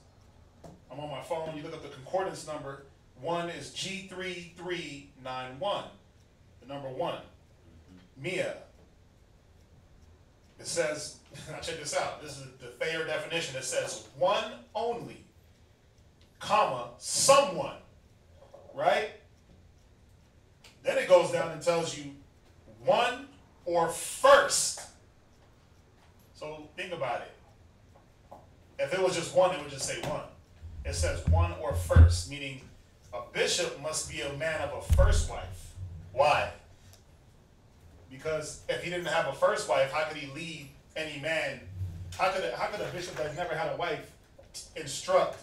Speaker 2: I'm on my phone. You look up the concordance number. 1 is G3391. The number 1. Mia. It says, now check this out. This is the Thayer definition. It says one only, comma, someone. Right? Then it goes down and tells you one or first. So think about it. If it was just one, it would just say one. It says one or first, meaning a bishop must be a man of a first wife. Why? Because if he didn't have a first wife, how could he lead any man? How could a bishop that's never had a wife instruct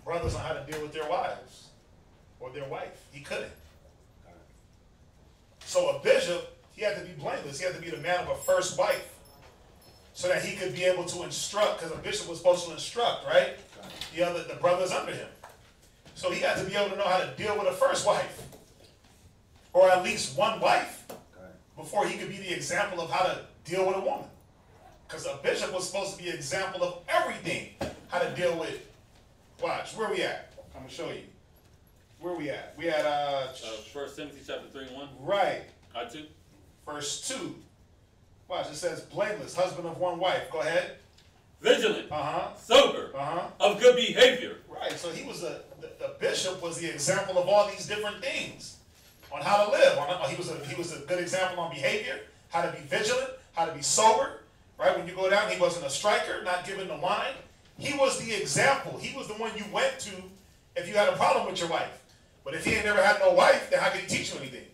Speaker 2: brothers on how to deal with their wives or their wife? He couldn't. So a bishop, he had to be blameless. He had to be the man of a first wife, so that he could be able to instruct, because a bishop was supposed to instruct, right? The brothers under him. So he had to be able to know how to deal with a first wife, or at least one wife, before he could be the example of how to deal with a woman. Because a bishop was supposed to be an example of everything, how to deal with. Watch, where we at? I'm gonna show you. Where we at? We at
Speaker 4: 1 Timothy chapter 3:1.
Speaker 2: Right.
Speaker 4: 2.
Speaker 2: Verse 2. Watch, it says blameless, husband of one wife. Go ahead.
Speaker 4: Vigilant, sober, of good behavior.
Speaker 2: Right, so he was the bishop was the example of all these different things on how to live. He was a good example on behavior, how to be vigilant, how to be sober. Right, when you go down, he wasn't a striker, not giving the wine. He was the example. He was the one you went to if you had a problem with your wife. But if he ain't never had no wife, then how could he teach you anything?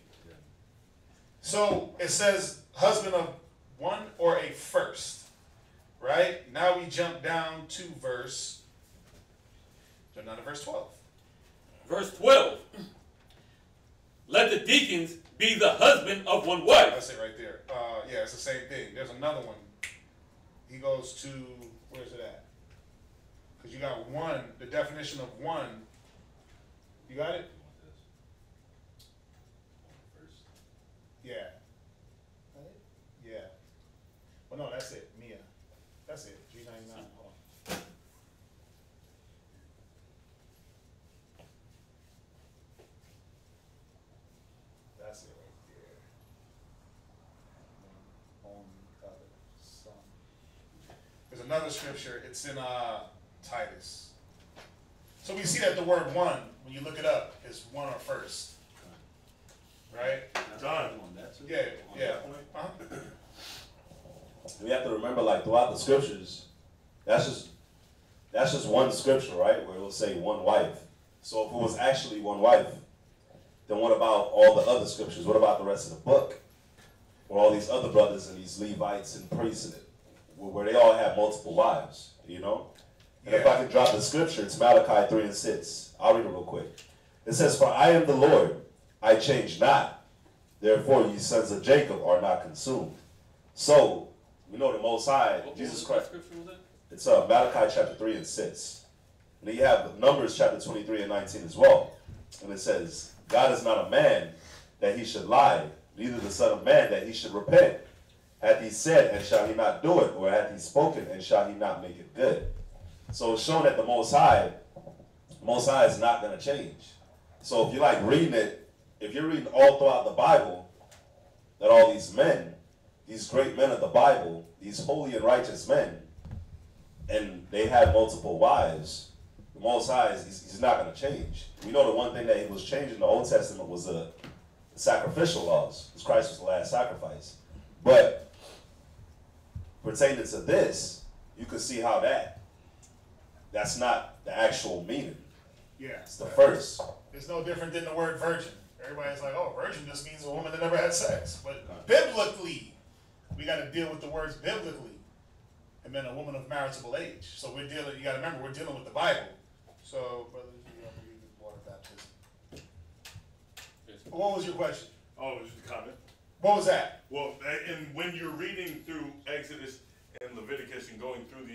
Speaker 2: So it says husband of one or a first. Right? Now we jump down to verse 12.
Speaker 4: Verse 12. Let the deacons be the husband of one wife.
Speaker 2: That's it right there. Yeah, it's the same thing. There's another one. He goes to, where's it at? Because you got one, the definition of one. You got it? Yeah. Yeah. Well, no, that's it. Mia. That's it. G99. Hold on. That's it right there. On other son. There's another scripture. It's in Titus. So we see that the word one, when you look it up, is one or first. Right?
Speaker 5: Done.
Speaker 2: Yeah. Yeah.
Speaker 1: We have to remember, like, throughout the scriptures, that's just one scripture, right? Where it will say one wife. So if it was actually one wife, then what about all the other scriptures? What about the rest of the book? Where all these other brothers and these Levites and priests in it, where they all have multiple wives, you know? And if I can drop the scripture, it's Malachi 3:6. I'll read it real quick. It says, "For I am the Lord, I change not. Therefore, ye sons of Jacob are not consumed." So, we know the Most High, Jesus Christ.
Speaker 4: What scripture was that?
Speaker 1: It's Malachi chapter 3:6. And then you have Numbers chapter 23 and 19 as well. And it says, "God is not a man that he should lie, neither the son of man that he should repent. Hath he said, and shall he not do it? Or hath he spoken, and shall he not make it good?" So it's shown that the Most High is not going to change. So if you're like reading it, if you're reading all throughout the Bible, that all these men, these great men of the Bible, these holy and righteous men, and they had multiple wives, the Most High, he's not going to change. We know the one thing that he was changing in the Old Testament was the sacrificial laws, because Christ was the last sacrifice. But pertaining to this, you can see how that's not the actual meaning.
Speaker 2: Yeah.
Speaker 1: It's the first.
Speaker 2: It's no different than the word virgin. Everybody's like, oh, virgin just means a woman that never had sex. But biblically, we got to deal with the words biblically. And then a woman of marriageable age. So you got to remember, we're dealing with the Bible. So, brothers, you don't believe in water baptism. What was your question?
Speaker 5: Oh, it was just a comment.
Speaker 2: What was that?
Speaker 5: Well, and when you're reading through Exodus and Leviticus and going through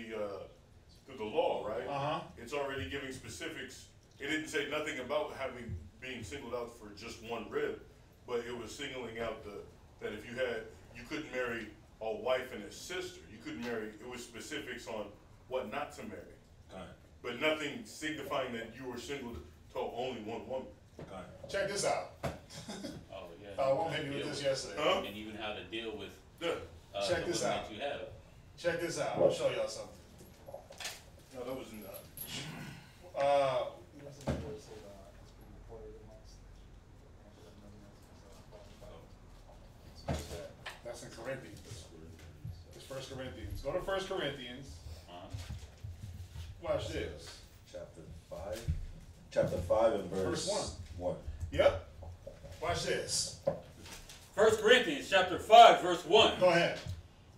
Speaker 5: the law, right? It's already giving specifics. It didn't say nothing about being singled out for just one rib, but it was singling out that if you couldn't marry a wife and a sister. You couldn't marry. It was specifics on what not to marry. But nothing signifying that you were singled to only one woman.
Speaker 2: Check this out.
Speaker 4: Oh, yeah.
Speaker 2: One hit me with this yesterday.
Speaker 4: And even how to deal with
Speaker 2: Check
Speaker 4: the
Speaker 2: this
Speaker 4: women
Speaker 2: out.
Speaker 4: that you have.
Speaker 2: Check this out. I'll show y'all something.
Speaker 5: No, that was not.
Speaker 2: That's in Corinthians. It's 1 Corinthians. Go to 1 Corinthians. Watch this.
Speaker 1: Chapter 5 and verse 1.
Speaker 2: Yep. Watch this.
Speaker 4: 1 Corinthians chapter 5, verse 1.
Speaker 2: Go ahead.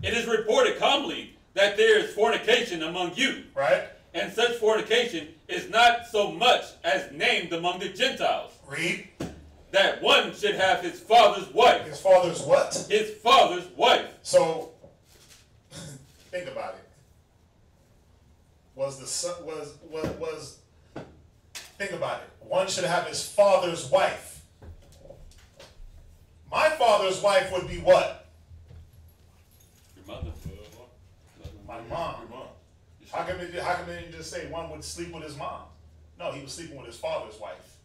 Speaker 4: It is reported commonly that there is fornication among you.
Speaker 2: Right.
Speaker 4: And such fornication is not so much as named among the Gentiles.
Speaker 2: Read.
Speaker 4: that one should have his father's wife.
Speaker 2: His father's what?
Speaker 4: His father's wife.
Speaker 2: So, think about it. Was the son, was think about it. One should have his father's wife. My father's wife would be what?
Speaker 4: Your mother.
Speaker 2: My mom.
Speaker 5: Your mom.
Speaker 2: How come they didn't just say one would sleep with his mom? No, he was sleeping with his father's wife,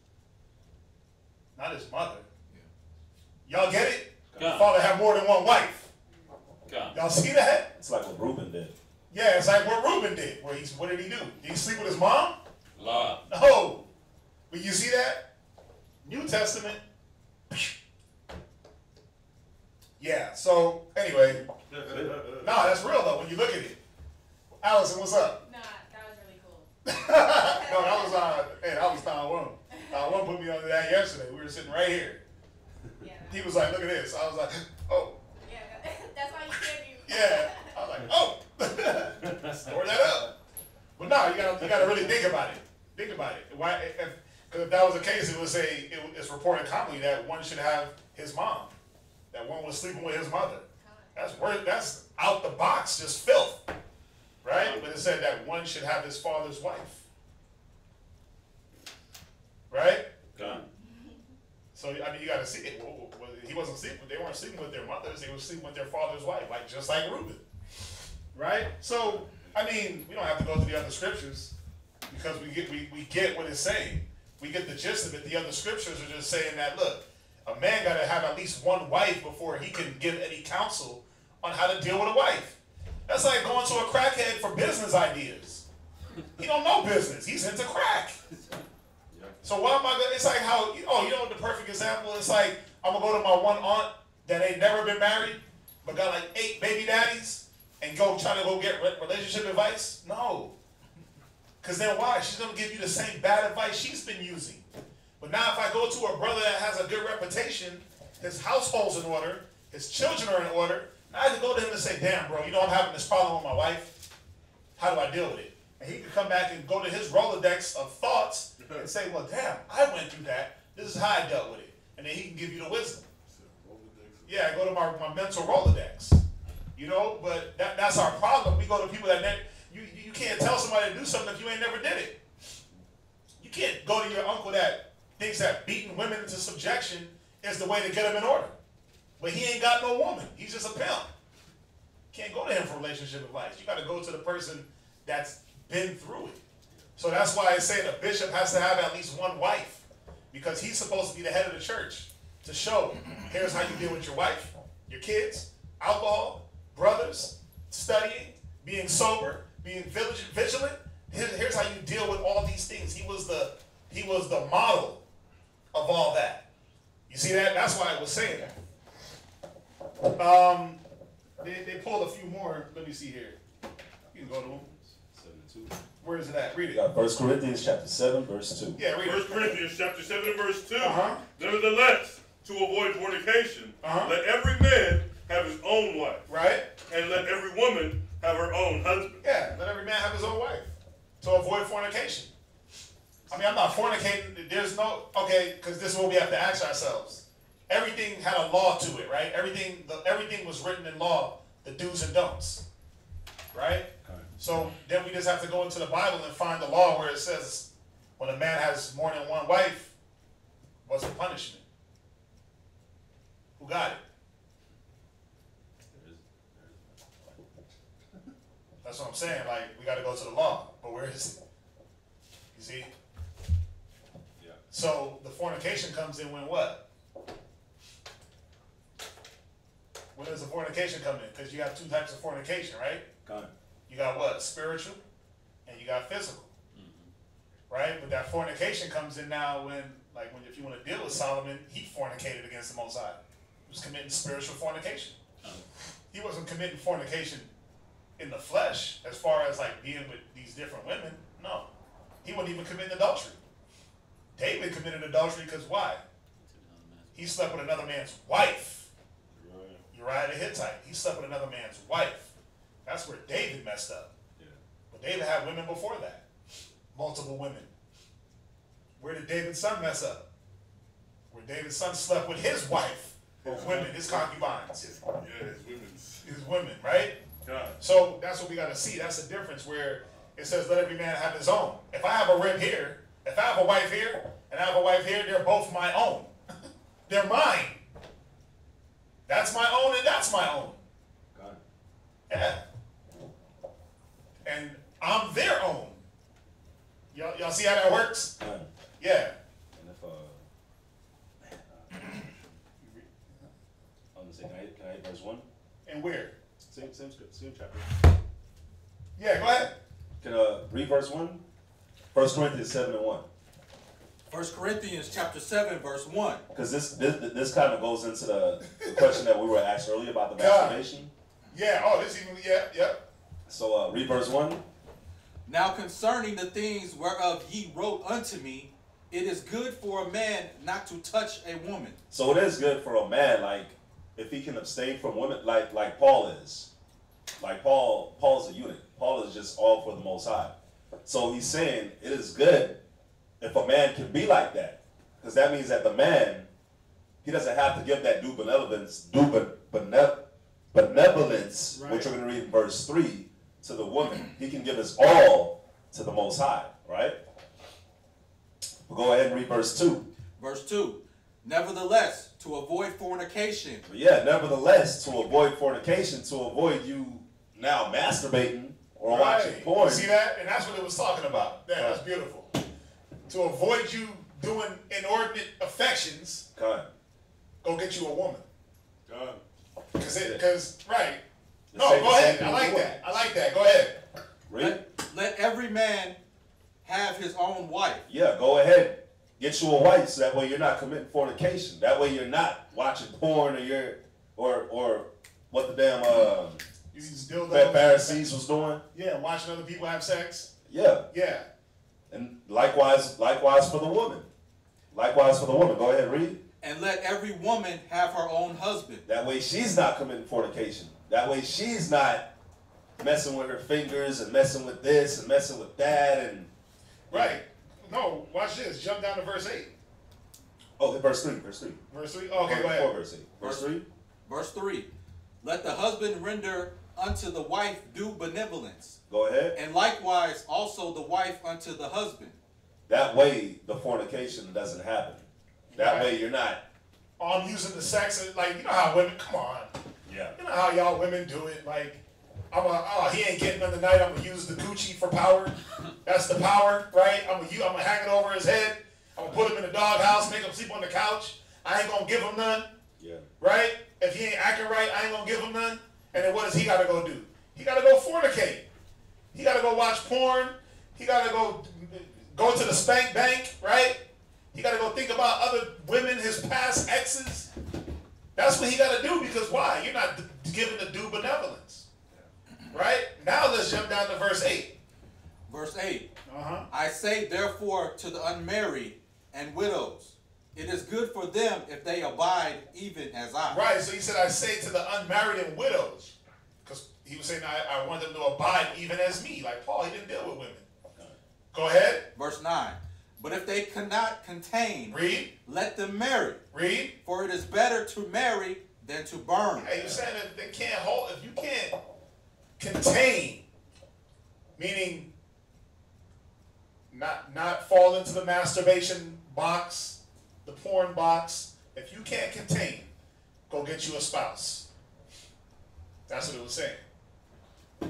Speaker 2: not his mother. Y'all get it? The father had more than one wife. Y'all see that?
Speaker 1: It's like what Reuben did.
Speaker 2: Yeah, it's like what Reuben did. What did he do? Did he sleep with his mom?
Speaker 4: Lie.
Speaker 2: No. But you see that? New Testament. Yeah, so anyway. No, that's real though when you look at it. Allison, what's up?
Speaker 7: Nah, that was really cool.
Speaker 2: No, that was Tom One. Tom One put me under that yesterday. We were sitting right here.
Speaker 7: Yeah.
Speaker 2: He was like, look at this. I was like, oh.
Speaker 7: Yeah, that's why you scared you.
Speaker 2: Yeah. I was like, oh. Store that up. But no, you gotta really think about it. Think about it. Why? Because if that was the case, it would say it's reported commonly that one should have his mom, that one was sleeping with his mother. That's out the box, just filth, right? But it said that one should have his father's wife, right?
Speaker 4: Done.
Speaker 2: So I mean, you got to see it. He wasn't sleeping. They weren't sleeping with their mothers. They were sleeping with their father's wife, like just like Reuben, right? So I mean, we don't have to go to the other scriptures because we get what it's saying. We get the gist of it. The other scriptures are just saying that look, a man got to have at least one wife before he can give any counsel on how to deal with a wife. That's like going to a crackhead for business ideas. He don't know business. He's into crack. So why am I gonna, it's like how, you know what the perfect example? It's like, I'm gonna go to my one aunt that ain't never been married, but got like 8 baby daddies, and try to go get relationship advice? No. Because then why? She's gonna give you the same bad advice she's been using. But now if I go to a brother that has a good reputation, his household's in order, his children are in order, now I can go to him and say, damn bro, I'm having this problem with my wife. How do I deal with it? And he could come back and go to his Rolodex of thoughts and say, well, damn, I went through that. This is how I dealt with it. And then he can give you the wisdom. Yeah, I go to my mental Rolodex. But that's our problem. We go to people that you can't tell somebody to do something if you ain't never did it. You can't go to your uncle that thinks that beating women into subjection is the way to get him in order. But he ain't got no woman. He's just a pimp. Can't go to him for relationship advice. You got to go to the person that's been through it. So that's why I say the bishop has to have at least one wife, because he's supposed to be the head of the church to show, here's how you deal with your wife, your kids, alcohol, brothers, studying, being sober, being vigilant. Here's how you deal with all these things. He was the model of all that. You see that? That's why I was saying that. They pulled a few more. Let me see here. You can go to them.
Speaker 1: 7:2.
Speaker 2: Where is it at? Read it.
Speaker 1: We got 1 Corinthians chapter 7, verse 2.
Speaker 2: Yeah, read
Speaker 5: 1
Speaker 2: it.
Speaker 5: Corinthians chapter 7 and verse 2.
Speaker 2: Uh-huh.
Speaker 5: Nevertheless, to avoid fornication,
Speaker 2: Uh-huh.
Speaker 5: let every man have his own wife,
Speaker 2: Right?
Speaker 5: and let every woman have her own husband.
Speaker 2: Yeah, let every man have his own wife to avoid fornication. I mean, I'm not fornicating. There's no, because this is what we have to ask ourselves. Everything had a law to it, right? Everything was written in law, the do's and don'ts, right? So then we just have to go into the Bible and find the law where it says when a man has more than one wife, what's the punishment? Who got it? That's what I'm saying. Like, we got to go to the law. But where is it? You see?
Speaker 1: Yeah.
Speaker 2: So the fornication comes in when what? When does the fornication come in? Because you have 2 types of fornication, right?
Speaker 1: Got it.
Speaker 2: You got what? Spiritual, and you got physical, right? But that fornication comes in now if you want to deal with Solomon, he fornicated against the Most High. He was committing spiritual fornication. He wasn't committing fornication in the flesh as far as like being with these different women. No, he wasn't even committing adultery. David committed adultery because why? He slept with another man's wife. Uriah the Hittite. He slept with another man's wife. That's where David messed up.
Speaker 1: Yeah.
Speaker 2: But David had women before that. Multiple women. Where did David's son mess up? Where David's son slept with his wife, or women, his concubines.
Speaker 5: Yeah, his women's.
Speaker 2: His women, right?
Speaker 5: God.
Speaker 2: So that's what we got to see. That's the difference where it says, let every man have his own. If I have a rib here, if I have a wife here, and I have a wife here, they're both my own. They're mine. That's my own and that's my own.
Speaker 1: God.
Speaker 2: Yeah. And I'm their own. Y'all see how that works?
Speaker 1: God.
Speaker 2: Yeah.
Speaker 1: And if I'm gonna say, can I hit verse 1?
Speaker 2: And where?
Speaker 1: Same chapter.
Speaker 2: Yeah, go ahead.
Speaker 1: Can read verse 1? 1 Corinthians 7:1.
Speaker 8: 1 Corinthians chapter 7, verse 1.
Speaker 1: Because this kind of goes into the question that we were asked earlier about the masturbation.
Speaker 2: Yeah, oh, this even, yeah.
Speaker 1: So read verse 1.
Speaker 8: Now concerning the things whereof ye wrote unto me, it is good for a man not to touch a woman.
Speaker 1: So it is good for a man, like, if he can abstain from women, like Paul is. Like Paul's a eunuch. Paul is just all for the Most High. So he's saying it is good if a man can be like that. Because that means that the man, he doesn't have to give that due benevolence,
Speaker 2: Right.
Speaker 1: which we're going to read in verse 3, to the woman. He can give his all to the Most High, right? We'll go ahead and read verse 2.
Speaker 8: Verse 2. Nevertheless, to avoid fornication.
Speaker 1: Yeah, nevertheless, to avoid fornication, to avoid you now masturbating or watching porn.
Speaker 2: You see that? And that's what it was talking about. That's beautiful. To avoid you doing inordinate affections,
Speaker 1: God.
Speaker 2: go get you a woman.
Speaker 5: God.
Speaker 2: Because, right.
Speaker 1: The
Speaker 2: No,
Speaker 1: same-
Speaker 2: go ahead.
Speaker 1: same
Speaker 2: I like
Speaker 1: thing for
Speaker 2: that. I like that. Go ahead.
Speaker 1: Read.
Speaker 8: Let every man have his own wife.
Speaker 1: Yeah, go ahead. Get you a wife so that way you're not committing fornication. That way you're not watching porn or what the damn
Speaker 2: You can still
Speaker 1: Pharisees was doing.
Speaker 2: Yeah, watching other people have sex.
Speaker 1: Yeah.
Speaker 2: Yeah.
Speaker 1: And likewise for the woman. Likewise for the woman. Go ahead and read.
Speaker 8: And let every woman have her own husband.
Speaker 1: That way she's not committing fornication. That way she's not messing with her fingers and messing with this and messing with that and
Speaker 2: Right. No, watch this. Jump down to verse 8.
Speaker 1: Oh, verse 3. Verse 3.
Speaker 2: Verse 3? Okay, go ahead.
Speaker 1: Verse 8. Verse 3.
Speaker 8: Verse 3. Let the husband render unto the wife due benevolence.
Speaker 1: Go ahead.
Speaker 8: And likewise also the wife unto the husband.
Speaker 1: That way the fornication doesn't happen. That
Speaker 2: Right.
Speaker 1: way you're not.
Speaker 2: I'm using the sex, like, you know how women, come on.
Speaker 1: Yeah.
Speaker 2: You know how y'all women do it. Like, he ain't getting none tonight. I'm going to use the Gucci for power. That's the power, right? I'm gonna hang it over his head. I'm going to put him in the doghouse, make him sleep on the couch. I ain't going to give him none.
Speaker 1: Yeah.
Speaker 2: Right? If he ain't acting right, I ain't going to give him none. And then what does he got to go do? He got to go fornicate. He got to go watch porn. He got to go to the spank bank, right? He got to go think about other women, his past exes. That's what he got to do, because why? You're not giving the due benevolence. Right? Now let's jump down to verse 8.
Speaker 8: Verse 8.
Speaker 2: Uh-huh.
Speaker 8: I say therefore to the unmarried and widows, it is good for them if they abide even as I.
Speaker 2: Right, so he said, I say to the unmarried and widows. Because he was saying, I want them to abide even as me. Like Paul, he didn't deal with women. Go ahead.
Speaker 8: Verse 9. But if they cannot contain,
Speaker 2: Read.
Speaker 8: let them marry.
Speaker 2: Read.
Speaker 8: For it is better to marry than to burn.
Speaker 2: Hey, you're saying that they can't hold, if you can't contain, meaning not fall into the masturbation box, the porn box. If you can't contain, go get you a spouse. That's what it was saying. All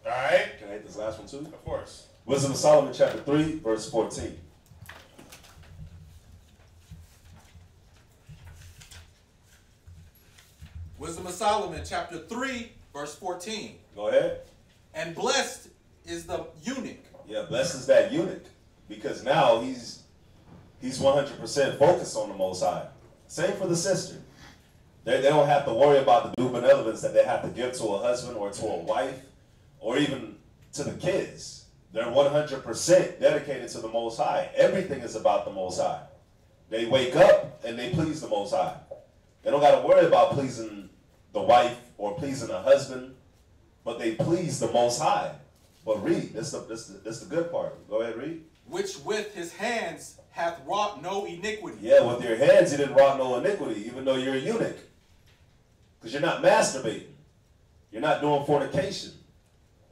Speaker 2: right?
Speaker 1: Can I hit this last one too?
Speaker 2: Of course.
Speaker 1: Wisdom of Solomon chapter 3, verse 14.
Speaker 8: Wisdom of Solomon chapter 3 verse 14.
Speaker 1: Go ahead.
Speaker 8: And blessed is the eunuch.
Speaker 1: Yeah, blessed is that eunuch, because now he's 100% focused on the Most High. Same for the sister. They don't have to worry about the due benevolence that they have to give to a husband or to a wife or even to the kids. They're 100% dedicated to the Most High. Everything is about the Most High. They wake up and they please the Most High. They don't got to worry about pleasing the wife or pleasing a husband, but they please the Most High. But read. This is the good part. Go ahead, read.
Speaker 8: which with his hands hath wrought no iniquity.
Speaker 1: Yeah, with your hands he didn't wrought no iniquity, even though you're a eunuch. Because you're not masturbating. You're not doing fornication.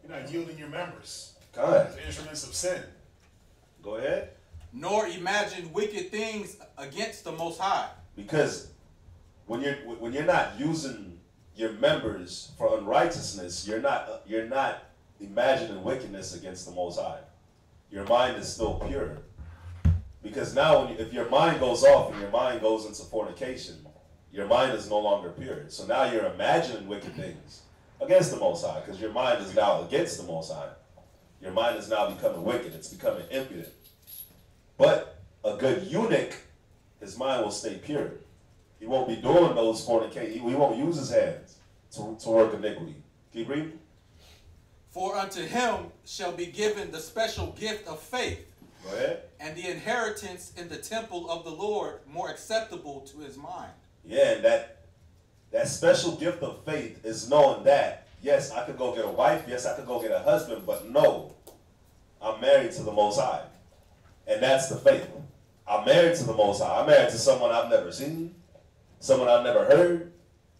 Speaker 2: You're not yielding your members
Speaker 1: God.
Speaker 2: as instruments of sin.
Speaker 1: Go ahead.
Speaker 8: Nor imagine wicked things against the Most High.
Speaker 1: Because when you're not using your members for unrighteousness, you're not imagining wickedness against the Most High. Your mind is still pure. Because now, if your mind goes off and your mind goes into fornication, your mind is no longer pure. So now you're imagining wicked things against the Most High, because your mind is now against the Most High. Your mind is now becoming wicked. It's becoming impudent. But a good eunuch, his mind will stay pure. He won't be doing those fornication. He won't use his hands to work iniquity. Keep reading.
Speaker 8: For unto him shall be given the special gift of faith.
Speaker 1: Go ahead.
Speaker 8: And the inheritance in the temple of the Lord more acceptable to his mind.
Speaker 1: Yeah, and that special gift of faith is knowing that, yes, I could go get a wife, yes, I could go get a husband, but no, I'm married to the Most High. And that's the faith. I'm married to the Most High. I'm married to someone I've never seen, someone I've never heard,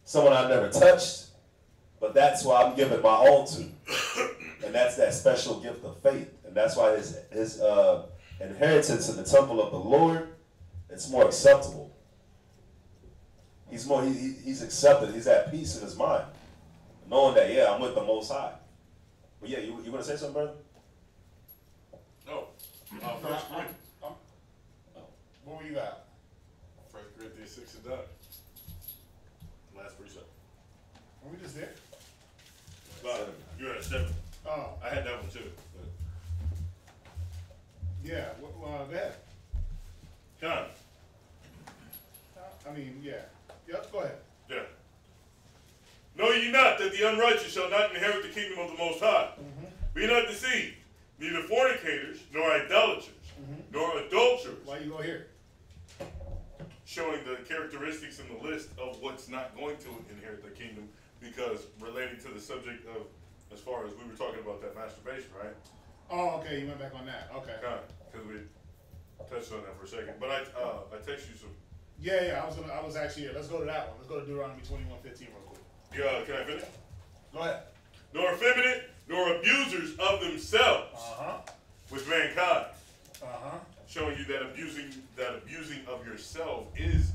Speaker 1: someone I've never touched, but that's why I'm giving my all to. And that's that special gift of faith. And that's why his inheritance in the temple of the Lord, it's more acceptable. He's accepted. He's at peace in his mind, knowing that, yeah, I'm with the Most High. But yeah, you want to say something, brother?
Speaker 5: No.
Speaker 2: What were you at?
Speaker 5: 1 Corinthians 6 and 9. Last precept.
Speaker 2: Were we just there?
Speaker 5: You're at 7.
Speaker 2: Oh.
Speaker 5: I had that one too.
Speaker 2: Yeah. Go ahead.
Speaker 5: John.
Speaker 2: Yeah. Yep, go ahead.
Speaker 5: Yeah. Know ye not that the unrighteous shall not inherit the kingdom of the Most High? Be not deceived, neither fornicators, nor idolaters, nor adulterers.
Speaker 2: Why you go here?
Speaker 5: Showing the characteristics in the list of what's not going to inherit the kingdom, because relating to the subject of, as far as we were talking about that masturbation, right?
Speaker 2: Oh, okay, you went back on that. Okay.
Speaker 5: Because we touched on that for a second. But I text you some.
Speaker 2: Yeah, I was actually here. Let's go to that one. Let's go to Deuteronomy 21:15 real quick.
Speaker 5: Yeah, can I finish?
Speaker 2: Go ahead.
Speaker 5: Nor effeminate, nor abusers of themselves with mankind. Showing you that abusing of yourself is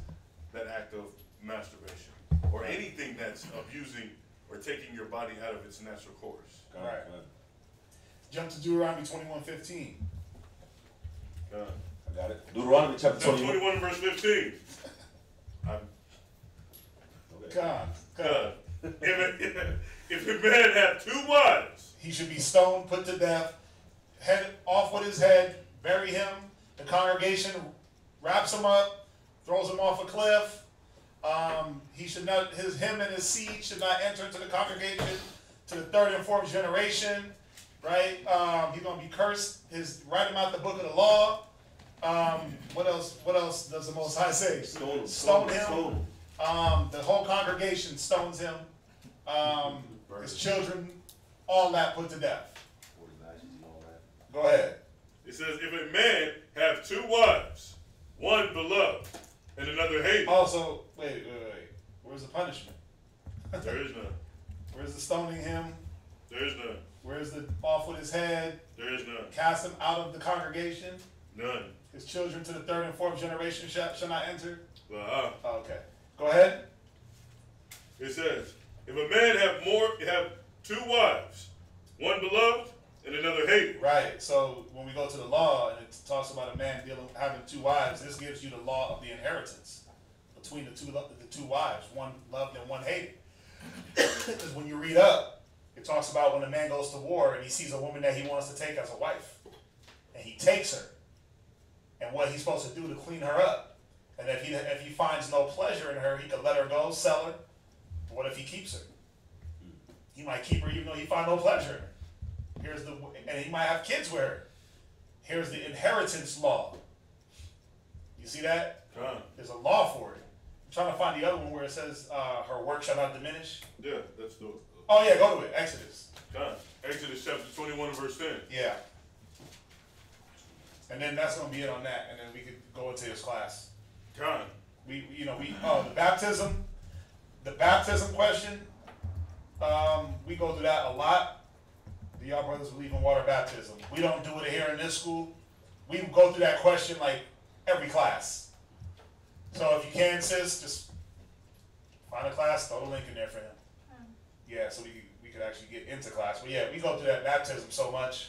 Speaker 5: that act of masturbation, or anything that's abusing or taking your body out of its natural course.
Speaker 2: All right. Jump to Deuteronomy 21:15.
Speaker 1: I got it. Deuteronomy chapter
Speaker 5: 21 verse 15. If a man have 2 wives,
Speaker 2: he should be stoned, put to death, head off with his head, bury him. The congregation wraps him up, throws him off a cliff. He should not, him and his seed should not enter into the congregation to the 3rd and 4th generation. Right? He's gonna be cursed. Write him out the book of the law. What else does the Most High say? Stone him. The whole congregation stones him. His children, all that put to death. Go ahead.
Speaker 5: It says, if a man have 2 wives, one beloved and another hated.
Speaker 2: Also, wait. Where's the punishment?
Speaker 5: There is none.
Speaker 2: Where's the stoning him?
Speaker 5: There is none.
Speaker 2: Where's the off with his head?
Speaker 5: There is none.
Speaker 2: Cast him out of the congregation?
Speaker 5: None.
Speaker 2: His children to the 3rd and 4th generation shall not enter?
Speaker 5: Okay.
Speaker 2: Go ahead.
Speaker 5: It says, if a man have 2 wives, one beloved and another hated.
Speaker 2: Right. So when we go to the law and it talks about a man having 2 wives, this gives you the law of the inheritance between the two wives, one loved and one hated. Because when you read up, it talks about when a man goes to war and he sees a woman that he wants to take as a wife, and he takes her, and what he's supposed to do to clean her up. And if he finds no pleasure in her, he could let her go, sell her. But what if he keeps her? He might keep her even though he finds no pleasure in her. And he might have kids with her. Here's the inheritance law. You see that? There's a law for it. I'm trying to find the other one where it says her work shall not diminish.
Speaker 5: Yeah, that's the.
Speaker 2: Oh yeah, go to it. Exodus.
Speaker 5: Exodus chapter 21 verse 10.
Speaker 2: Yeah. And then that's gonna be it on that, and then we could go into his class.
Speaker 5: Con.
Speaker 2: The baptism question. We go through that a lot. Do y'all brothers believe in water baptism? We don't do it here in this school. We go through that question like every class. So if you can, sis, just find a class, throw the link in there for him. Yeah, so we could actually get into class. But yeah, we go through that baptism so much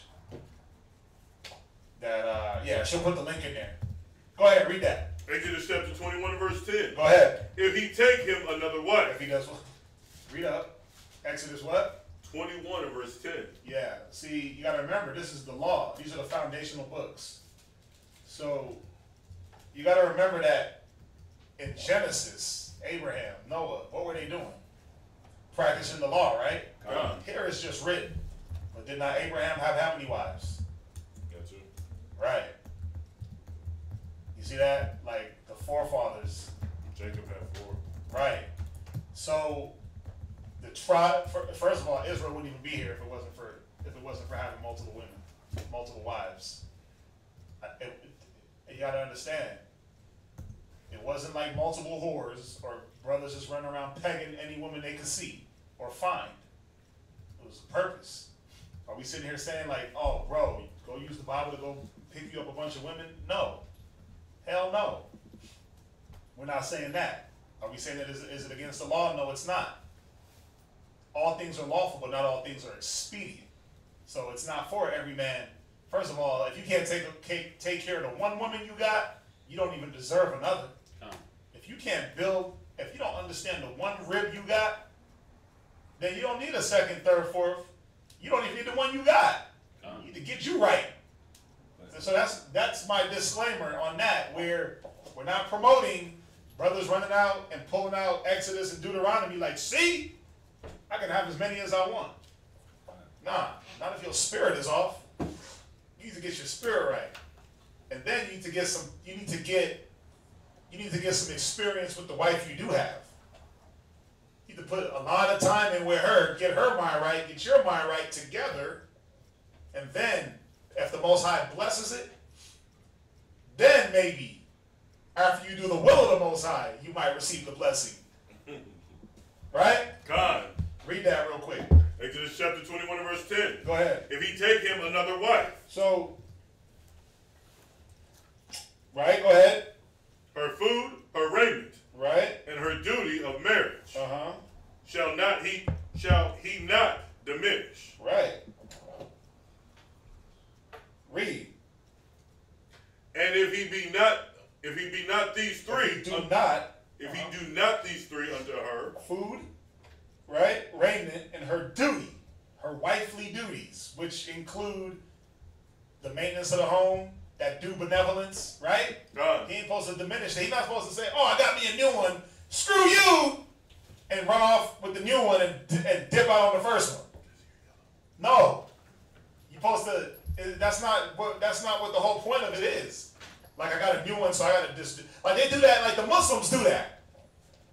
Speaker 2: that she'll put the link in there. Go ahead, read that.
Speaker 5: Exodus chapter 21 verse 10.
Speaker 2: Go ahead.
Speaker 5: If he take him another wife.
Speaker 2: If he does what? Read up. Exodus what?
Speaker 5: 21 and verse 10.
Speaker 2: Yeah. See, you got to remember, this is the law. These are the foundational books. So you got to remember that in Genesis, Abraham, Noah, what were they doing? Practicing the law, right? Here it's just written. But did not Abraham have how many wives?
Speaker 5: Got two.
Speaker 2: Right. You see that? Like the forefathers.
Speaker 5: Jacob had 4.
Speaker 2: Right. So the tribe, first of all, Israel wouldn't even be here if it wasn't for having multiple women, multiple wives. You gotta understand. It wasn't like multiple whores or brothers just running around pegging any woman they could see or find. It was a purpose. Are we sitting here saying like, oh, bro, go use the Bible to go pick you up a bunch of women? No. Hell no. We're not saying that. Are we saying that is it against the law? No, it's not. All things are lawful, but not all things are expedient. So it's not for every man. First of all, if you can't take care of the one woman you got, you don't even deserve another. If you can't build, if you don't understand the one rib you got, then you don't need a second, third, fourth. You don't even need the one you got. You need to get you right. So that's my disclaimer on that, where we're not promoting brothers running out and pulling out Exodus and Deuteronomy like, see, I can have as many as I want. Nah, not if your spirit is off. You need to get your spirit right. And then you need to get some experience with the wife you do have. You need to put a lot of time in with her, get her mind right, get your mind right together, and then if the Most High blesses it, then maybe after you do the will of the Most High, you might receive the blessing. Right?
Speaker 5: God.
Speaker 2: Read that real quick.
Speaker 5: Exodus chapter 21 and verse 10.
Speaker 2: Go ahead.
Speaker 5: If he take him another wife.
Speaker 2: So, right, go ahead.
Speaker 5: Her food, her raiment.
Speaker 2: Right.
Speaker 5: And her duty of marriage.
Speaker 2: Uh-huh.
Speaker 5: Shall he not diminish.
Speaker 2: Right. Read.
Speaker 5: And if he be not these three.
Speaker 2: If he
Speaker 5: do not these three unto her.
Speaker 2: Food, right, raiment, and her duty, her wifely duties, which include the maintenance of the home, that due benevolence, right? He ain't supposed to diminish it. He's not supposed to say, oh, I got me a new one, screw you, and run off with the new one and dip out on the first one. No. You're supposed to, that's not what the whole point of it is. Like, I got a new one, so I got to just, like they do that, like the Muslims do that.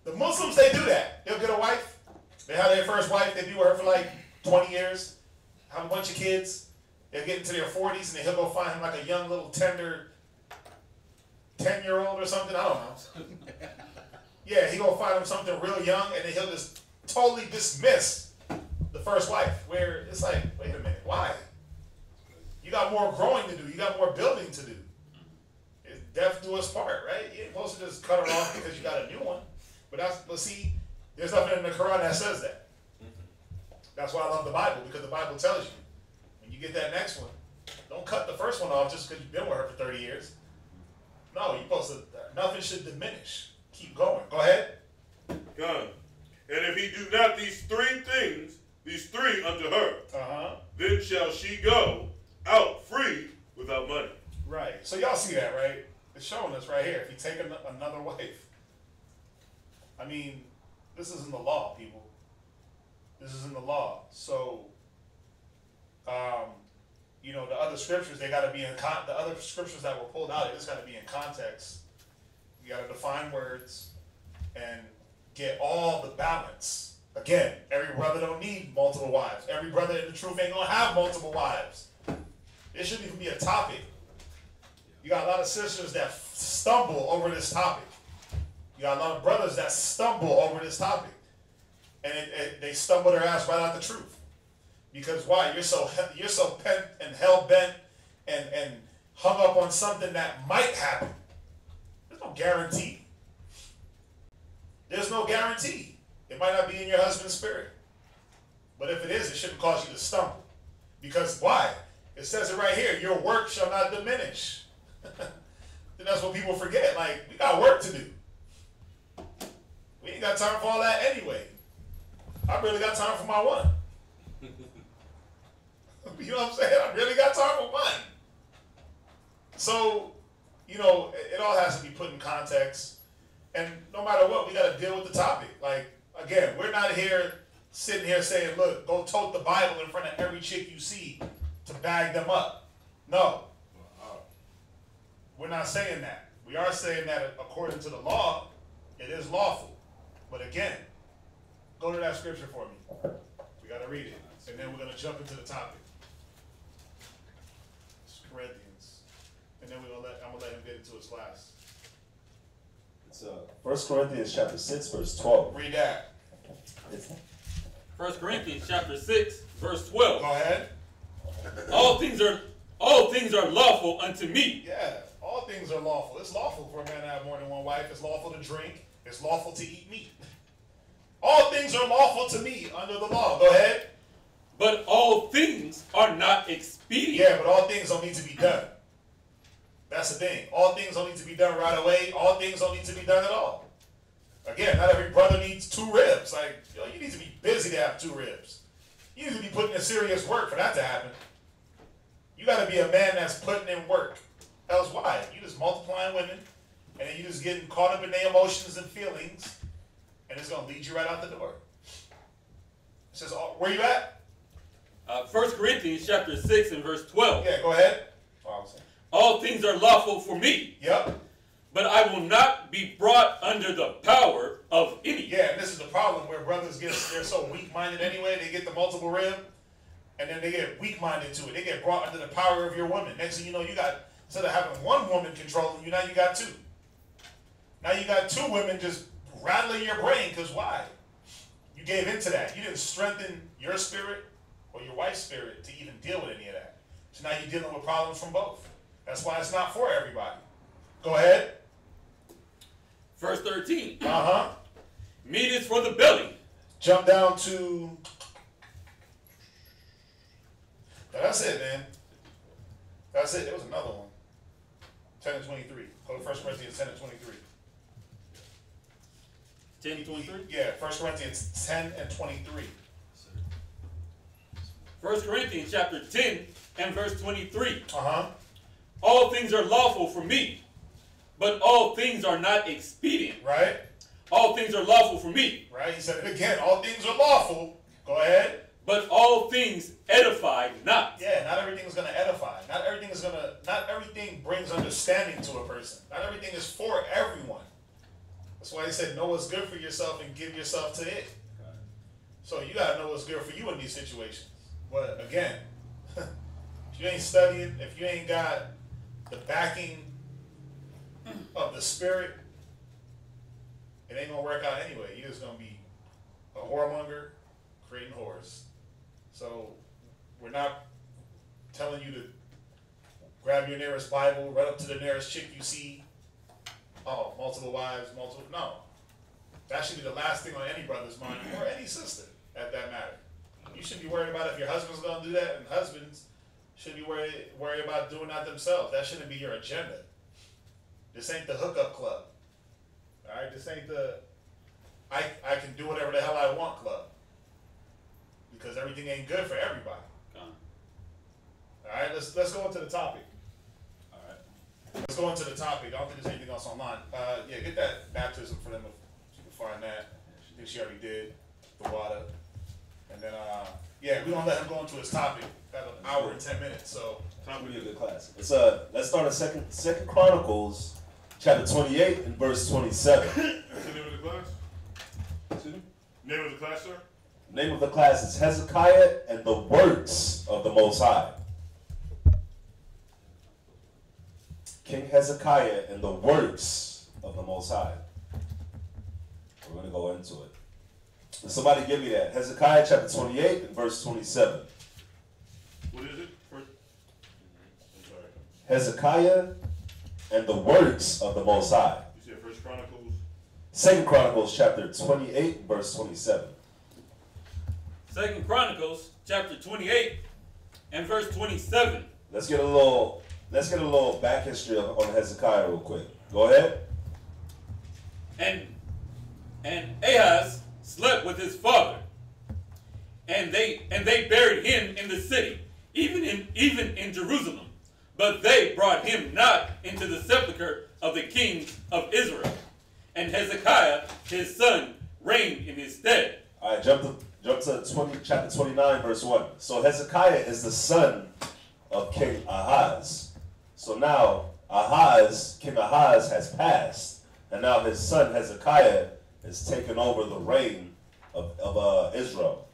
Speaker 2: The Muslims, they do that. They'll get a wife. They have their first wife. They be with her for like 20 years. Have a bunch of kids. They'll get into their 40s, and then he'll go find him like a young little tender 10-year-old or something. I don't know. Yeah, he go find him something real young, and then he'll just totally dismiss the first wife. Where it's like, wait a minute, why? You got more growing to do. You got more building to do. It's death do us part, right? You ain't supposed to just cut her off because you got a new one. But see, there's nothing in the Quran that says that. That's why I love the Bible, because the Bible tells you, when you get that next one, don't cut the first one off just because you've been with her for 30 years. No, you're supposed to, nothing should diminish. Keep going. Go ahead.
Speaker 5: God. And if he do not these three things, these three unto her, then shall she go out free without money.
Speaker 2: Right. So y'all see that, right? It's showing us right here. If you take another wife, I mean, this isn't the law, people. This isn't the law. So, the other scriptures, they got to be in the other scriptures that were pulled out, they just got to be in context. You got to define words and get all the balance. Again, every brother don't need multiple wives. Every brother in the truth ain't gonna have multiple wives. It shouldn't even be a topic. You got a lot of sisters that stumble over this topic. You got a lot of brothers that stumble over this topic. And they stumble their ass right out the truth. Because why? You're so pent and hell-bent and hung up on something that might happen. There's no guarantee. There's no guarantee. It might not be in your husband's spirit. But if it is, it shouldn't cause you to stumble. Because why? It says it right here, your work shall not diminish. And that's what people forget. Like, we got work to do. We ain't got time for all that anyway. I really got time for my one. You know what I'm saying? I really got time for mine. So, you know, it all has to be put in context. And no matter what, we got to deal with the topic. Like, again, we're not here sitting here saying, look, go tote the Bible in front of every chick you see to bag them up. No. We're not saying that. We are saying that according to the law, it is lawful. But again, go to that scripture for me. We got to read it. And then we're going to jump into the topic. It's Corinthians. And then I'm going to let him get into his class.
Speaker 1: It's 1 Corinthians chapter 6, verse 12.
Speaker 2: Read that.
Speaker 4: 1 Corinthians chapter 6, verse 12.
Speaker 2: Go ahead.
Speaker 4: All things are lawful unto me.
Speaker 2: Yeah, all things are lawful. It's lawful for a man to have more than one wife. It's lawful to drink. It's lawful to eat meat. All things are lawful to me under the law. Go ahead.
Speaker 4: But all things are not expedient.
Speaker 2: Yeah, but all things don't need to be done. That's the thing. All things don't need to be done right away. All things don't need to be done at all. Again, not every brother needs 2 ribs. Like, yo, you need to be busy to have 2 ribs. You need to be putting in serious work for that to happen. You got to be a man that's putting in work. Else why? You just multiplying women, and then you just getting caught up in their emotions and feelings, and it's going to lead you right out the door. It says, where you at?
Speaker 4: 1 Corinthians chapter 6 and verse 12.
Speaker 2: Yeah, go ahead.
Speaker 4: All things are lawful for me.
Speaker 2: Yep.
Speaker 4: But I will not be brought under the power of any.
Speaker 2: Yeah, and this is the problem where brothers they're so weak-minded anyway. They get the multiple rib, and then they get weak-minded to it. They get brought under the power of your woman. Next thing you know, you got, instead of having one woman controlling you, now you got 2. Now you got 2 women just rattling your brain, because why? You gave into that. You didn't strengthen your spirit or your wife's spirit to even deal with any of that. So now you're dealing with problems from both. That's why it's not for everybody. Go ahead.
Speaker 4: Verse 13.
Speaker 2: Uh-huh.
Speaker 4: Meat is for the belly.
Speaker 2: Jump down to... That's it, man. That's it. There was another one. 10 and 23. Go to 1 Corinthians 10 and 23.
Speaker 4: 10 and 23?
Speaker 2: Yeah, 1 Corinthians 10 and 23.
Speaker 4: 1 Corinthians chapter 10 and verse 23.
Speaker 2: Uh-huh.
Speaker 4: All things are lawful for me, but all things are not expedient.
Speaker 2: Right.
Speaker 4: All things are lawful for me.
Speaker 2: Right. He said it again. All things are lawful. Go ahead.
Speaker 4: But all things edify not.
Speaker 2: Yeah, not everything is going to edify. Not everything brings understanding to a person. Not everything is for everyone. That's why he said, know what's good for yourself and give yourself to it. Right. So you got to know what's good for you in these situations. But again, if you ain't studying, if you ain't got the backing of the spirit, it ain't going to work out anyway. You're just going to be a whoremonger creating whores. So we're not telling you to grab your nearest Bible, run up to the nearest chick you see. Oh, multiple wives, no. That should be the last thing on any brother's mind, or any sister, at that matter. You should be worried about if your husband's going to do that, and husbands should be worried about doing that themselves. That shouldn't be your agenda. This ain't the hookup club. All right, this ain't the I can do whatever the hell I want club. Because everything ain't good for everybody. All right, let's go into the topic. All right, let's go into the topic. I don't think there's anything else online. Yeah, get that baptism for them if you can find that. I think she already did the water. And then, yeah, we're going to let him go into his topic. Got an hour and 10 minutes, so.
Speaker 1: It's really a good class. Let's start at Second Chronicles, chapter 28 and verse 27.
Speaker 5: What's the name of the class?
Speaker 1: Excuse me?
Speaker 5: Name of the class, sir?
Speaker 1: Name of the class is Hezekiah and the Works of the Most High. King Hezekiah and the works of the Most High. We're going to go into it. And somebody give me that. Hezekiah chapter 28 and verse 27.
Speaker 5: What is it? First? I'm sorry.
Speaker 1: Hezekiah and the works of the Most High.
Speaker 5: You said First Chronicles?
Speaker 1: 2 Chronicles chapter 28 verse 27.
Speaker 4: 2 Chronicles chapter 28 and verse 27.
Speaker 1: Let's get a little back history on Hezekiah real quick. Go ahead.
Speaker 4: And Ahaz slept with his father, and they buried him in the city, even in Jerusalem. But they brought him not into the sepulchre of the kings of Israel. And Hezekiah his son reigned in his stead.
Speaker 1: All right, jump to chapter 29 verse 1. So Hezekiah is the son of King Ahaz. So now King Ahaz has passed, and now his son Hezekiah is taking over the reign of Israel.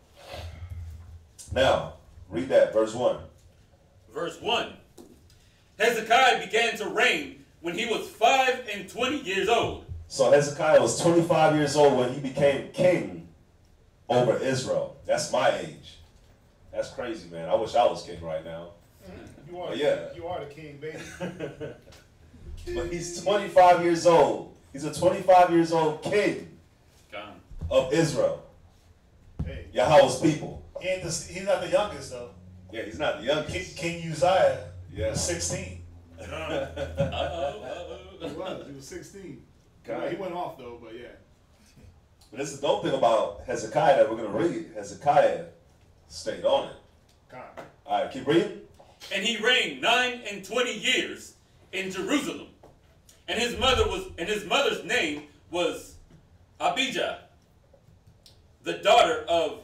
Speaker 1: Now, read that, verse 1.
Speaker 4: Verse 1. Hezekiah began to reign when he was 25 years old.
Speaker 1: So Hezekiah was 25 years old when he became king over Israel. That's my age. That's crazy, man. I wish I was king right now.
Speaker 2: You are, you are the king, baby.
Speaker 1: But he's 25 years old. He's a 25 years old king of Israel.
Speaker 2: Hey.
Speaker 1: Yahweh's people.
Speaker 2: He's not the youngest, though.
Speaker 1: Yeah, he's not the youngest.
Speaker 2: King Uzziah was 16.
Speaker 9: He was 16. He went off, though, but yeah.
Speaker 1: But this is the dope thing about Hezekiah that we're going to read. Hezekiah stayed on it. All right, keep reading.
Speaker 4: And he reigned 29 years in Jerusalem. And his mother's name was Abijah, the daughter of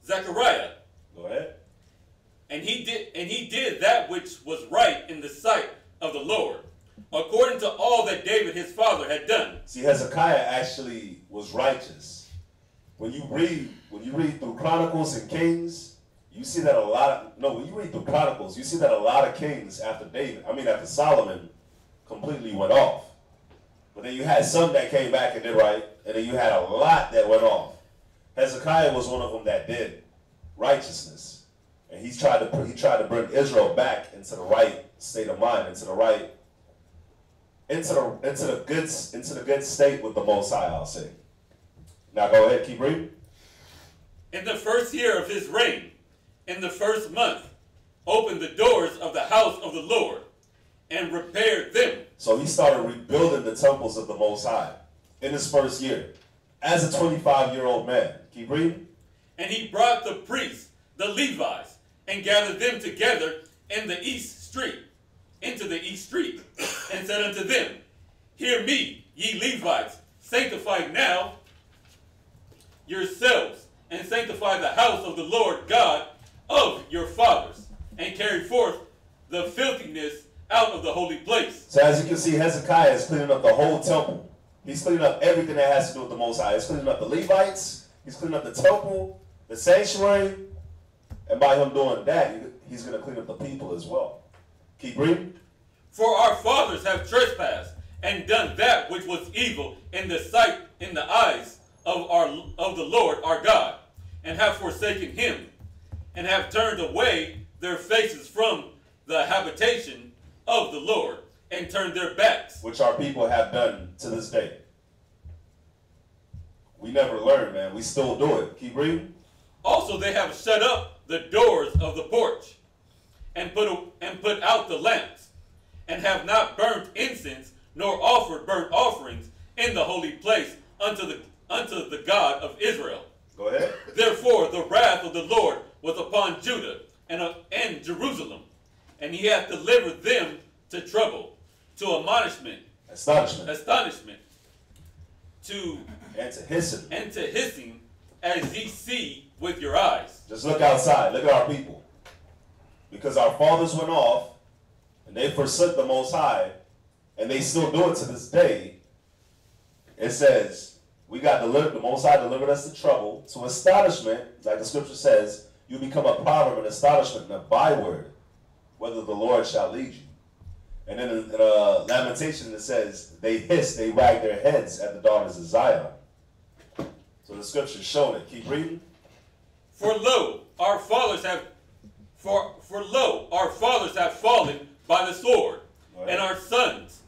Speaker 4: Zechariah.
Speaker 1: Go ahead.
Speaker 4: And he did that which was right in the sight of the Lord, according to all that David his father had done.
Speaker 1: See, Hezekiah actually was righteous. When you read through Chronicles and Kings, you see that when you read through Chronicles, you see that a lot of kings after Solomon completely went off. But then you had some that came back and did right, and then you had a lot that went off. Hezekiah was one of them that did righteousness. And he tried to bring Israel back into the right state of mind, into the good state with the Most High, I'll say. Now go ahead, keep reading.
Speaker 4: In the first year of his reign, in the first month, opened the doors of the house of the Lord and repaired them.
Speaker 1: So he started rebuilding the temples of the Most High in his first year as a 25-year-old man. Keep reading.
Speaker 4: And he brought the priests, the Levites, and gathered them together in the east street, into the east street, and said unto them, Hear me, ye Levites, sanctify now yourselves, and sanctify the house of the Lord God of your fathers, and carry forth the filthiness out of the holy place.
Speaker 1: So as you can see, Hezekiah is cleaning up the whole temple. He's cleaning up everything that has to do with the Most High. He's cleaning up the Levites. He's cleaning up the temple, the sanctuary. And by him doing that, he's going to clean up the people as well. Keep reading.
Speaker 4: For our fathers have trespassed and done that which was evil in the eyes of the Lord our God, and have forsaken him, and have turned away their faces from the habitation of the Lord, and turned their backs.
Speaker 1: Which our people have done to this day. We never learn, man. We still do it. Keep reading.
Speaker 4: Also they have shut up the doors of the porch, and put out the lamps, and have not burnt incense, nor offered burnt offerings in the holy place unto the God of Israel.
Speaker 1: Go ahead.
Speaker 4: Therefore the wrath of the Lord was upon Judah and Jerusalem, and he hath delivered them to trouble, to astonishment, and to hissing, as ye see with your eyes.
Speaker 1: Just look outside. Look at our people. Because our fathers went off, and they forsook the Most High, and they still do it to this day. It says, the Most High delivered us to trouble, to astonishment, like the scripture says, you become a proverb, an astonishment, and a byword, whether the Lord shall lead you. And then in Lamentation it says, they hiss, they wag their heads at the daughters of Zion. So the scripture's showing it. Keep reading.
Speaker 4: For lo, our fathers have fallen by the sword, and our sons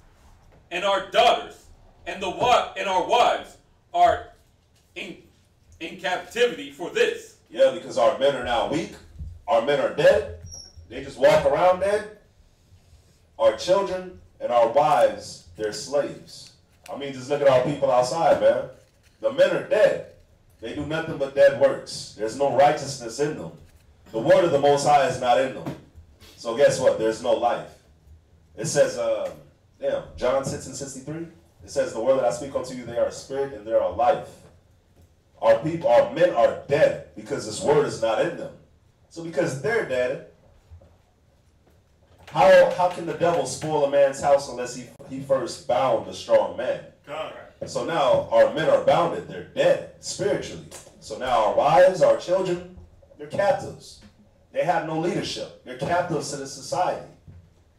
Speaker 4: and our daughters and our wives are in captivity for this.
Speaker 1: Yeah, because our men are now weak. Our men are dead. They just walk around dead. Our children and our wives, they're slaves. I mean, just look at our people outside, man. The men are dead. They do nothing but dead works. There's no righteousness in them. The word of the Most High is not in them. So guess what? There's no life. It says, John 6:63. It says, the word that I speak unto you, they are spirit and they are life. Our men are dead because this word is not in them. So because they're dead, how can the devil spoil a man's house unless he first bound a strong man?
Speaker 5: God.
Speaker 1: So now our men are bounded. They're dead spiritually. So now our wives, our children, they're captives. They have no leadership. They're captives to the society.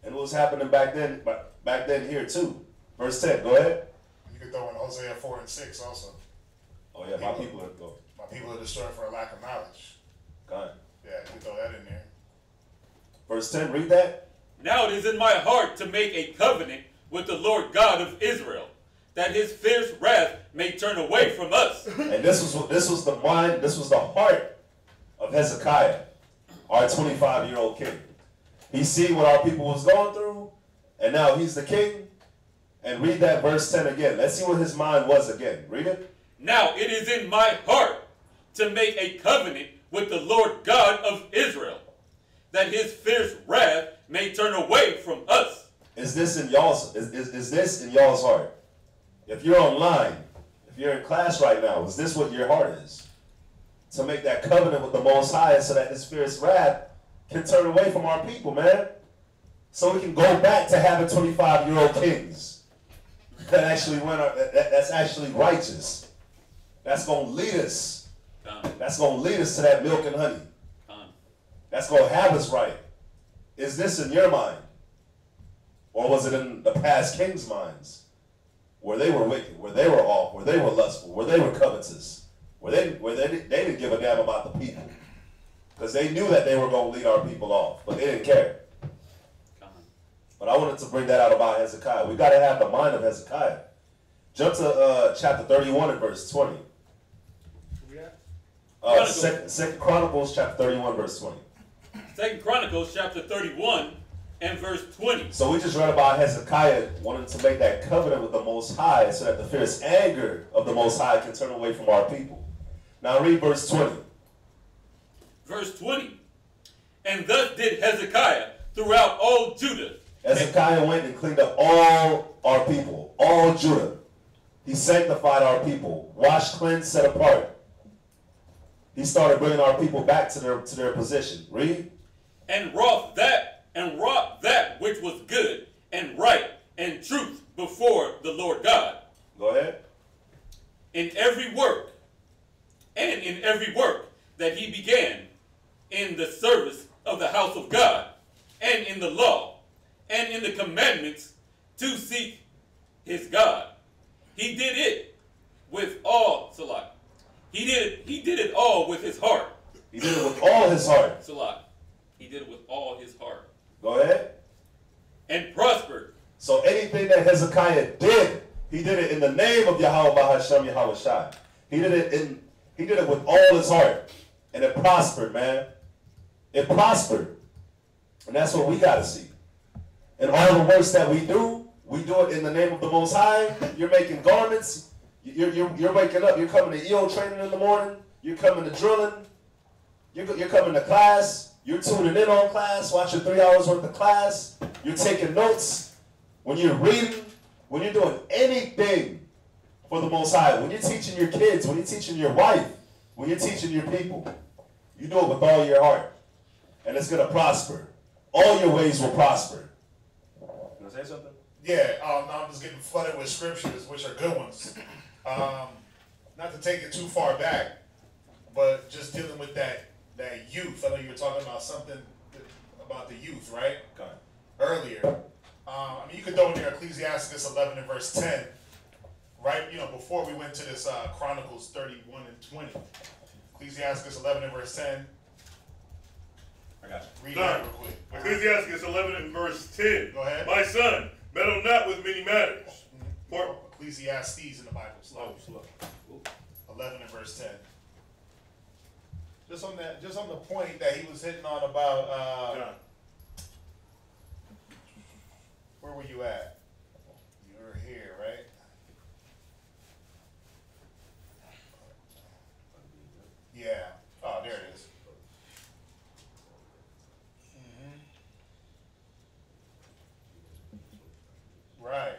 Speaker 1: And what was happening back then here too. Verse 10, go ahead.
Speaker 2: You can throw in Hosea 4 and 6 also.
Speaker 1: Oh yeah, my people are
Speaker 2: destroyed for a lack of knowledge.
Speaker 1: God.
Speaker 2: Yeah, you can throw that in there.
Speaker 1: Verse 10, read that.
Speaker 4: Now it is in my heart to make a covenant with the Lord God of Israel, that his fierce wrath may turn away from us.
Speaker 1: And this was the heart of Hezekiah, our 25-year-old king. He seen what our people was going through, and now he's the king. And read that verse 10 again. Let's see what his mind was again. Read it.
Speaker 4: Now it is in my heart to make a covenant with the Lord God of Israel, that his fierce wrath may turn away from us.
Speaker 1: Is this in y'all's is this in y'all's heart? If you're online, if you're in class right now, is this what your heart is? To make that covenant with the Most High so that his fierce wrath can turn away from our people, man. So we can go back to having 25-year-old kings that actually that's actually righteous. That's going to lead us. That's going to lead us to that milk and honey. That's going to have us right. Is this in your mind? Or was it in the past kings' minds? Where they were wicked, where they were off, where they were lustful, where they were covetous, where they didn't give a damn about the people. Because they knew that they were going to lead our people off, but they didn't care. But I wanted to bring that out about Hezekiah. We got to have the mind of Hezekiah. Jump to chapter 31 and verse 20. Second Chronicles chapter 31 verse 20.
Speaker 4: 2 Chronicles chapter 31 and verse 20.
Speaker 1: So we just read about Hezekiah wanting to make that covenant with the Most High so that the fierce anger of the Most High can turn away from our people. Now read verse 20.
Speaker 4: Verse 20. And thus did Hezekiah throughout all Judah.
Speaker 1: Hezekiah went and cleaned up all our people, all Judah. He sanctified our people, washed, cleansed, set apart. He started bringing our people back to their position. Read.
Speaker 4: And wrought that which was good and right and truth before the Lord God.
Speaker 1: Go ahead.
Speaker 4: In every work that he began in the service of the house of God, and in the law, and in the commandments to seek his God. He did it with all, Salah. He did it all with his heart.
Speaker 1: He did it with all his heart.
Speaker 4: Salah. He did it with all his heart.
Speaker 1: Go ahead.
Speaker 4: And prospered.
Speaker 1: So anything that Hezekiah did, he did it in the name of Yahweh Bahashem Yahweh Shai. He did it with all his heart. And it prospered, man. It prospered. And that's what we gotta see. And all the works that we do it in the name of the Most High. You're making garments. You're waking up. You're coming to EO training in the morning. You're coming to drilling. You're coming to class. You're tuning in on class, watching 3 hours worth of class. You're taking notes. When you're reading, when you're doing anything for the Most High, when you're teaching your kids, when you're teaching your wife, when you're teaching your people, you do it with all your heart. And it's going to prosper. All your ways will prosper. You want to say something?
Speaker 2: Yeah, I'm just getting flooded with scriptures, which are good ones. Not to take it too far back, but just dealing with that youth. I know you were talking about something about the youth, right?
Speaker 1: Okay.
Speaker 2: Earlier. I mean, you could throw in there Ecclesiastes 11 and verse 10, right? You know, before we went to this Chronicles 31 and 20. Ecclesiastes 11 and verse 10.
Speaker 1: I got you.
Speaker 2: Read that real quick.
Speaker 5: Ecclesiastes 11 and verse 10.
Speaker 2: Go ahead.
Speaker 5: My son, meddle not with many matters. For
Speaker 2: Ecclesiastes in the Bible. Slow. 11 and verse 10. Just on the point that he was hitting on about where were you at? You were here, right? Yeah. Oh, there it is. Right.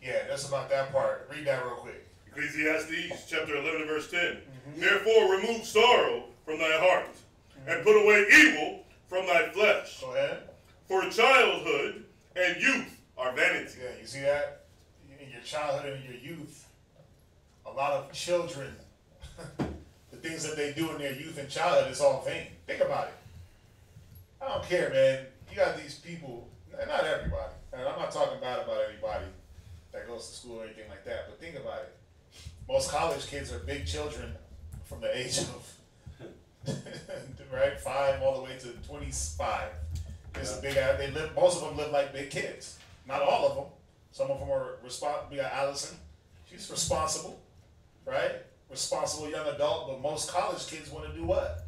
Speaker 2: Yeah, that's about that part. Read that real quick.
Speaker 5: Ecclesiastes chapter 11 and verse 10. Therefore remove sorrow from thy heart, and put away evil from thy flesh.
Speaker 2: Go ahead.
Speaker 5: For childhood and youth are vanity.
Speaker 2: Yeah, you see that? In your childhood and your youth, a lot of children, the things that they do in their youth and childhood is all vain. Think about it. I don't care, man. You got these people, not everybody, and I'm not talking bad about anybody that goes to school or anything like that, but think about it. Most college kids are big children from the age of, right, 5 all the way to 25. It's a big, they live, most of them live like big kids. Not all of them. Some of them are responsible. We got Allison. She's responsible, right? Responsible young adult, but most college kids want to do what?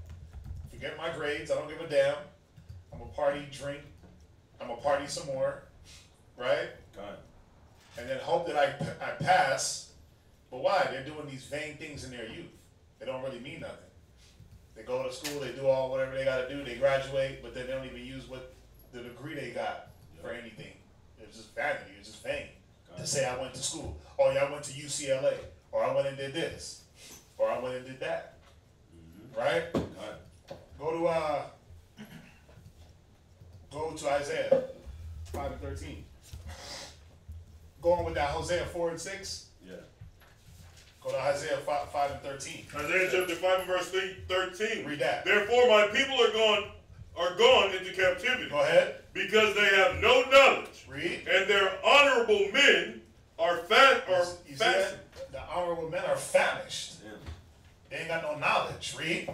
Speaker 2: Forget my grades, I don't give a damn. I'm gonna party, drink, I'm gonna party some more, right? And then hope that I pass. But why? They're doing these vain things in their youth. They don't really mean nothing. They go to school, they do all whatever they gotta do, they graduate, but then they don't even use what the degree they got for anything. It's just vanity, it's just vain. To say I went to school, oh yeah, I went to UCLA, or I went and did this, or I went and did that. Right? Go to Isaiah 5 and 13. Go on with that Hosea 4 and 6.
Speaker 1: Yeah.
Speaker 2: Go to Isaiah 5 and 13.
Speaker 5: Isaiah chapter 5 and verse 13.
Speaker 2: Read that.
Speaker 5: Therefore my people are gone into captivity.
Speaker 2: Go ahead.
Speaker 5: Because they have no knowledge.
Speaker 2: Read.
Speaker 5: And their honorable men are fat or
Speaker 2: you see that? The honorable men are famished. Yeah. They ain't got no knowledge. Read.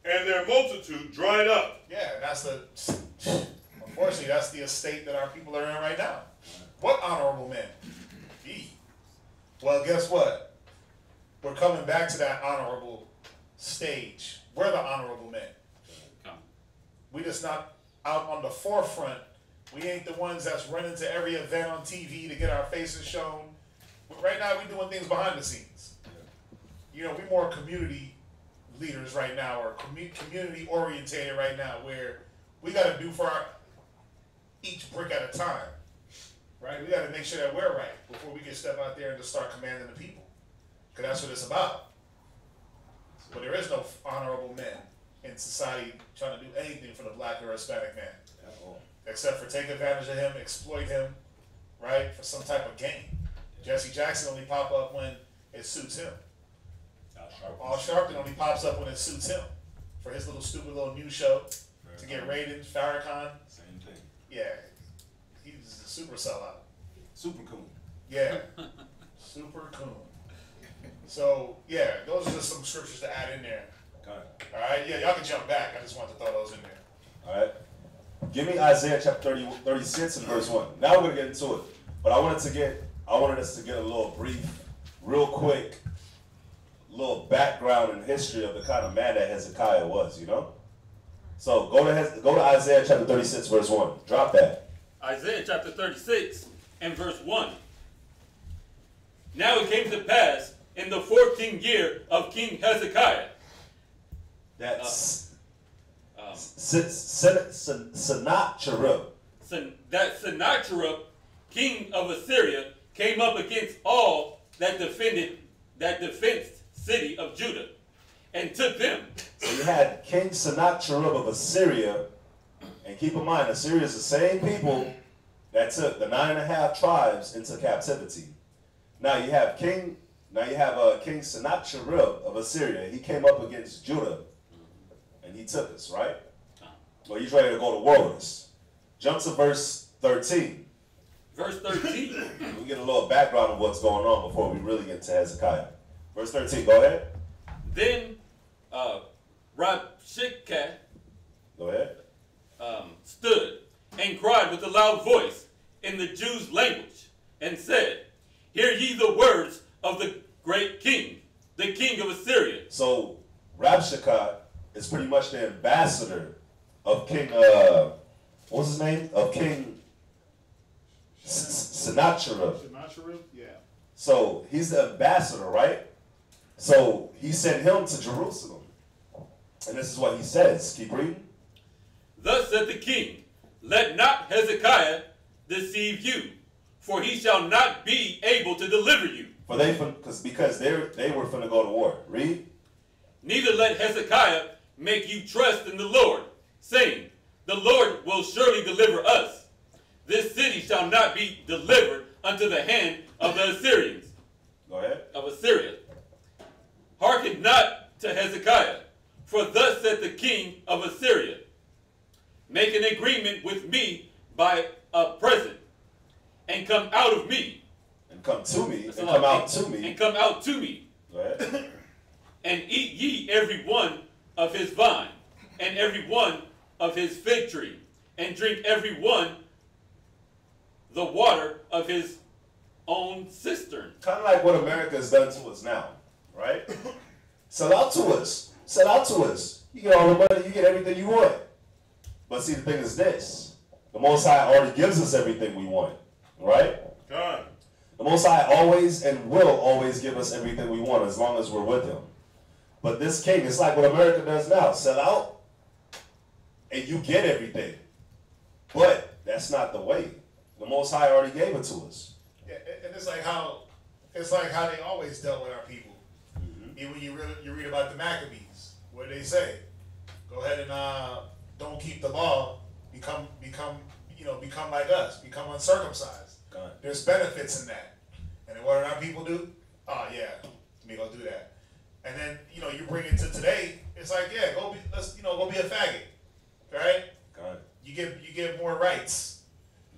Speaker 5: And their multitude dried up.
Speaker 2: Yeah, unfortunately, that's the estate that our people are in right now. What honorable men? Well, guess what? We're coming back to that honorable stage. We're the honorable men. We just not out on the forefront. We ain't the ones that's running to every event on TV to get our faces shown. But right now, we're doing things behind the scenes. You know, we're more community leaders right now, or community orientated right now, where we got to do for each brick at a time. Right? We got to make sure that we're right before we can step out there and just start commanding the people. Because that's what it's about. But there is no honorable men in society trying to do anything for the black or Hispanic man. Except for take advantage of him, exploit him, right? For some type of gain. Jesse Jackson only pop up when it suits him. Al Sharpton only pops up when it suits him. For his little stupid little news show to get ratings. Farrakhan.
Speaker 1: Same thing.
Speaker 2: Yeah. He's a super sellout.
Speaker 1: Super cool.
Speaker 2: Yeah. Super cool. So, yeah, those are just some scriptures to add in there.
Speaker 1: Okay.
Speaker 2: All right? Yeah, y'all can jump back. I just wanted to throw those in there.
Speaker 1: All right. Give me Isaiah chapter 36 and verse 1. Now we're going to get into it. But I wanted us to get a little brief, real quick, little background and history of the kind of man that Hezekiah was, you know? So go to Isaiah chapter 36, verse 1. Drop that.
Speaker 4: Isaiah chapter 36 and verse 1. Now it came to pass in the 14th year of King Hezekiah.
Speaker 1: That's Sennacherib.
Speaker 4: That Sennacherib, king of Assyria, came up against all that defenced city of Judah, and took them.
Speaker 1: So you had King Sennacherib of Assyria, and keep in mind, Assyria is the same people that took the 9.5 tribes into captivity. Now you have King Sennacherib of Assyria. He came up against Judah, and he took us, right? Well, he's ready to go to war with us. Jump to verse 13.
Speaker 4: Verse 13.
Speaker 1: We get a little background of what's going on before we really get to Hezekiah. Verse 13, go ahead.
Speaker 4: Then Rabshakeh
Speaker 1: Go ahead.
Speaker 4: stood and cried with a loud voice in the Jews' language and said, Hear ye the words of the great king, the king of Assyria.
Speaker 1: So Rabshakeh is pretty much the ambassador of King, what's his name? Of King Sennacherib.
Speaker 9: Sennacherib? Yeah.
Speaker 1: So he's the ambassador, right? So he sent him to Jerusalem. And this is what he says. Keep reading.
Speaker 4: Thus said the king, Let not Hezekiah deceive you, for he shall not be able to deliver you.
Speaker 1: For because they were finna go to war. Read.
Speaker 4: Neither let Hezekiah make you trust in the Lord, saying, The Lord will surely deliver us. This city shall not be delivered unto the hand of the Assyrians.
Speaker 1: Go ahead.
Speaker 4: Of Assyria. Hearken not to Hezekiah, for thus said the king of Assyria, Make an agreement with me by a present, and come out of me.
Speaker 1: And come to me. And come out to me.
Speaker 4: And come out to me.
Speaker 1: Go ahead.
Speaker 4: And eat ye every one of his vine, and every one of his fig tree, and drink every one the water of his own cistern.
Speaker 1: Kind of like what America has done to us now, right? Sell out to us. Sell out to us. You get all the money, you get everything you want. But see, the thing is this. The Most High already gives us everything we want, right?
Speaker 5: God.
Speaker 1: The Most High always and will always give us everything we want as long as we're with Him. But this king, it's like what America does now. Sell out, and you get everything. But that's not the way. The Most High already gave it to us.
Speaker 2: Yeah, and it's like how they always dealt with our people. Even when you read about the Maccabees, what do they say? Go ahead and don't keep the law, become like us, become uncircumcised. There's benefits in that. And then what do our people do? Oh yeah, let me go do that. And then you bring it to today. It's like go be a faggot, right? You get more rights.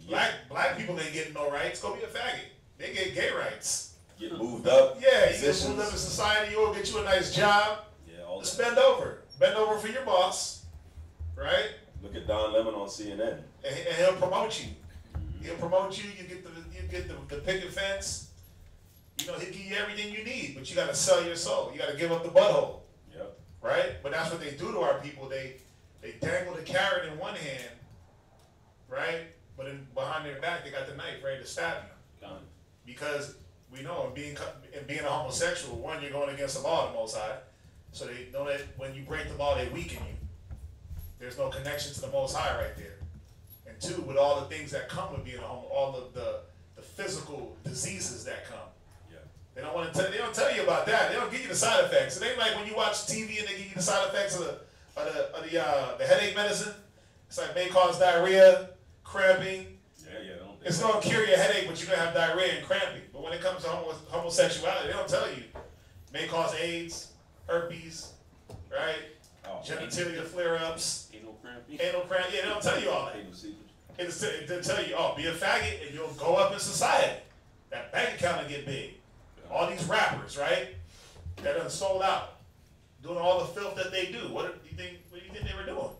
Speaker 2: Black people ain't getting no rights. Go be a faggot. They get gay rights.
Speaker 1: Get moved up.
Speaker 2: Yeah, you get moved up in society. You'll get you a nice job. Yeah, just bend over. Bend over for your boss, right?
Speaker 1: Look at Don Lemon on CNN.
Speaker 2: And he'll promote you. He'll promote you. You get the picket fence. He'll give you everything you need, but you got to sell your soul. You got to give up the butthole.
Speaker 1: Yep.
Speaker 2: Right? But that's what they do to our people. They dangle the carrot in one hand, right? But behind their back, they got the knife ready to stab you. Because we know in being a homosexual, one, you're going against the law of the Most High. So they know that when you break the law, they weaken you. There's no connection to the Most High right there. And two, with all the things that come with being a homo, all of the physical diseases that come. Yeah. They don't tell you about that. They don't give you the side effects. It ain't like when you watch TV and they give you the side effects of the headache medicine. It's like may cause diarrhea, cramping. It's going to cure your headache, but you're going to have diarrhea and cramping. But when it comes to homosexuality, they don't tell you. May cause AIDS, herpes, right? Genitalia flare-ups. Anal cramping. Yeah, they don't tell you all that. They'll tell you, be a faggot and you'll go up in society. That bank account will get big. All these rappers, right? That done sold out. Doing all the filth that they do. What do you think they were doing?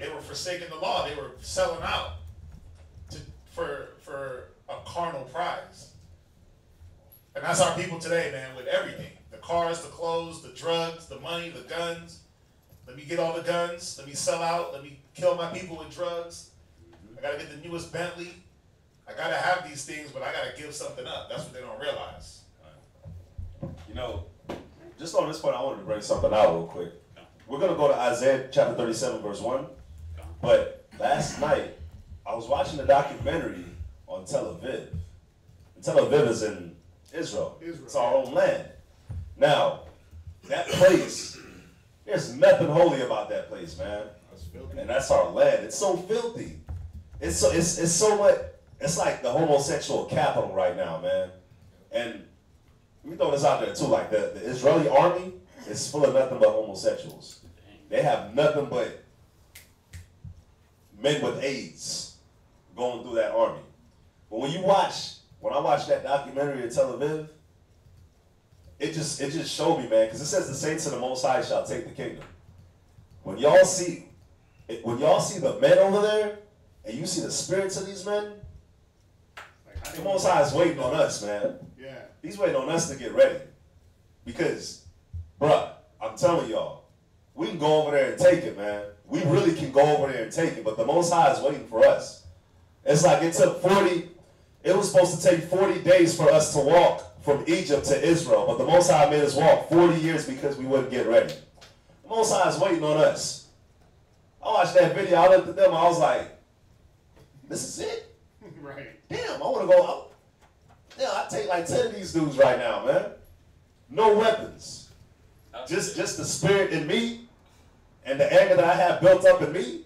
Speaker 2: They were forsaking the law. They were selling out for a carnal prize. And that's our people today, man, with everything. The cars, the clothes, the drugs, the money, the guns. Let me get all the guns. Let me sell out. Let me kill my people with drugs. I got to get the newest Bentley. I got to have these things, but I got to give something up. That's what they don't realize.
Speaker 1: Just on this point, I wanted to bring something out real quick. We're going to go to Isaiah chapter 37, verse 1. But last night, I was watching a documentary on Tel Aviv. And Tel Aviv is in Israel. It's our own land. Now, that place, there's nothing holy about that place, man. And that's our land. It's so filthy. It's so much. It's like the homosexual capital right now, man. And let me throw this out there too. Like the Israeli army is full of nothing but homosexuals. They have nothing but men with AIDS going through that army. But when I watched that documentary in Tel Aviv, it just showed me, man, because it says the saints of the Most High shall take the kingdom. When y'all see the men over there, and you see the spirits of these men, like, the Most High is waiting on us, man.
Speaker 2: Yeah.
Speaker 1: He's waiting on us to get ready. Because, bruh, I'm telling y'all, we can go over there and take it, man. We really can go over there and take it, but the Most High is waiting for us. It's like it was supposed to take 40 days for us to walk from Egypt to Israel, but the Most High made us walk 40 years because we wouldn't get ready. The Most High is waiting on us. I watched that video, I looked at them, I was like, this is it?
Speaker 2: Right.
Speaker 1: Damn, I want to go out. Damn, I take like 10 of these dudes right now, man. No weapons. Just the spirit in me and the anger that I have built up in me.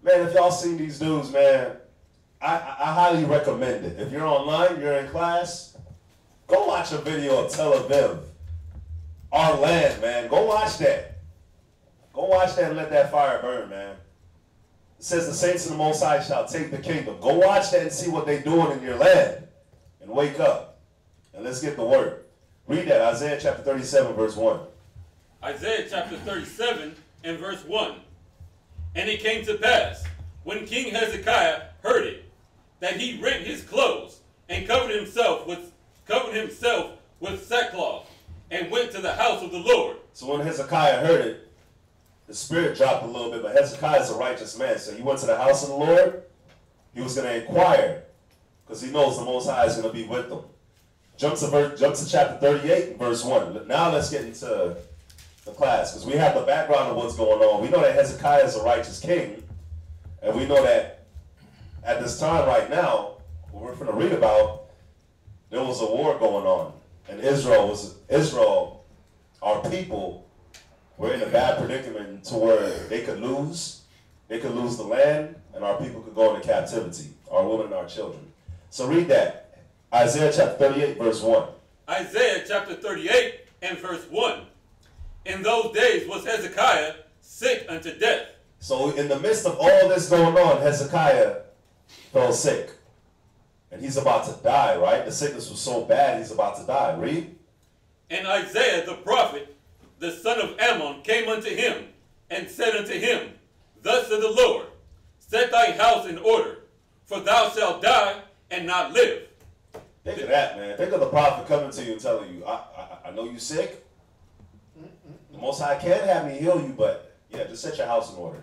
Speaker 1: Man, if y'all seen these dudes, man, I highly recommend it. If you're online, you're in class, go watch a video of Tel Aviv. Our land, man. Go watch that. Go watch that and let that fire burn, man. It says the saints of the Most High shall take the kingdom. Go watch that and see what they're doing in your land. And wake up. And let's get the word. Read that, Isaiah chapter 37, verse 1.
Speaker 4: Isaiah chapter 37 and verse 1. And it came to pass, when King Hezekiah heard it, that he rent his clothes and covered himself with sackcloth and went to the house of the Lord.
Speaker 1: So when Hezekiah heard it, the spirit dropped a little bit, but Hezekiah is a righteous man. So he went to the house of the Lord. He was going to inquire because he knows the Most High is going to be with them. Jump to chapter 38, verse 1. Now let's get into the class because we have the background of what's going on. We know that Hezekiah is a righteous king, and we know that at this time right now, what we're going to read about, there was a war going on, and Israel, our people, were in a bad predicament to where they could lose the land, and our people could go into captivity, our women and our children. So read that. Isaiah chapter 38, verse 1.
Speaker 4: Isaiah chapter 38 and verse 1. In those days was Hezekiah sick unto death.
Speaker 1: So in the midst of all this going on, Hezekiah fell sick. And he's about to die, right? The sickness was so bad, he's about to die. Read.
Speaker 4: And Isaiah the prophet, the son of Ammon, came unto him and said unto him, Thus saith the Lord, set thy house in order, for thou shalt die and not live.
Speaker 1: Think of that, man. Think of the prophet coming to you and telling you, I know you're sick. The Most High can have me heal you, but yeah, just set your house in order.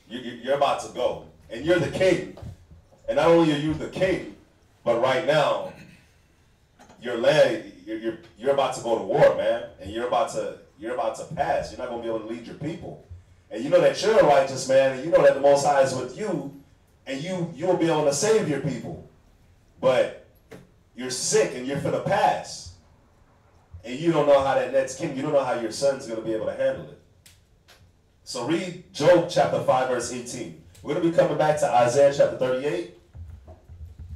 Speaker 1: You're about to go. And you're the king. And not only are you the king, but right now, your land, you're about to go to war, man. And you're about to pass. You're not going to be able to lead your people. And you know that you're a righteous man, and you know that the Most High is with you, and you will be able to save your people. But you're sick and you're finna pass. And you don't know how that next king, you don't know how your son's going to be able to handle it. So read Job chapter 5, verse 18. We're going to be coming back to Isaiah chapter 38.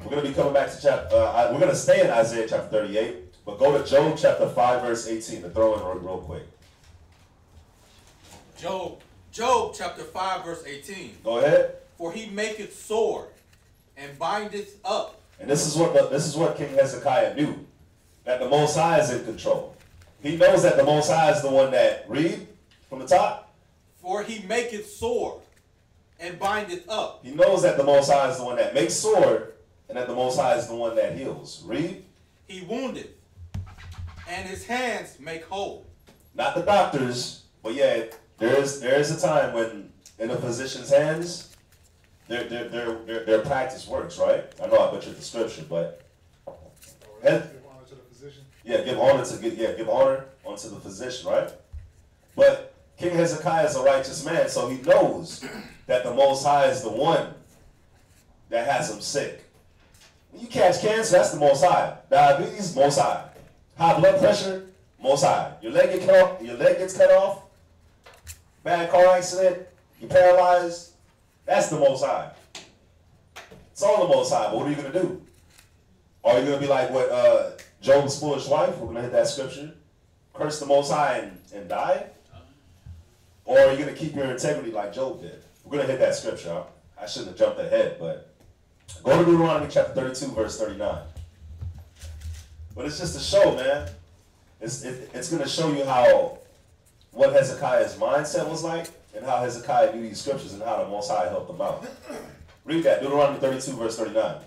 Speaker 1: We're going to be coming back to we're going to stay in Isaiah chapter 38, but go to Job chapter 5, verse 18 to throw in real quick.
Speaker 8: Job chapter 5, verse 18.
Speaker 1: Go ahead.
Speaker 8: For he maketh sore and bindeth up.
Speaker 1: And this is what King Hezekiah knew, that the Most High is in control. He knows that the Most High is the one that, read from the top.
Speaker 8: For he maketh sore and bindeth up.
Speaker 1: He knows that the Most High is the one that makes sore, and that the Most High is the one that heals. Read.
Speaker 8: He woundeth, and his hands make whole.
Speaker 1: Not the doctors, but yeah, there is a time when in a physician's hands, their practice works, right? I know I butchered the scripture, but
Speaker 2: give honor to the physician.
Speaker 1: Yeah, give honor unto the physician, right? But King Hezekiah is a righteous man, so he knows that the Most High is the one that has him sick. When you catch cancer, that's the Most High. Diabetes, Most High. High blood pressure, Most High. Your leg gets cut off. Bad car accident, you're paralyzed. That's the Most High. It's all the Most High, but what are you going to do? Are you going to be like what Job's foolish wife? We're going to hit that scripture. Curse the Most High and die? Or are you going to keep your integrity like Job did? We're going to hit that scripture. Huh? I shouldn't have jumped ahead, but go to Deuteronomy chapter 32, verse 39. But it's just a show, man. It's going to show you how, what Hezekiah's mindset was like, and how Hezekiah knew these scriptures and how the Most High helped him out. Read that, Deuteronomy 32, verse 39.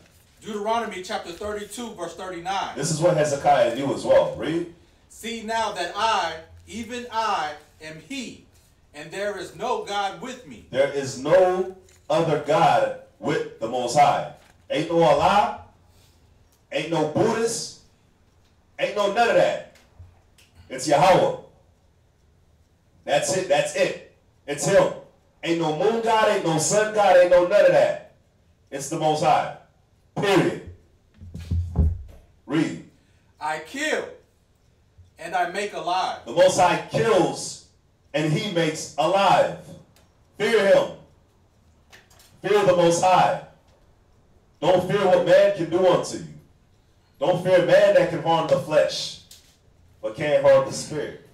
Speaker 8: Deuteronomy chapter 32, verse 39.
Speaker 1: This is what Hezekiah knew as well. Read.
Speaker 8: See now that I, even I, am he, and there is no God with me.
Speaker 1: There is no other God with the Most High. Ain't no Allah, ain't no Buddhist, ain't no none of that. It's Yahweh. That's it, that's it. It's him. Ain't no moon God, ain't no sun God, ain't no none of that. It's the Most High. Period. Read.
Speaker 8: I kill, and I make alive.
Speaker 1: The Most High kills, and he makes alive. Fear him. Fear the Most High. Don't fear what man can do unto you. Don't fear man that can harm the flesh, but can't harm the spirit.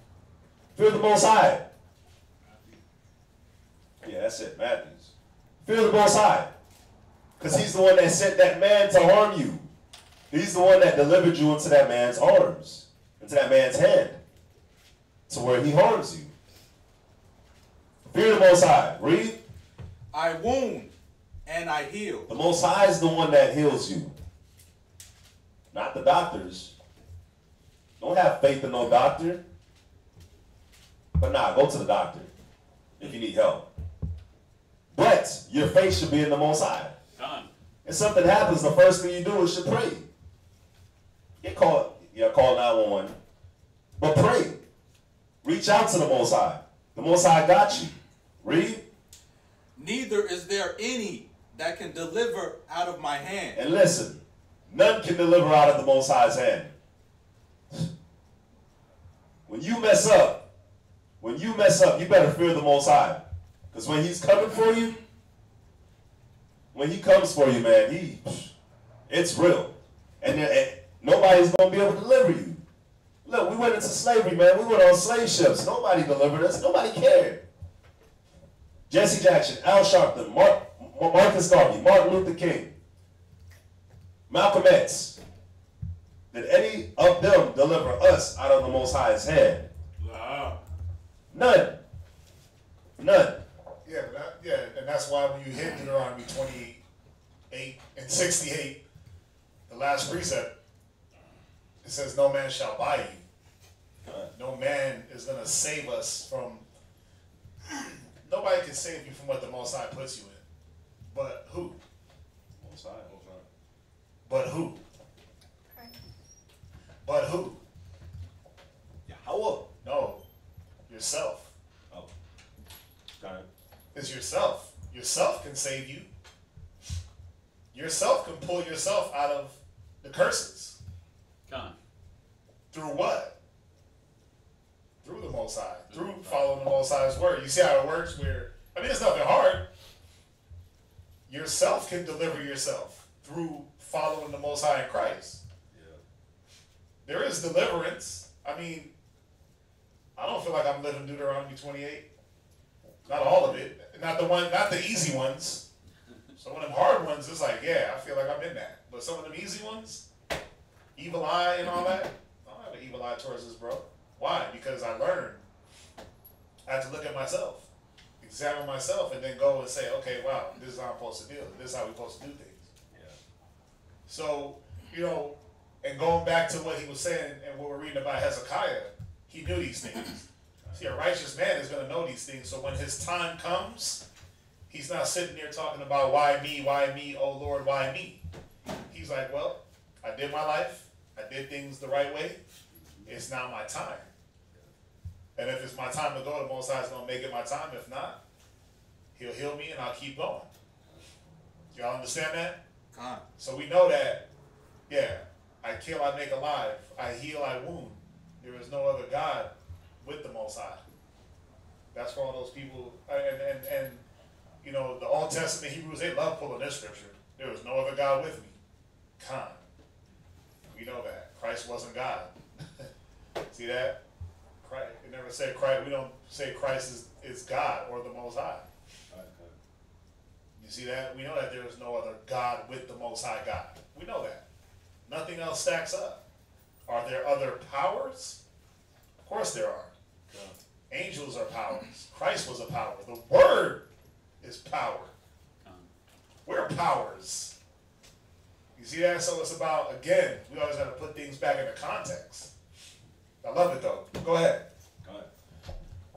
Speaker 1: Fear the Most High. Yeah, that's it, Matthews. Fear the Most High. Because he's the one that sent that man to harm you. He's the one that delivered you into that man's arms, into that man's hand, to where he harms you. Fear the Most High. Read.
Speaker 8: I wound, and I heal.
Speaker 1: The Most High is the one that heals you, not the doctors. Don't have faith in no doctor. But nah, go to the doctor if you need help. But your faith should be in the Most High. If something happens, the first thing you do is should pray. Call 911. But pray. Reach out to the Most High. The Most High got you. Read.
Speaker 8: Neither is there any that can deliver out of my hand.
Speaker 1: And listen, none can deliver out of the Most High's hand. When you mess up, you better fear the Most High. Because when he's coming for you, when he comes for you, man, it's real. And nobody's going to be able to deliver you. Look, we went into slavery, man. We went on slave ships. Nobody delivered us. Nobody cared. Jesse Jackson, Al Sharpton, Marcus Garvey, Martin Luther King, Malcolm X. Did any of them deliver us out of the Most High's hand? None. None.
Speaker 2: Yeah, and that's why when you hit Deuteronomy 28 and 68, the last precept, it says, no man shall buy you. No man is going to save us from, nobody can save you from what the Most High puts you in. But who?
Speaker 1: Most High.
Speaker 2: But who? But who?
Speaker 1: Yahweh.
Speaker 2: No, yourself.
Speaker 1: Oh. Got it.
Speaker 2: It's yourself. Yourself can save you. Yourself can pull yourself out of the curses. Through what? Through the Most High. Through following the Most High's word. You see how it works? It's nothing hard. Yourself can deliver yourself through following the Most High in Christ. Yeah. There is deliverance. I don't feel like I'm living Deuteronomy 28. Not all of it. Not the easy ones. Some of them hard ones, it's like, yeah, I feel like I'm in that. But some of them easy ones, evil eye and all that, I don't have an evil eye towards this, bro. Why? Because I learned. I have to look at myself, examine myself, and then go and say, okay, wow, this is how I'm supposed to deal. This is how we're supposed to do things. Yeah. So, and going back to what he was saying and what we're reading about Hezekiah, he knew these things. See, a righteous man is going to know these things. So when his time comes, he's not sitting there talking about why me, oh Lord, why me? He's like, well, I did my life. I did things the right way. It's now my time. And if it's my time to go, the Most High is going to make it my time. If not, he'll heal me and I'll keep going. Y'all understand that? So we know that, yeah, I kill, I make alive. I heal, I wound. There is no other God with the Most High. That's for all those people. And the Old Testament Hebrews, they love pulling this scripture. There was no other God with me. We know that. Christ wasn't God. See that? Christ, it never said Christ. We don't say Christ is God or the Most High. You see that? We know that there is no other God with the Most High God. We know that. Nothing else stacks up. Are there other powers? Of course there are. Angels are powers. Christ was a power. The Word is power. We're powers. You see that? So it's about, again, we always have to put things back into context. I love it though. Go ahead.
Speaker 1: Go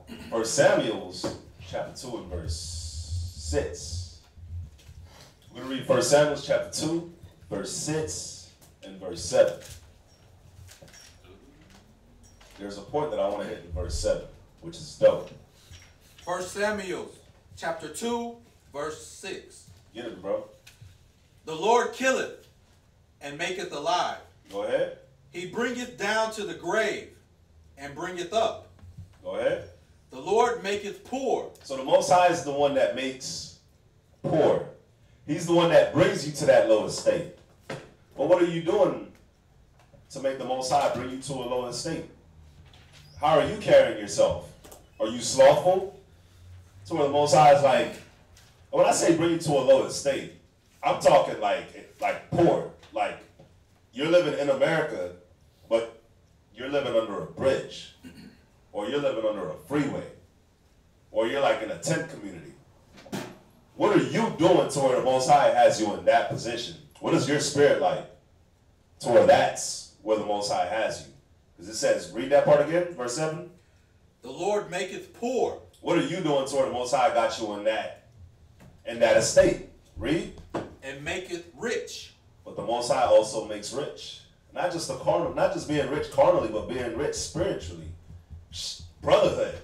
Speaker 1: ahead. 1 Samuel chapter 2 and verse 6. We're going to read 1 Samuel chapter 2, verse 6 and verse 7. There's a point that I want to hit in verse 7, which is dope.
Speaker 8: 1 Samuel chapter 2, verse 6.
Speaker 1: Get it, bro.
Speaker 8: The Lord killeth and maketh alive.
Speaker 1: Go ahead.
Speaker 8: He bringeth down to the grave and bringeth up.
Speaker 1: Go ahead.
Speaker 8: The Lord maketh poor.
Speaker 1: So the Most High is the one that makes poor. He's the one that brings you to that low estate. But what are you doing to make the Most High bring you to a low estate? How are you carrying yourself? Are you slothful? To where the Most High is like, when I say bring you to a low estate, I'm talking like poor. Like you're living in America, but you're living under a bridge, or you're living under a freeway, or you're like in a tent community. What are you doing to where the Most High has you in that position? What is your spirit like to where that's where the Most High has you? Because it says, read that part again, verse 7.
Speaker 8: The Lord maketh poor.
Speaker 1: What are you doing to where the Most High got you in that estate? Read.
Speaker 8: And maketh rich.
Speaker 1: But the Most High also makes rich. Not just not just being rich carnally, but being rich spiritually. Brotherhood,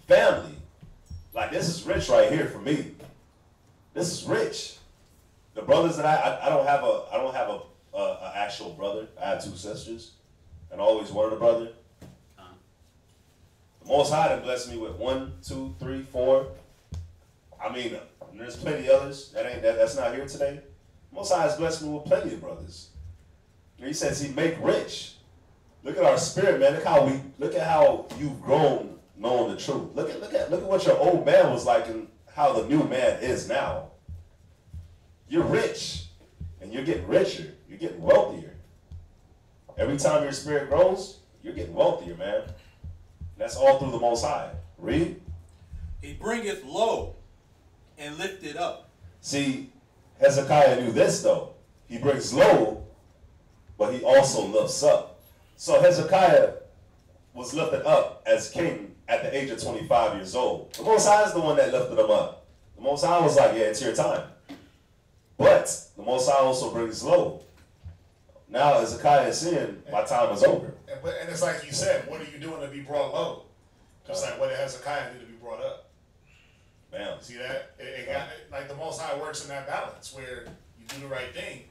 Speaker 1: family. Like this is rich right here for me. This is rich. The brothers that I don't have a actual brother. I have 2 sisters, and I always wanted a brother. The Most High done blessed me with 1, 2, 3, 4. I mean, there's plenty others that's not here today. The Most High has blessed me with plenty of brothers. And he says he make rich. Look at our spirit, man. Look at how you've grown knowing the truth. Look at what your old man was like and how the new man is now. You're rich, and you're getting richer. You're getting wealthier. Every time your spirit grows, you're getting wealthier, man. And that's all through the Most High. Read.
Speaker 8: He bringeth low and lifteth up.
Speaker 1: See, Hezekiah knew this though. He brings low, but he also lifts up. So Hezekiah was lifted up as king at the age of 25 years old. The Most High is the one that lifted him up. The Most High was like, yeah, it's your time. But the Most High also brings low. Now Hezekiah is saying, my time is over.
Speaker 2: And it's like you said, what are you doing to be brought low? Just like what did Hezekiah do to be brought up?
Speaker 1: Man.
Speaker 2: See that? Like the Most High works in that balance where you do the right thing.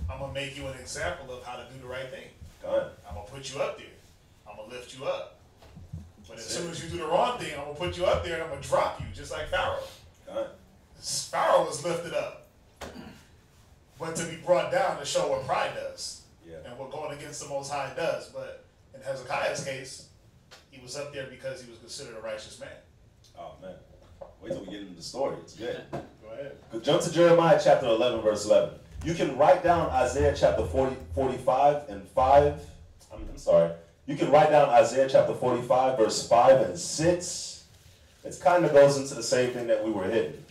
Speaker 2: I'm going to make you an example of how to do the right thing. I'm going to put you up there. I'm going to lift you up. But as soon as you do the wrong thing, I'm going to put you up there and I'm going to drop you, just like Pharaoh. Pharaoh was lifted up, but to be brought down to show what pride does and what going against the Most High does. But in Hezekiah's case, he was up there because he was considered a righteous man.
Speaker 1: Oh, man. Wait till we get into the story. It's good.
Speaker 2: Go ahead.
Speaker 1: Jump to Jeremiah chapter 11, verse 11. You can write down Isaiah chapter 45 and 5. I'm sorry. You can write down Isaiah chapter 45, verse 5 and 6. It kind of goes into the same thing that we were hitting.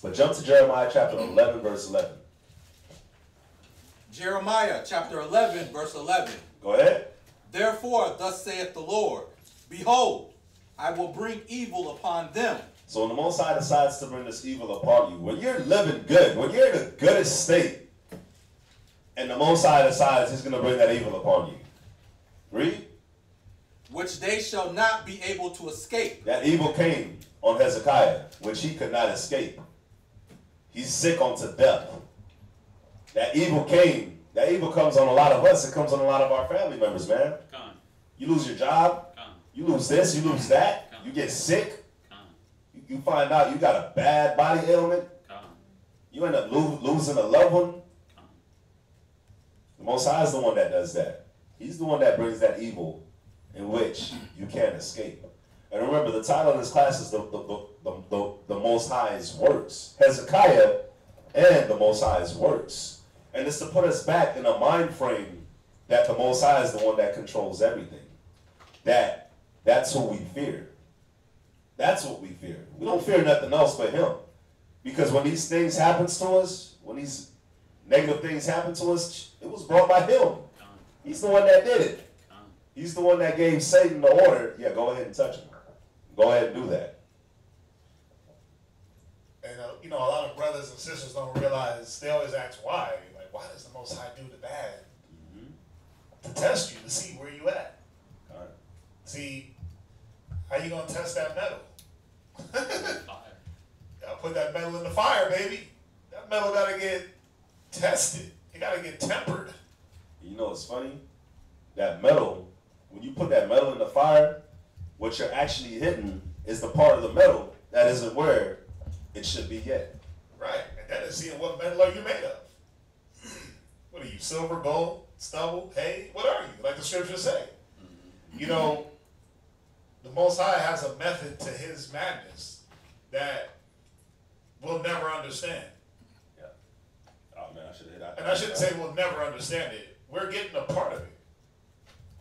Speaker 1: But jump to Jeremiah chapter 11, verse 11.
Speaker 8: Jeremiah chapter 11, verse 11.
Speaker 1: Go ahead.
Speaker 8: Therefore, thus saith the Lord, behold, I will bring evil upon them.
Speaker 1: So when the Most High decides to bring this evil upon you, when you're living good, when you're in a good state, and the Most High decides he's going to bring that evil upon you. Read.
Speaker 8: Which they shall not be able to escape.
Speaker 1: That evil came on Hezekiah, which he could not escape. He's sick unto death. That evil came. That evil comes on a lot of us. It comes on a lot of our family members, man. You lose your job. You lose this. You lose that. You get sick. You find out you got a bad body ailment. You end up losing a loved one. The Most High is the one that does that. He's the one that brings that evil in which you can't escape. And remember, the title of this class is the Most High's Works. Hezekiah and the Most High's Works. And it's to put us back in a mind frame that the Most High is the one that controls everything. That's who we fear. That's what we fear. We don't fear nothing else but him. Because when these things happen to us, when these negative things happen to us, it was brought by him. He's the one that did it. He's the one that gave Satan the order, yeah, go ahead and touch him. Go ahead and do that.
Speaker 2: And, you know, a lot of brothers and sisters don't realize, they always ask why. Like, why does the Most High do the bad? To test you, to see where you at.
Speaker 1: All right.
Speaker 2: See, how you going to test that metal? Gotta put that metal in the fire, baby. That metal got to get tested. It got to get tempered.
Speaker 1: You know, it's funny. That metal, when you put that metal in the fire, what you're actually hitting is the part of the metal that isn't where it should be yet.
Speaker 2: Right. And then it's seeing what metal are you made of. What are you, silver, gold, stubble, hay? What are you? Like the scriptures say. You know, the Most High has a method to his madness that we'll never understand.
Speaker 1: Yeah. Oh, man, I should have hit that.
Speaker 2: And I shouldn't say we'll never understand it. We're getting a part of it.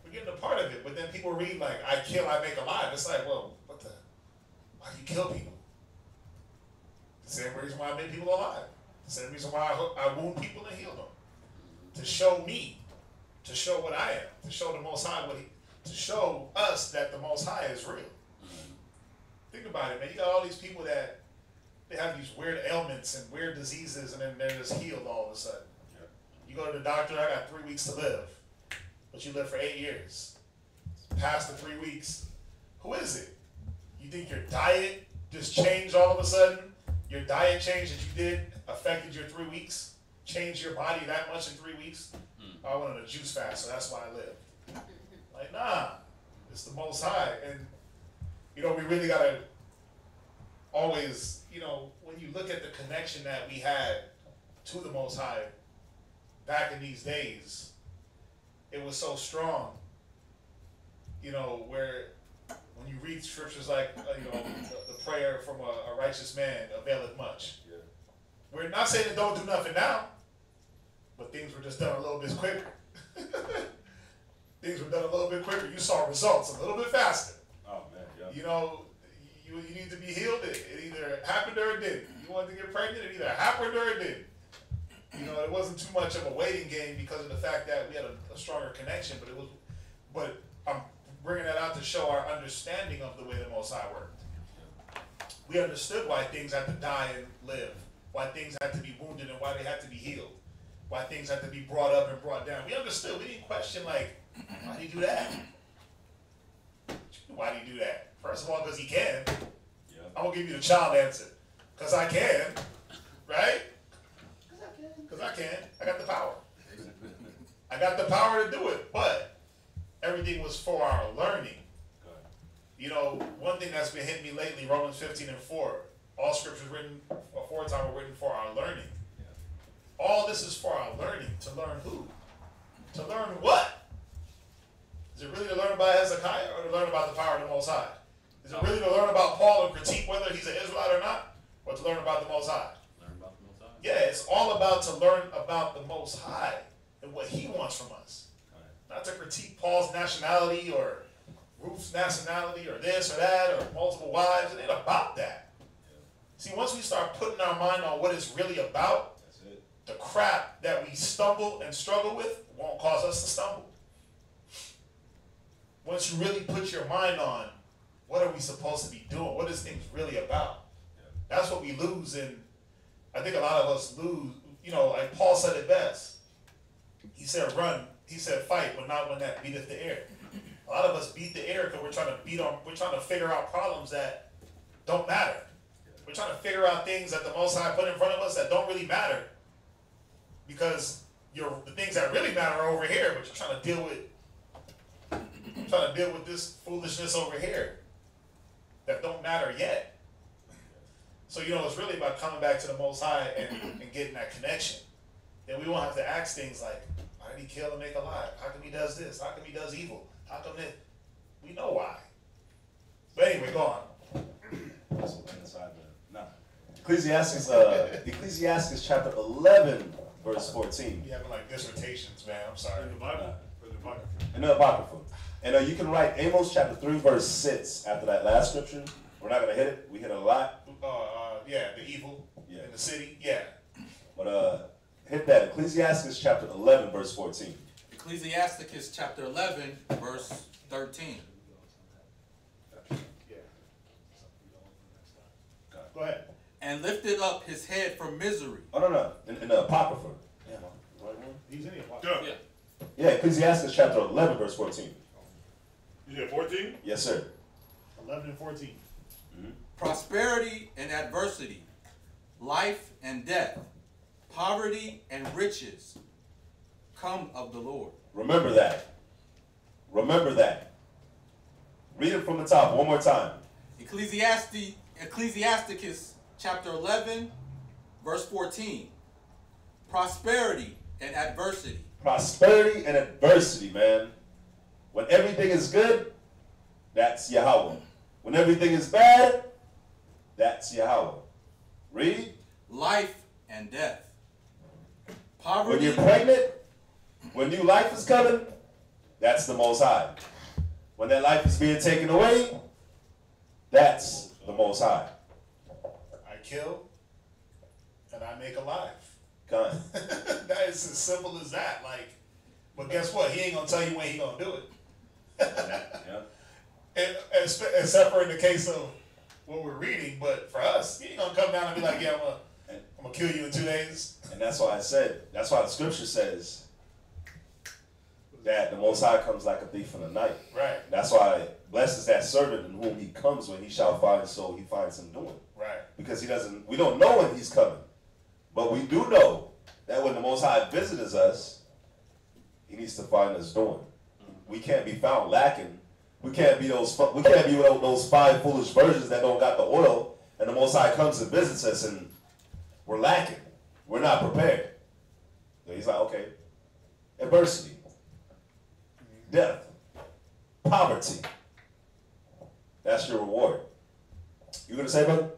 Speaker 2: We're getting a part of it. But then people read like, I kill, I make alive. It's like, well, why do you kill people? The same reason why I make people alive. The same reason why I wound people and heal them. To show me. To show what I am. To show the Most High to show us that the Most High is real. Think about it, man. You got all these people that they have these weird ailments and weird diseases, and then they're just healed all of a sudden. You go to the doctor, I got 3 weeks to live. But you live for 8 years. Past the 3 weeks, who is it? You think your diet just changed all of a sudden? Your diet change that you did affected your 3 weeks? Changed your body that much in 3 weeks? I went on a juice fast, so that's why I lived. Like, nah, it's the Most High. And, you know, we really got to always, you know, when you look at the connection that we had to the Most High back in these days, it was so strong, you know, where when you read scriptures like, you know, the prayer from a righteous man availeth much. Yeah. We're not saying that don't do nothing now, but things were just done a little bit quicker. Things were done a little bit quicker. You saw results a little bit faster.
Speaker 1: Oh, man, yeah.
Speaker 2: You know, you need to be healed. It either happened or it didn't. You wanted to get pregnant, it either happened or it didn't. You know, it wasn't too much of a waiting game because of the fact that we had a stronger connection, but I'm bringing that out to show our understanding of the way the Most High worked. We understood why things had to die and live, why things had to be wounded and why they had to be healed, why things had to be brought up and brought down. We understood. We didn't question like, why do you do that? Why do you do that? First of all, because he can. Yeah. I'm going to give you the child answer. Because I can. Right? Because I can. I got the power. I got the power to do it. But everything was for our learning. You know, one thing that's been hitting me lately, Romans 15:4. All scriptures written aforetime were written for our learning. Yeah. All this is for our learning. To learn who? To learn what? Is it really to learn about Hezekiah or to learn about the power of the Most High? Is it really to learn about Paul and critique whether he's an Israelite or not? Or to learn about the Most High?
Speaker 4: Learn about the Most High.
Speaker 2: Yeah, it's all about to learn about the Most High and what he wants from us. Right. Not to critique Paul's nationality or Ruth's nationality or this or that or multiple wives. It ain't about that. Yeah. See, once we start putting our mind on what it's really about, that's it. The crap that we stumble and struggle with won't cause us to stumble. Once you really put your mind on what are we supposed to be doing, what is things really about, that's what we lose. And I think a lot of us lose, you know, like Paul said it best. He said run, he said fight, but not when that beateth the air. A lot of us beat the air because we're trying to figure out problems that don't matter. We're trying to figure out things that the Most High put in front of us that don't really matter. Because the things that really matter are over here, but you're trying to deal with this foolishness over here that don't matter yet. So, you know, it's really about coming back to the Most High and getting that connection. Then we won't have to ask things like, why did he kill and make alive? How come he does this? How come he does evil? How come this? We know why. But anyway, go on.
Speaker 1: Ecclesiastes chapter 11, verse 14.
Speaker 2: You having like dissertations, man. I'm sorry.
Speaker 5: In the Bible? Or the Apocrypha?
Speaker 1: In the Apocrypha. And you can write Amos chapter 3, verse 6 after that last scripture. We're not going to hit it. We hit it a lot.
Speaker 2: Yeah, the evil in the city. Yeah.
Speaker 1: But hit that. Ecclesiastes chapter 11, verse 14.
Speaker 8: Ecclesiasticus chapter 11, verse 13.
Speaker 2: Yeah. Go ahead.
Speaker 8: And lifted up his head from misery.
Speaker 1: Oh, no. In the Apocrypha. Yeah,
Speaker 2: He's in the Apocrypha.
Speaker 4: Yeah.
Speaker 1: Yeah, Ecclesiastes chapter 11, verse 14.
Speaker 5: You said 14?
Speaker 1: Yes, sir.
Speaker 2: 11 and 14.
Speaker 1: Mm-hmm.
Speaker 8: Prosperity and adversity, life and death, poverty and riches come of the Lord.
Speaker 1: Remember that. Remember that. Read it from the top one more time.
Speaker 8: Ecclesiasticus chapter 11, verse 14. Prosperity and adversity.
Speaker 1: Prosperity and adversity, man. When everything is good, that's Yahweh. When everything is bad, that's Yahweh. Read.
Speaker 8: Life and death.
Speaker 1: When
Speaker 8: Poverty.
Speaker 1: you're pregnant, when new life is coming, that's the Most High. When that life is being taken away, that's the Most High.
Speaker 2: I kill and I make alive.
Speaker 1: Kind.
Speaker 2: That is as simple as that. Like, but guess what? He ain't gonna tell you when he gonna do it.
Speaker 1: Yeah.
Speaker 2: Except for in the case of what we're reading, but for us, he ain't gonna come down and be like, yeah, I'm gonna kill you in 2 days.
Speaker 1: And that's why that's why the scripture says that the Most High comes like a thief in the night.
Speaker 2: Right.
Speaker 1: That's why blessed is that servant in whom he comes when he shall find, so he finds him doing.
Speaker 2: Right.
Speaker 1: Because we don't know when he's coming. But we do know that when the Most High visits us, he needs to find us doing. We can't be found lacking. We can't be those 5 foolish virgins that don't got the oil, and the Most High comes and visits us and we're lacking. We're not prepared. So he's like, okay, adversity, death, poverty. That's your reward. You gonna say, brother?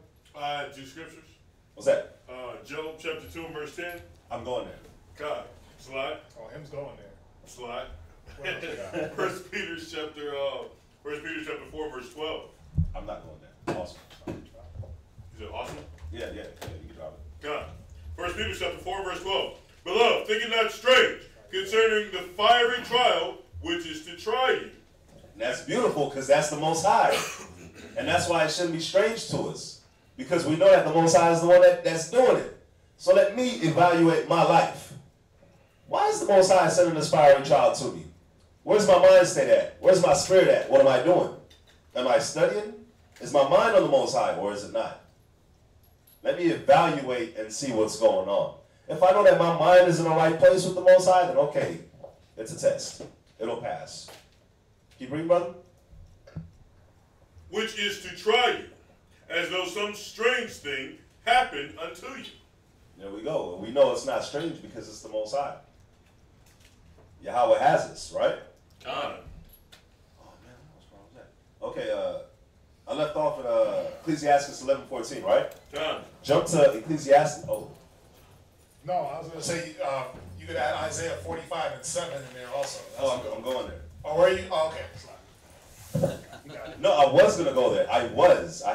Speaker 5: 2 scriptures.
Speaker 1: What's that?
Speaker 5: Job chapter 2 and verse 10.
Speaker 1: I'm going there.
Speaker 5: God, slide.
Speaker 2: Oh, him's going there.
Speaker 5: Slide.
Speaker 2: What else we got?
Speaker 5: First Peter chapter 4 verse 12.
Speaker 1: I'm not going there. Awesome.
Speaker 5: Is it awesome?
Speaker 1: Yeah, you can drop it.
Speaker 5: God. First Peter chapter 4 verse 12. Beloved, think it not strange concerning the fiery trial which is to try you.
Speaker 1: And that's beautiful because that's the Most High. And that's why it shouldn't be strange to us. Because we know that the Most High is the one that's doing it. So let me evaluate my life. Why is the Most High sending this fiery trial to me? Where's my mind state at? Where's my spirit at? What am I doing? Am I studying? Is my mind on the Most High or is it not? Let me evaluate and see what's going on. If I know that my mind is in the right place with the Most High, then okay, it's a test. It'll pass. Keep reading, brother.
Speaker 5: Which is to try you, as though some strange thing happened unto you.
Speaker 1: There we go. And we know it's not strange because it's the Most High. Yahweh has us, right?
Speaker 5: God.
Speaker 1: Oh man, what's wrong with that? Okay, I left off at Ecclesiastes 11:14, right?
Speaker 5: God.
Speaker 1: Jump to Ecclesiastes. Oh,
Speaker 2: No, I was gonna say you could add Isaiah 45 and 7 in there also.
Speaker 1: I'm going there.
Speaker 2: Oh, where are you? Oh, okay. You got it.
Speaker 1: No, I was gonna go there. I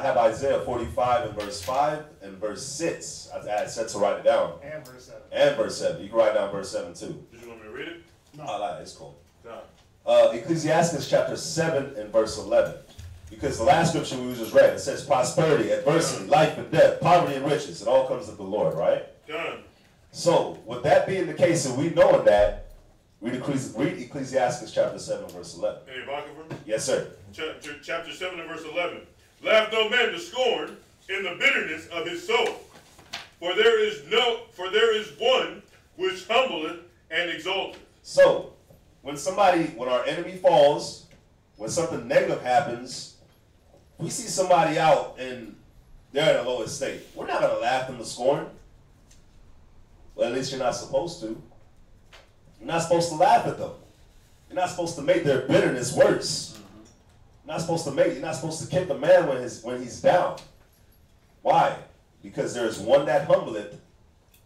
Speaker 1: have Isaiah 45 and verse 5 and verse 6. I said to write it down.
Speaker 2: And verse 7.
Speaker 1: And verse 7. You can write down verse 7 too.
Speaker 5: Did you want me to read it?
Speaker 2: No.
Speaker 1: I like it. It's cool.
Speaker 5: God.
Speaker 1: Ecclesiastes chapter 7 and verse 11. Because the last scripture we just read, it says prosperity, adversity, life and death, poverty and riches. It all comes of the Lord, right?
Speaker 5: God.
Speaker 1: So, with that being the case, and we knowing that, read Ecclesiastes chapter 7 verse 11.
Speaker 5: Any Apocrypha?
Speaker 1: Yes, sir.
Speaker 5: Chapter 7 and verse 11. Laugh no man to scorn in the bitterness of his soul. For there is one which humbleth and exalteth.
Speaker 1: So, when our enemy falls, when something negative happens, we see somebody out and they're in a low estate. We're not going to laugh them to scorn. Well, at least you're not supposed to. You're not supposed to laugh at them. You're not supposed to make their bitterness worse. You're not supposed to mate. You're not supposed to kick a man when he's down. Why? Because there's one that humbleth,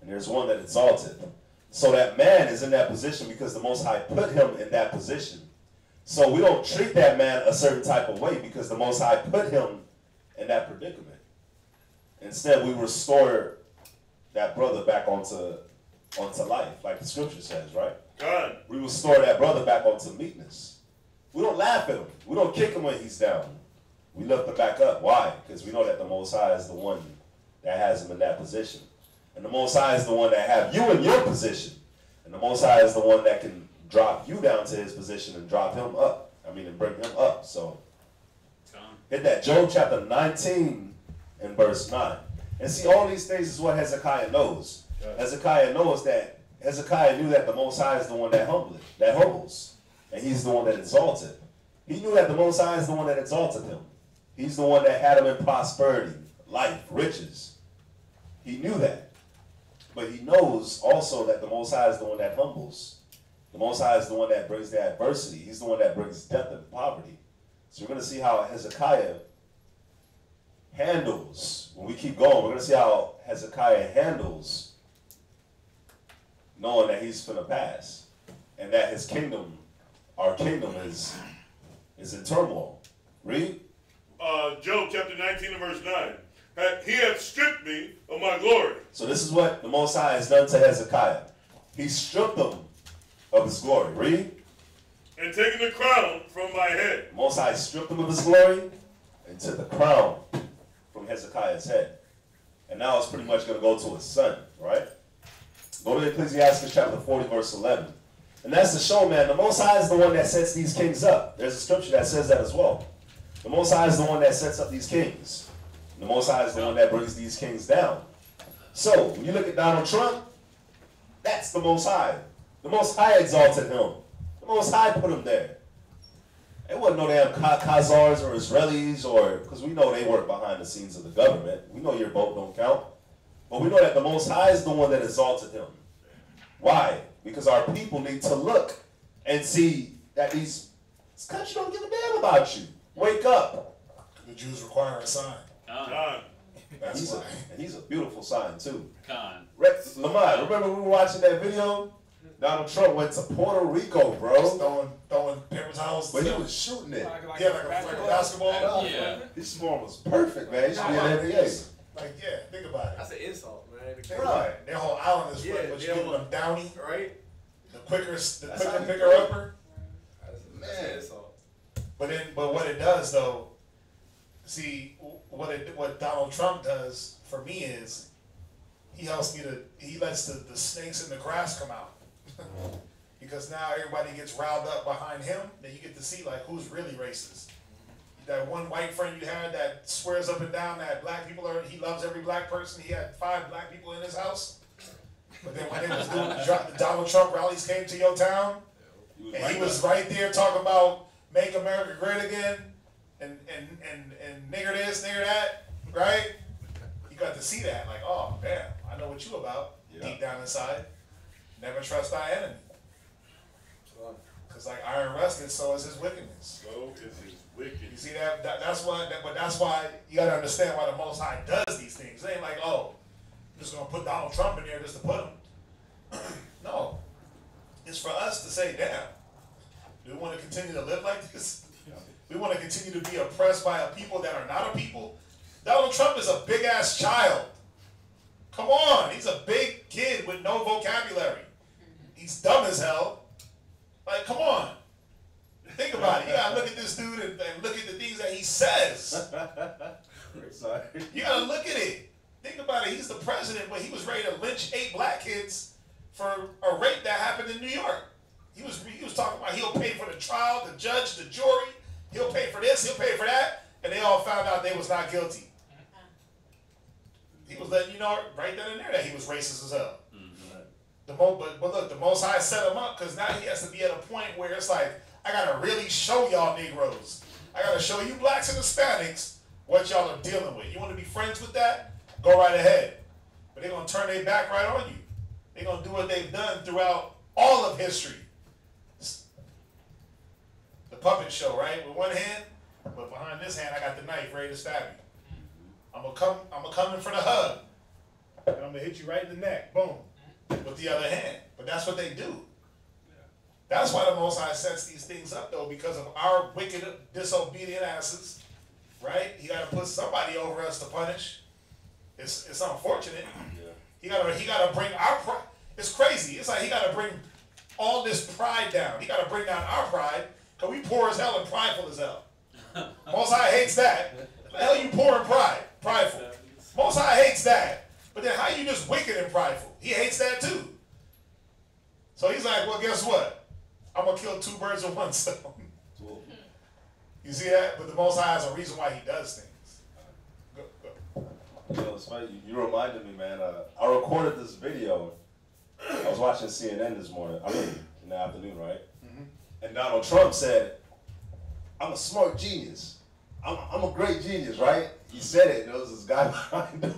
Speaker 1: and there's one that exalteth. So that man is in that position because the Most High put him in that position. So we don't treat that man a certain type of way because the Most High put him in that predicament. Instead, we restore that brother back onto life, like the scripture says, right?
Speaker 5: God.
Speaker 1: We restore that brother back onto meekness. We don't laugh at him. We don't kick him when he's down. We lift him back up. Why? Because we know that the Most High is the one that has him in that position. And the Most High is the one that have you in your position. And the Most High is the one that can drop you down to his position and drop him up. And bring him up. So, hit that. Job chapter 19 and verse 9. And see, all these things is what Hezekiah knows. Hezekiah knows that, Hezekiah knew that the Most High is the one that humbles. And he's the one that exalted. He knew that the Most High is the one that exalted him. He's the one that had him in prosperity, life, riches. He knew that. But he knows also that the Most High is the one that humbles. The Most High is the one that brings the adversity. He's the one that brings death and poverty. So we're going to see how Hezekiah handles, when we keep going, we're going to see how Hezekiah handles knowing that he's finna pass. And that his kingdom, our kingdom is in turmoil. Read.
Speaker 5: Job chapter 19 and verse 9. He hath stripped me of my glory.
Speaker 1: So this is what the Most High has done to Hezekiah. He stripped him of his glory. Read.
Speaker 5: And taken the crown from my head.
Speaker 1: The Most High stripped him of his glory and took the crown from Hezekiah's head. And now it's pretty much going to go to his son, right? Go to Ecclesiastes chapter 40, verse 11. And that's to show, man, the Most High is the one that sets these kings up. There's a scripture that says that as well. The Most High is the one that sets up these kings. The Most High is the one that brings these kings down. So, when you look at Donald Trump, that's the Most High. The Most High exalted him. The Most High put him there. It wasn't no damn Khazars or Israelis, or because we know they work behind the scenes of the government. We know your vote don't count. But we know that the Most High is the one that exalted him. Why? Because our people need to look and see that this country don't give a damn about you. Wake up.
Speaker 2: The Jews require a sign. That's why.
Speaker 1: And he's a beautiful sign too.
Speaker 4: Rex
Speaker 1: Lamont, remember we were watching that video? Donald Trump went to Puerto Rico, bro.
Speaker 2: Throwing paper towels.
Speaker 1: But he was shooting it.
Speaker 2: Yeah, like a basketball.
Speaker 4: Yeah.
Speaker 1: His form was perfect, man. He should be in NBA.
Speaker 2: Like, yeah, think about it.
Speaker 9: That's an insult, man.
Speaker 2: Right. Their whole island is what you give them Downey.
Speaker 9: Right?
Speaker 2: The quicker picker upper.
Speaker 9: That's an insult.
Speaker 2: But what it does though, see what Donald Trump does for me is he lets the snakes in the grass come out. Because now everybody gets riled up behind him, then you get to see like who's really racist. That one white friend you had that swears up and down that black people he loves every black person. He had 5 black people in his house. But then when they was doing the Donald Trump rallies came to your town, and he was right there talking about make America great again and nigger this, nigger that, right? You got to see that, like, oh damn, I know what you about, deep down inside. Never trust thy enemy. Because like iron rusted, so is his wickedness.
Speaker 5: So is his wickedness.
Speaker 2: You see that? That's why you gotta understand why the Most High does these things. It ain't like, oh, I'm just gonna put Donald Trump in there just to put him. No. It's for us to say, damn, do we want to continue to live like this? We want to continue to be oppressed by a people that are not a people? Donald Trump is a big ass child. Come on, he's a big kid with no vocabulary. He's dumb as hell. Like, come on. Think about it. You gotta look at this dude and look at the things that he says. You gotta look at it. Think about it. He's the president, but he was ready to lynch 8 black kids for a rape that happened in New York. He was talking about he'll pay for the trial, the judge, the jury. He'll pay for this, he'll pay for that. And they all found out they was not guilty. He was letting you know right then and there that he was racist as hell. But look, the Most High set him up because now he has to be at a point where it's like, I gotta really show y'all Negroes. I gotta show you blacks and Hispanics what y'all are dealing with. You want to be friends with that? Go right ahead. But they're gonna turn their back right on you. They're gonna do what they've done throughout all of history. The puppet show, right? With one hand, But behind this hand, I got the knife ready to stab you. I'm gonna come in for the hug. And I'm gonna hit you right in the neck. Boom. With the other hand. But that's what they do. That's why the Most High sets these things up, though, because of our wicked, disobedient asses. Right? He got to put somebody over us to punish. It's unfortunate. Yeah. He gotta bring our pride. It's crazy. It's like he got to bring all this pride down. He got to bring down our pride, because we poor as hell and prideful as hell. Most High hates that. The hell you poor and prideful. Most High hates that. But then how you just wicked and prideful? He hates that too. So he's like, well, guess what? I'm going to kill two birds with one stone. You see that? But the Most High has a reason why he does things. Go.
Speaker 1: You know, it's funny. You reminded me, man. I recorded this video. I was watching CNN this morning. I mean, in the afternoon, right? Mm-hmm. And Donald Trump said, I'm a smart genius. I'm a great genius, right? He said it. There was this guy behind him.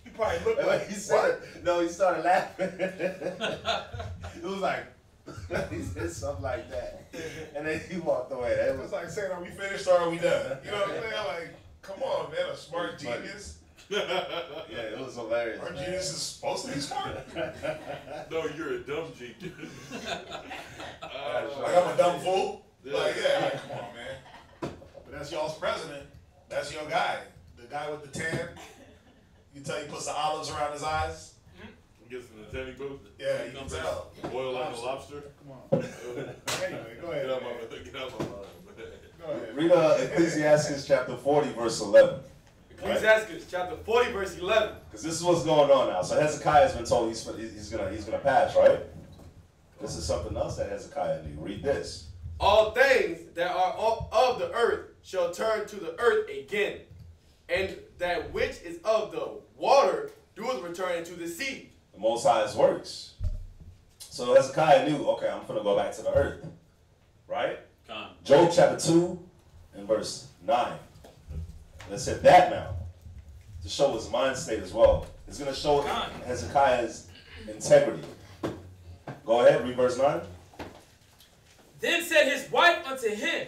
Speaker 2: He probably looked like
Speaker 1: he said it. No, he started laughing. It was like, he said something like that. And then he walked away.
Speaker 2: It was like saying, are we finished or are we done? You know what I'm saying? Like, come on, man, a smart genius.
Speaker 1: Yeah, it was hilarious.
Speaker 2: Our genius is supposed to be smart.
Speaker 5: No, you're a dumb genius.
Speaker 2: Like I'm a dumb fool? Like, yeah, like, come on, man. But that's y'all's president. That's your guy. The guy with the tan. You can tell he puts the olives around his eyes.
Speaker 5: He gets in the tanning booth.
Speaker 2: Yeah, you can tell.
Speaker 5: Boil like a lobster.
Speaker 2: Come on. Anyway, go ahead.
Speaker 5: Get out my mind.
Speaker 2: Go ahead.
Speaker 1: Read Ecclesiastes chapter 40, verse 11.
Speaker 9: Ecclesiastes chapter 40, verse 11.
Speaker 1: Because this is what's going on now. So Hezekiah has been told he's gonna pass, right? This is something else that Hezekiah knew. Read this.
Speaker 9: All things that are of the earth shall turn to the earth again, and that which is of the water doeth return into the sea.
Speaker 1: The Most High's works. So Hezekiah knew, okay, I'm gonna go back to the earth, right? Job chapter 2 and verse 9. Let's hit that now to show his mind state as well. It's gonna show Hezekiah's integrity. Go ahead, read verse 9.
Speaker 10: Then said his wife unto him,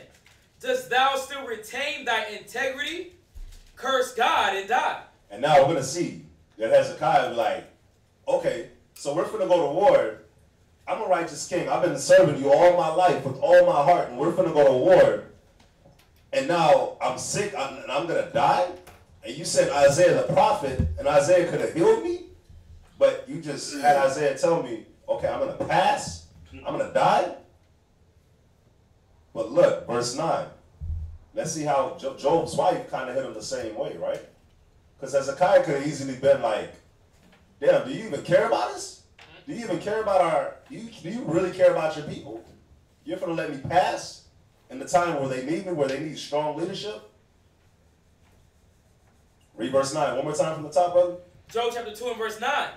Speaker 10: dost thou still retain thy integrity? Curse God and die.
Speaker 1: And now we're going to see that Hezekiah be like, okay, so we're going to go to war. I'm a righteous king. I've been serving you all my life with all my heart, and we're going to go to war. And now I'm sick, and I'm going to die? And you sent Isaiah the prophet, and Isaiah could have healed me? But you just had Isaiah tell me, okay, I'm going to pass. I'm going to die. But look, verse 9. Let's see how Job's wife kind of hit him the same way, right? Because Hezekiah could have easily been like, damn, do you even care about us? Do you even care about do you really care about your people? You're going to let me pass in the time where they need me, where they need strong leadership? Read verse 9 one more time from the top, brother.
Speaker 10: Job chapter 2 and verse 9.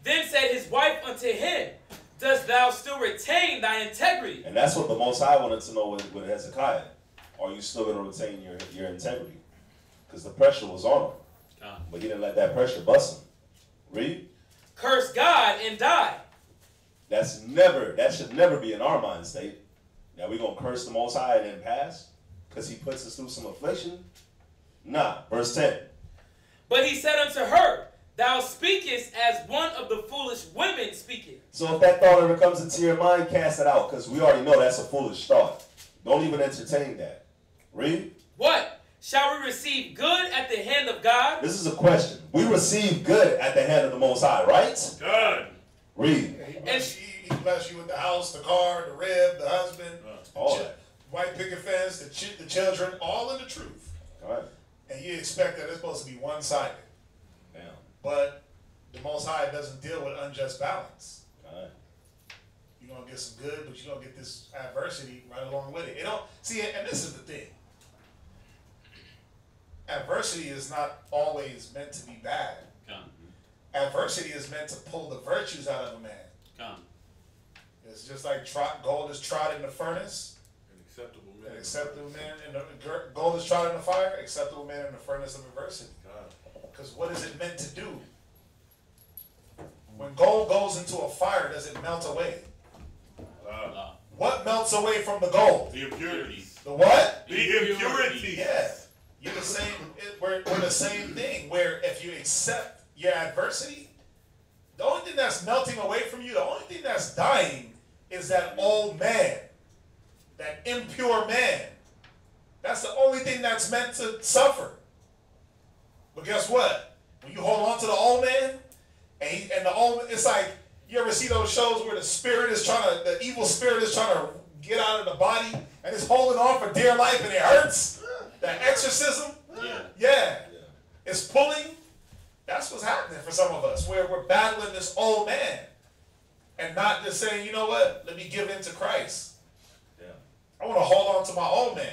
Speaker 10: Then said his wife unto him, dost thou still retain thy integrity?
Speaker 1: And that's what the Most High wanted to know with Hezekiah. Are you still going to retain your integrity? Because the pressure was on him. But he didn't let that pressure bust him. Read.
Speaker 10: Curse God and die.
Speaker 1: That should never be in our mind state. Now we're going to curse the Most High and then pass? Because he puts us through some affliction? Nah. Verse 10.
Speaker 10: But he said unto her, thou speakest as one of the foolish women speaketh.
Speaker 1: So if that thought ever comes into your mind, cast it out, because we already know that's a foolish thought. Don't even entertain that. Read.
Speaker 10: What? Shall we receive good at the hand of God?
Speaker 1: This is a question. We receive good at the hand of the Most High, right?
Speaker 5: Good.
Speaker 1: Read.
Speaker 2: Yeah, he bless you with the house, the car, the rib, the husband, white picket fence, the children, all in the truth.
Speaker 1: All right.
Speaker 2: And you expect that it's supposed to be one-sided.
Speaker 1: Damn.
Speaker 2: But the Most High doesn't deal with unjust balance.
Speaker 1: All right.
Speaker 2: You're going to get some good, but you're going to get this adversity right along with it. See, and this is the thing. Adversity is not always meant to be bad. Adversity is meant to pull the virtues out of a man. It's just like gold is tried in the furnace. An acceptable man. And gold is tried in the fire. Acceptable man in the furnace of adversity. Because what is it meant to do? When gold goes into a fire, does it melt away? What melts away from the gold?
Speaker 5: The impurities.
Speaker 2: The what?
Speaker 5: The impurity.
Speaker 2: Yeah. You're the same. We're the same thing. Where if you accept your adversity, the only thing that's melting away from you, the only thing that's dying, is that old man, that impure man. That's the only thing that's meant to suffer. But guess what? When you hold on to the old man, and the old, it's like, you ever see those shows where the evil spirit is trying to get out of the body, and it's holding on for dear life, and it hurts? That exorcism? Yeah. It's pulling. That's what's happening for some of us, where we're battling this old man, and not just saying, you know what, let me give in to Christ. Yeah. I want to hold on to my old man.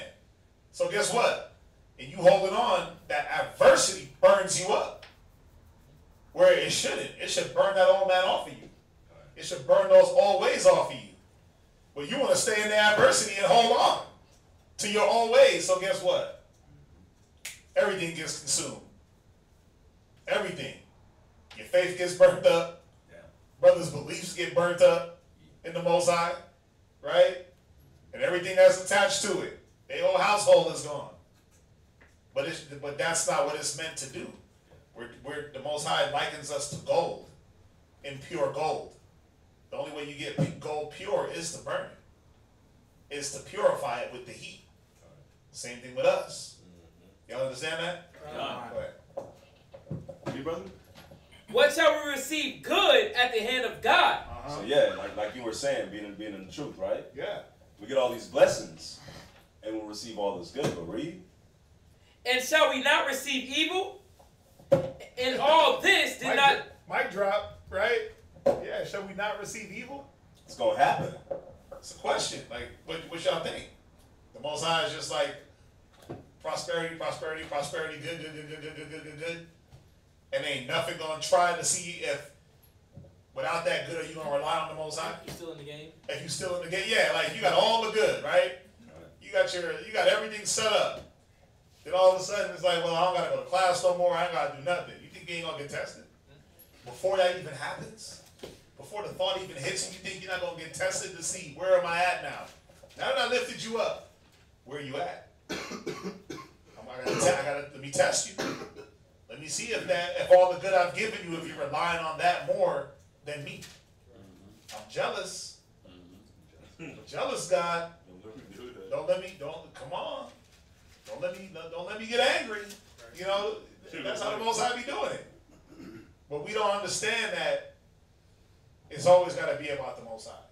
Speaker 2: So guess what? And you holding on, that adversity burns you up. Where it shouldn't. It should burn that old man off of you. It should burn those old ways off of you. But you want to stay in the adversity and hold on to your old ways. So guess what? Everything gets consumed. Everything. Your faith gets burnt up. Yeah. Brothers' beliefs get burnt up in the Most High. Right? And everything that's attached to it. Their whole household is gone. But that's not what it's meant to do. The Most High likens us to gold, impure gold. The only way you get gold pure is to burn it, is to purify it with the heat. Same thing with us. Y'all understand that? Go ahead.
Speaker 5: You, brother?
Speaker 10: What shall we receive good at the hand of God?
Speaker 1: So yeah, like you were saying, being in the truth, right?
Speaker 2: Yeah.
Speaker 1: We get all these blessings, and we'll receive all this good. But read.
Speaker 10: And shall we not receive evil? And all this did
Speaker 2: Mic drop, right? Yeah, shall we not receive evil?
Speaker 1: It's going to happen.
Speaker 2: It's a question. Like, what y'all think? The Most High is just like, prosperity, prosperity, prosperity, good. And ain't nothing going to try to see if, without that good, are you going to rely on the Most High?
Speaker 10: You still in the game?
Speaker 2: If you still in the game, yeah, like you got all the good, right? You got everything set up. Then all of a sudden it's like, well, I don't got to go to class no more. I ain't got to do nothing. You think you ain't going to get tested? Before that even happens? Before the thought even hits you, you think you're not going to get tested to see, where am I at now? Now that I lifted you up, where are you at? Let me test you. Let me see if all the good I've given you, if you're relying on that more than me. I'm jealous. Jealous God. Come on. Don't let me get angry. You know, that's how the Most High be doing it. But we don't understand that it's always got to be about the Most High.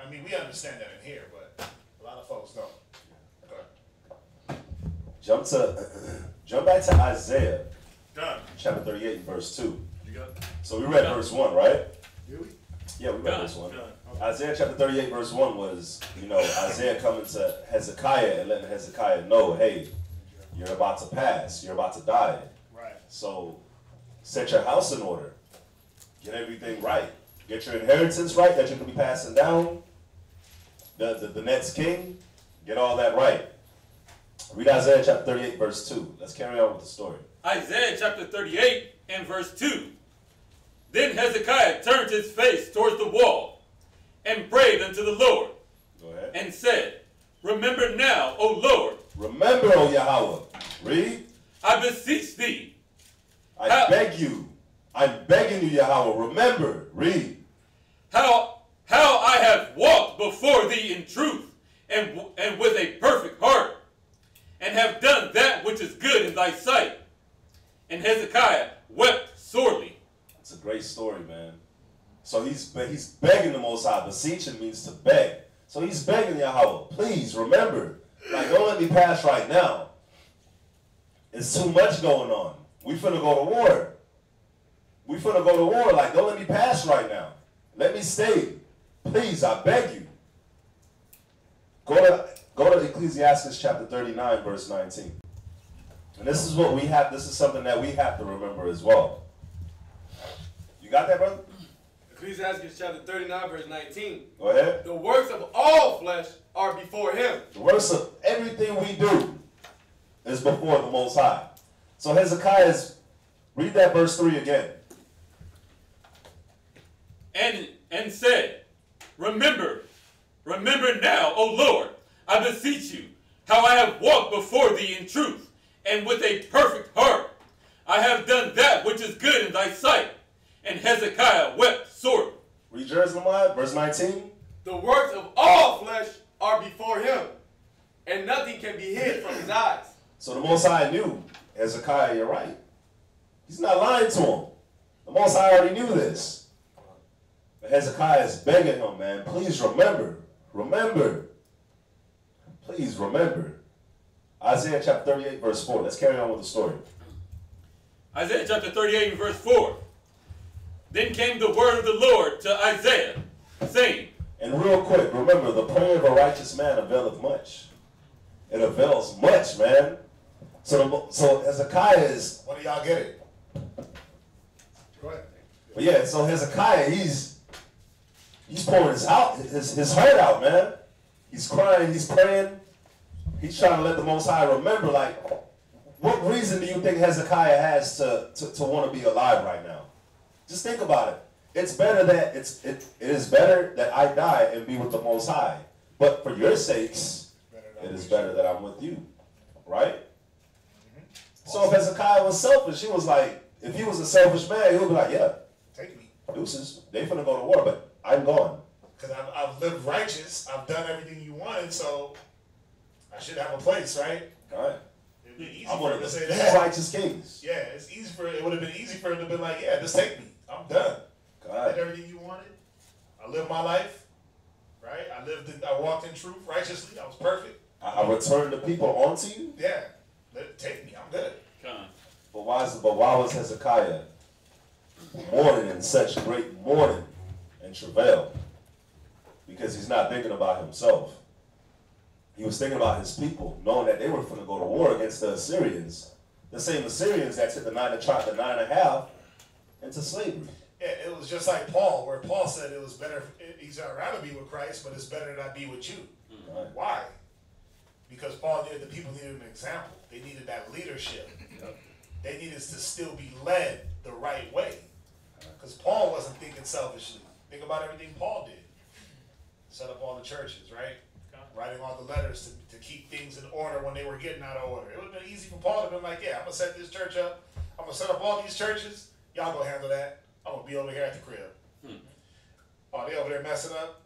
Speaker 2: I mean, we understand that in here, but a lot of folks don't. Okay.
Speaker 1: Jump back to Isaiah,
Speaker 5: Done.
Speaker 1: chapter 38, and verse 2.
Speaker 5: You got it?
Speaker 1: So we read verse 1, right?
Speaker 2: Did we?
Speaker 1: Yeah, we read verse 1.
Speaker 5: Done.
Speaker 1: Isaiah chapter 38, verse 1 was, Isaiah coming to Hezekiah and letting Hezekiah know, hey, you're about to pass. You're about to die.
Speaker 2: Right.
Speaker 1: So set your house in order. Get everything right. Get your inheritance right that you're going to be passing down. The next king, get all that right. Read Isaiah chapter 38, verse 2. Let's carry on with the story.
Speaker 4: Isaiah chapter 38 and verse 2. Then Hezekiah turned his face towards the wall and prayed unto the Lord.
Speaker 1: Go ahead.
Speaker 4: And said, Remember now, O Lord.
Speaker 1: Remember, O Yahweh. Read.
Speaker 4: I beseech thee.
Speaker 1: I beg you. I'm begging you, Yahweh. Remember. Read.
Speaker 4: How I have walked before thee in truth and with a perfect heart, and have done that which is good in thy sight. And Hezekiah wept sorely.
Speaker 1: It's a great story, man. So he's begging the Most High. Beseeching means to beg. So he's begging Yahweh, please remember. Like, don't let me pass right now. It's too much going on. We finna go to war. Like, don't let me pass right now. Let me stay. Please, I beg you. Go to Ecclesiastes chapter 39, verse 19. And this is what we have. This is something that we have to remember as well. You got that, brother?
Speaker 9: Ecclesiastes chapter 39, verse 19.
Speaker 1: Go ahead.
Speaker 9: The works of all flesh are before him.
Speaker 1: The works of everything we do is before the Most High. So Hezekiah's, read that verse 3 again.
Speaker 4: And said, Remember now, O Lord, I beseech you, how I have walked before thee in truth, and with a perfect heart. I have done that which is good in thy sight. And Hezekiah wept sore.
Speaker 1: Read yours, Lamar, verse 19.
Speaker 9: The works of all flesh are before him, and nothing can be hid from his eyes.
Speaker 1: So the Most High knew, Hezekiah, you're right. He's not lying to him. The Most High already knew this. But Hezekiah is begging him, man, please remember. Remember. Please remember. Isaiah chapter 38, verse 4. Let's carry on with the story.
Speaker 4: Isaiah chapter 38 and verse 4. Then came the word of the Lord to Isaiah, saying.
Speaker 1: And real quick, remember, the prayer of a righteous man availeth much. It avails much, man. So Hezekiah is...
Speaker 2: When do y'all get it? Go ahead.
Speaker 1: But yeah, so Hezekiah, he's pouring his heart out, man. He's crying, he's praying. He's trying to let the Most High remember, like, what reason do you think Hezekiah has to want to be alive right now? Just think about it. It's better that it is better that I die and be with the Most High. But for your sakes, it is better that I'm with you. Right? So if Hezekiah was selfish, he was like, if he was a selfish man, he would be like, yeah,
Speaker 2: take me.
Speaker 1: Deuces, they finna go to war, but I'm gone.
Speaker 2: Because I've lived righteous, I've done everything you wanted, so I should have a place, right?
Speaker 1: All right.
Speaker 2: It'd be easy
Speaker 1: I'm
Speaker 2: for
Speaker 1: one
Speaker 2: him
Speaker 1: of
Speaker 2: to say
Speaker 1: the
Speaker 2: that.
Speaker 1: righteous kings.
Speaker 2: Yeah, it would have been easy for him to be like, yeah, just take me. I'm done. I did everything you wanted. I lived my life, right? I walked in truth righteously. I was perfect.
Speaker 1: I returned the people onto you?
Speaker 2: Yeah. Take me. I'm good.
Speaker 1: But why was Hezekiah mourning in such great mourning and travail? Because he's not thinking about himself. He was thinking about his people, knowing that they were going to go to war against the Assyrians. The same Assyrians that took the 9.5 into slavery.
Speaker 2: Yeah, it was just like Paul, where Paul said it was better, he's I'd rather be with Christ, but it's better that I be with you.
Speaker 1: Right.
Speaker 2: Why? Because the people needed an example. They needed that leadership. They needed to still be led the right way. Because Paul wasn't thinking selfishly. Think about everything Paul did. Set up all the churches, right? Writing all the letters to keep things in order when they were getting out of order. It would have been easy for Paul to have been like, yeah, I'm going to set this church up. I'm going to set up all these churches. Y'all go handle that. I'm going to be over here at the crib. Oh, they over there messing up?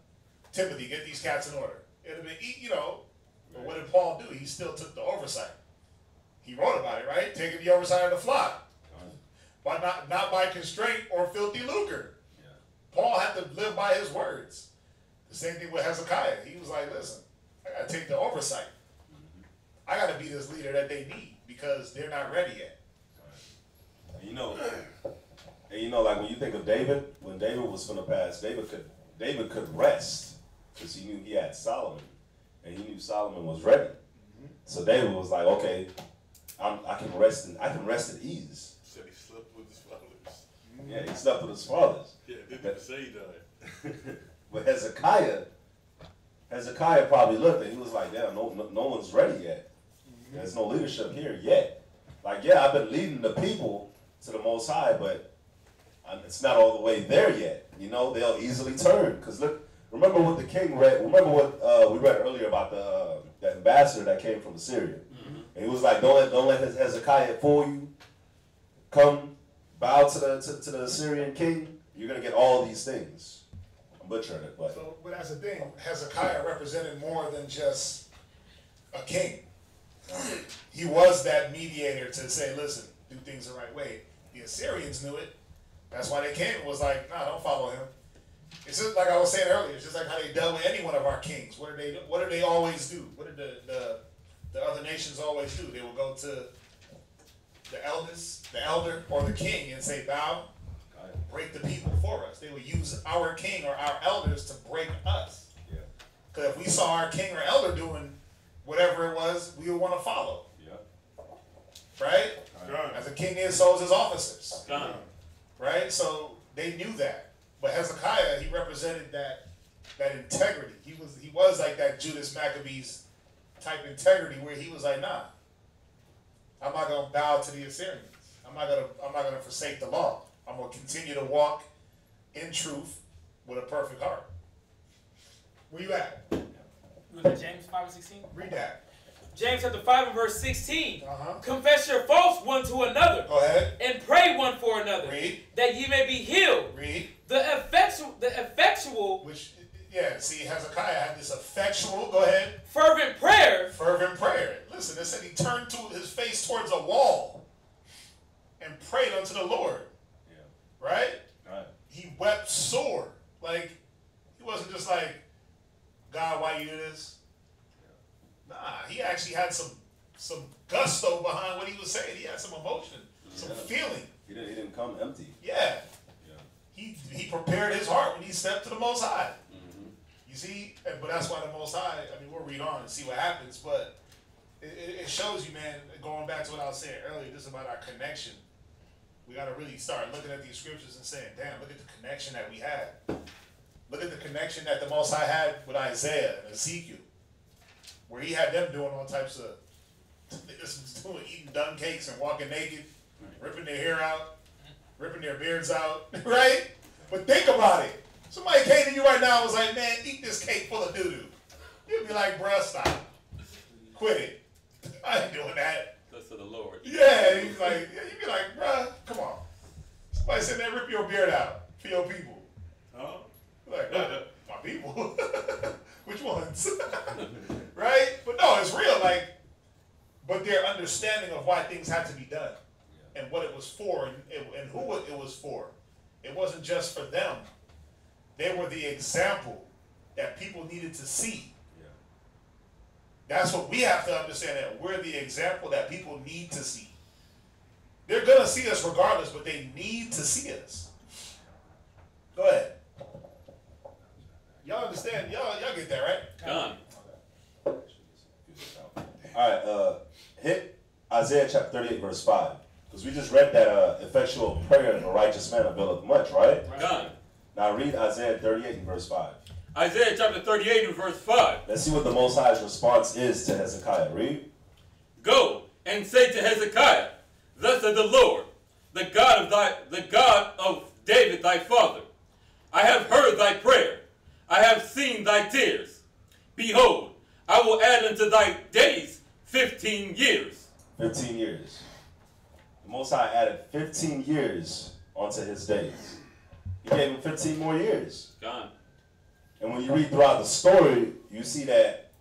Speaker 2: Timothy, get these cats in order. It would have been, but what did Paul do? He still took the oversight. He wrote about it, right? Taking the oversight of the flock. But not by constraint or filthy lucre. Yeah. Paul had to live by his words. The same thing with Hezekiah. He was like, listen, I got to take the oversight. I got to be this leader that they need because they're not ready yet.
Speaker 1: And like when you think of David, when David was from the past, David could rest because he knew he had Solomon, and he knew Solomon was ready. So David was like, okay, I can rest at ease.
Speaker 5: He said he slept with his fathers.
Speaker 1: Yeah, he slept with his fathers.
Speaker 5: Yeah, didn't say he died.
Speaker 1: But Hezekiah probably looked and he was like, damn, no one's ready yet. There's no leadership here yet. Like, yeah, I've been leading the people to the Most High, but it's not all the way there yet. They'll easily turn. Because look, remember what the king read. Remember what we read earlier about the ambassador that came from Assyria. And he was like, don't let Hezekiah fool you. Come, bow to the Assyrian king. You're going to get all these things. I'm butchering it, but...
Speaker 2: So, but that's the thing. Hezekiah represented more than just a king. He was that mediator to say, listen, do things the right way. The Assyrians knew it. That's why they came and was like, nah, don't follow him. It's just like I was saying earlier. It's just like how they dealt with any one of our kings. What do they always do? What did the other nations always do? They will go to the elder, or the king and say, bow, break the people for us. They would use our king or our elders to break us. Because if we saw our king or elder doing whatever it was, we would want to follow. Right? As a king is, so is his officers. Right? So they knew that. But Hezekiah, he represented that integrity. He was like that Judas Maccabees type integrity where he was like, nah, I'm not gonna bow to the Assyrians. I'm not gonna forsake the law. I'm gonna continue to walk in truth with a perfect heart. Where you at?
Speaker 10: You look at James 5:16.
Speaker 2: Read that.
Speaker 10: James chapter 5 and verse 16.
Speaker 2: Uh-huh.
Speaker 10: Confess your faults one to another.
Speaker 2: Go ahead.
Speaker 10: And pray one for another.
Speaker 2: Read.
Speaker 10: That ye may be healed.
Speaker 2: Read.
Speaker 10: The effectual.
Speaker 2: Which, yeah, see, Hezekiah had this effectual, go ahead.
Speaker 10: Fervent prayer.
Speaker 2: Fervent prayer. Listen, it said he turned to his face towards a wall and prayed unto the Lord. Yeah. Right?
Speaker 1: Right.
Speaker 2: He wept sore. Like, he wasn't just like, God, why you do this? Nah, he actually had some gusto behind what he was saying. He had some emotion, some feeling.
Speaker 1: He didn't come empty.
Speaker 2: Yeah. He prepared his heart when he stepped to the Most High.
Speaker 1: Mm-hmm.
Speaker 2: You see, but that's why the Most High, I mean, we'll read on and see what happens, but it shows you, man, going back to what I was saying earlier, just about our connection. We got to really start looking at these scriptures and saying, damn, look at the connection that we had. Look at the connection that the Most High had with Isaiah and Ezekiel, where he had them doing all types of, eating dung cakes and walking naked, ripping their hair out, ripping their beards out, right? But think about it. Somebody came to you right now and was like, man, eat this cake full of doo-doo. You'd be like, bruh, stop. Quit it. I ain't doing that.
Speaker 4: That's to the Lord.
Speaker 2: Yeah, you'd be like, bruh, come on. Somebody said, man, rip your beard out for your people.
Speaker 5: Huh?
Speaker 2: Like, my people? Which ones? Right? But no, it's real. Like, but their understanding of why things had to be done and what it was for and who it was for. It wasn't just for them. They were the example that people needed to see. Yeah. That's what we have to understand, that we're the example that people need to see. They're going to see us regardless, but they need to see us. Go ahead. Y'all understand? Y'all get that, right?
Speaker 4: Done.
Speaker 1: All right, hit Isaiah chapter 38, verse 5. Because we just read that effectual prayer of a righteous man availeth much, right?
Speaker 4: Done.
Speaker 1: Now read Isaiah 38 and verse 5.
Speaker 4: Isaiah chapter 38 and verse 5.
Speaker 1: Let's see what the Most High's response is to Hezekiah. Read.
Speaker 4: Go and say to Hezekiah, thus saith the Lord, the God of David thy father, I have heard thy prayer, I have seen thy tears. Behold, I will add unto thy days 15 years.
Speaker 1: 15 years. The Most High added 15 years onto his days. He gave him 15 more years.
Speaker 4: Gone.
Speaker 1: And when you read throughout the story, you see that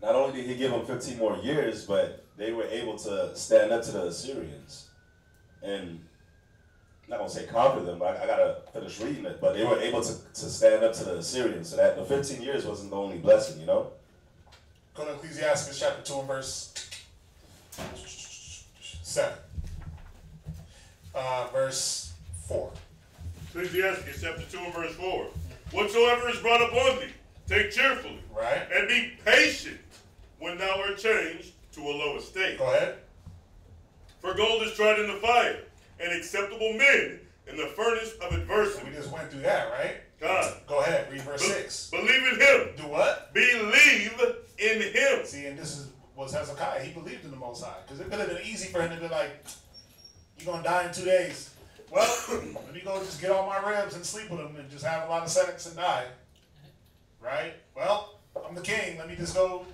Speaker 1: not only did he give them 15 more years, but they were able to stand up to the Assyrians. And I'm not going to say conquer them, but I got to finish reading it. But they were able to stand up to the Assyrians. So that the 15 years wasn't the only blessing, you know?
Speaker 2: Go to Ecclesiastes chapter 2 and verse 7. Verse 4.
Speaker 5: Ecclesiastes chapter 2 and verse 4. Whatsoever is brought upon thee, take cheerfully.
Speaker 2: Right.
Speaker 5: And be patient when thou art changed to a low estate.
Speaker 2: Go ahead.
Speaker 5: For gold is tried in the fire, and acceptable men in the furnace of adversity.
Speaker 2: We just went through that, right?
Speaker 5: God.
Speaker 2: Go ahead, read verse 6.
Speaker 5: Believe in him.
Speaker 2: Do what?
Speaker 5: Believe in him.
Speaker 2: See, and this was Hezekiah. He believed in the Most High. Because it could have been easy for him to be like, you're going to die in 2 days. Well, let me go just get all my ribs and sleep with them and just have a lot of sex and die. Right? Well, I'm the king. Let me just go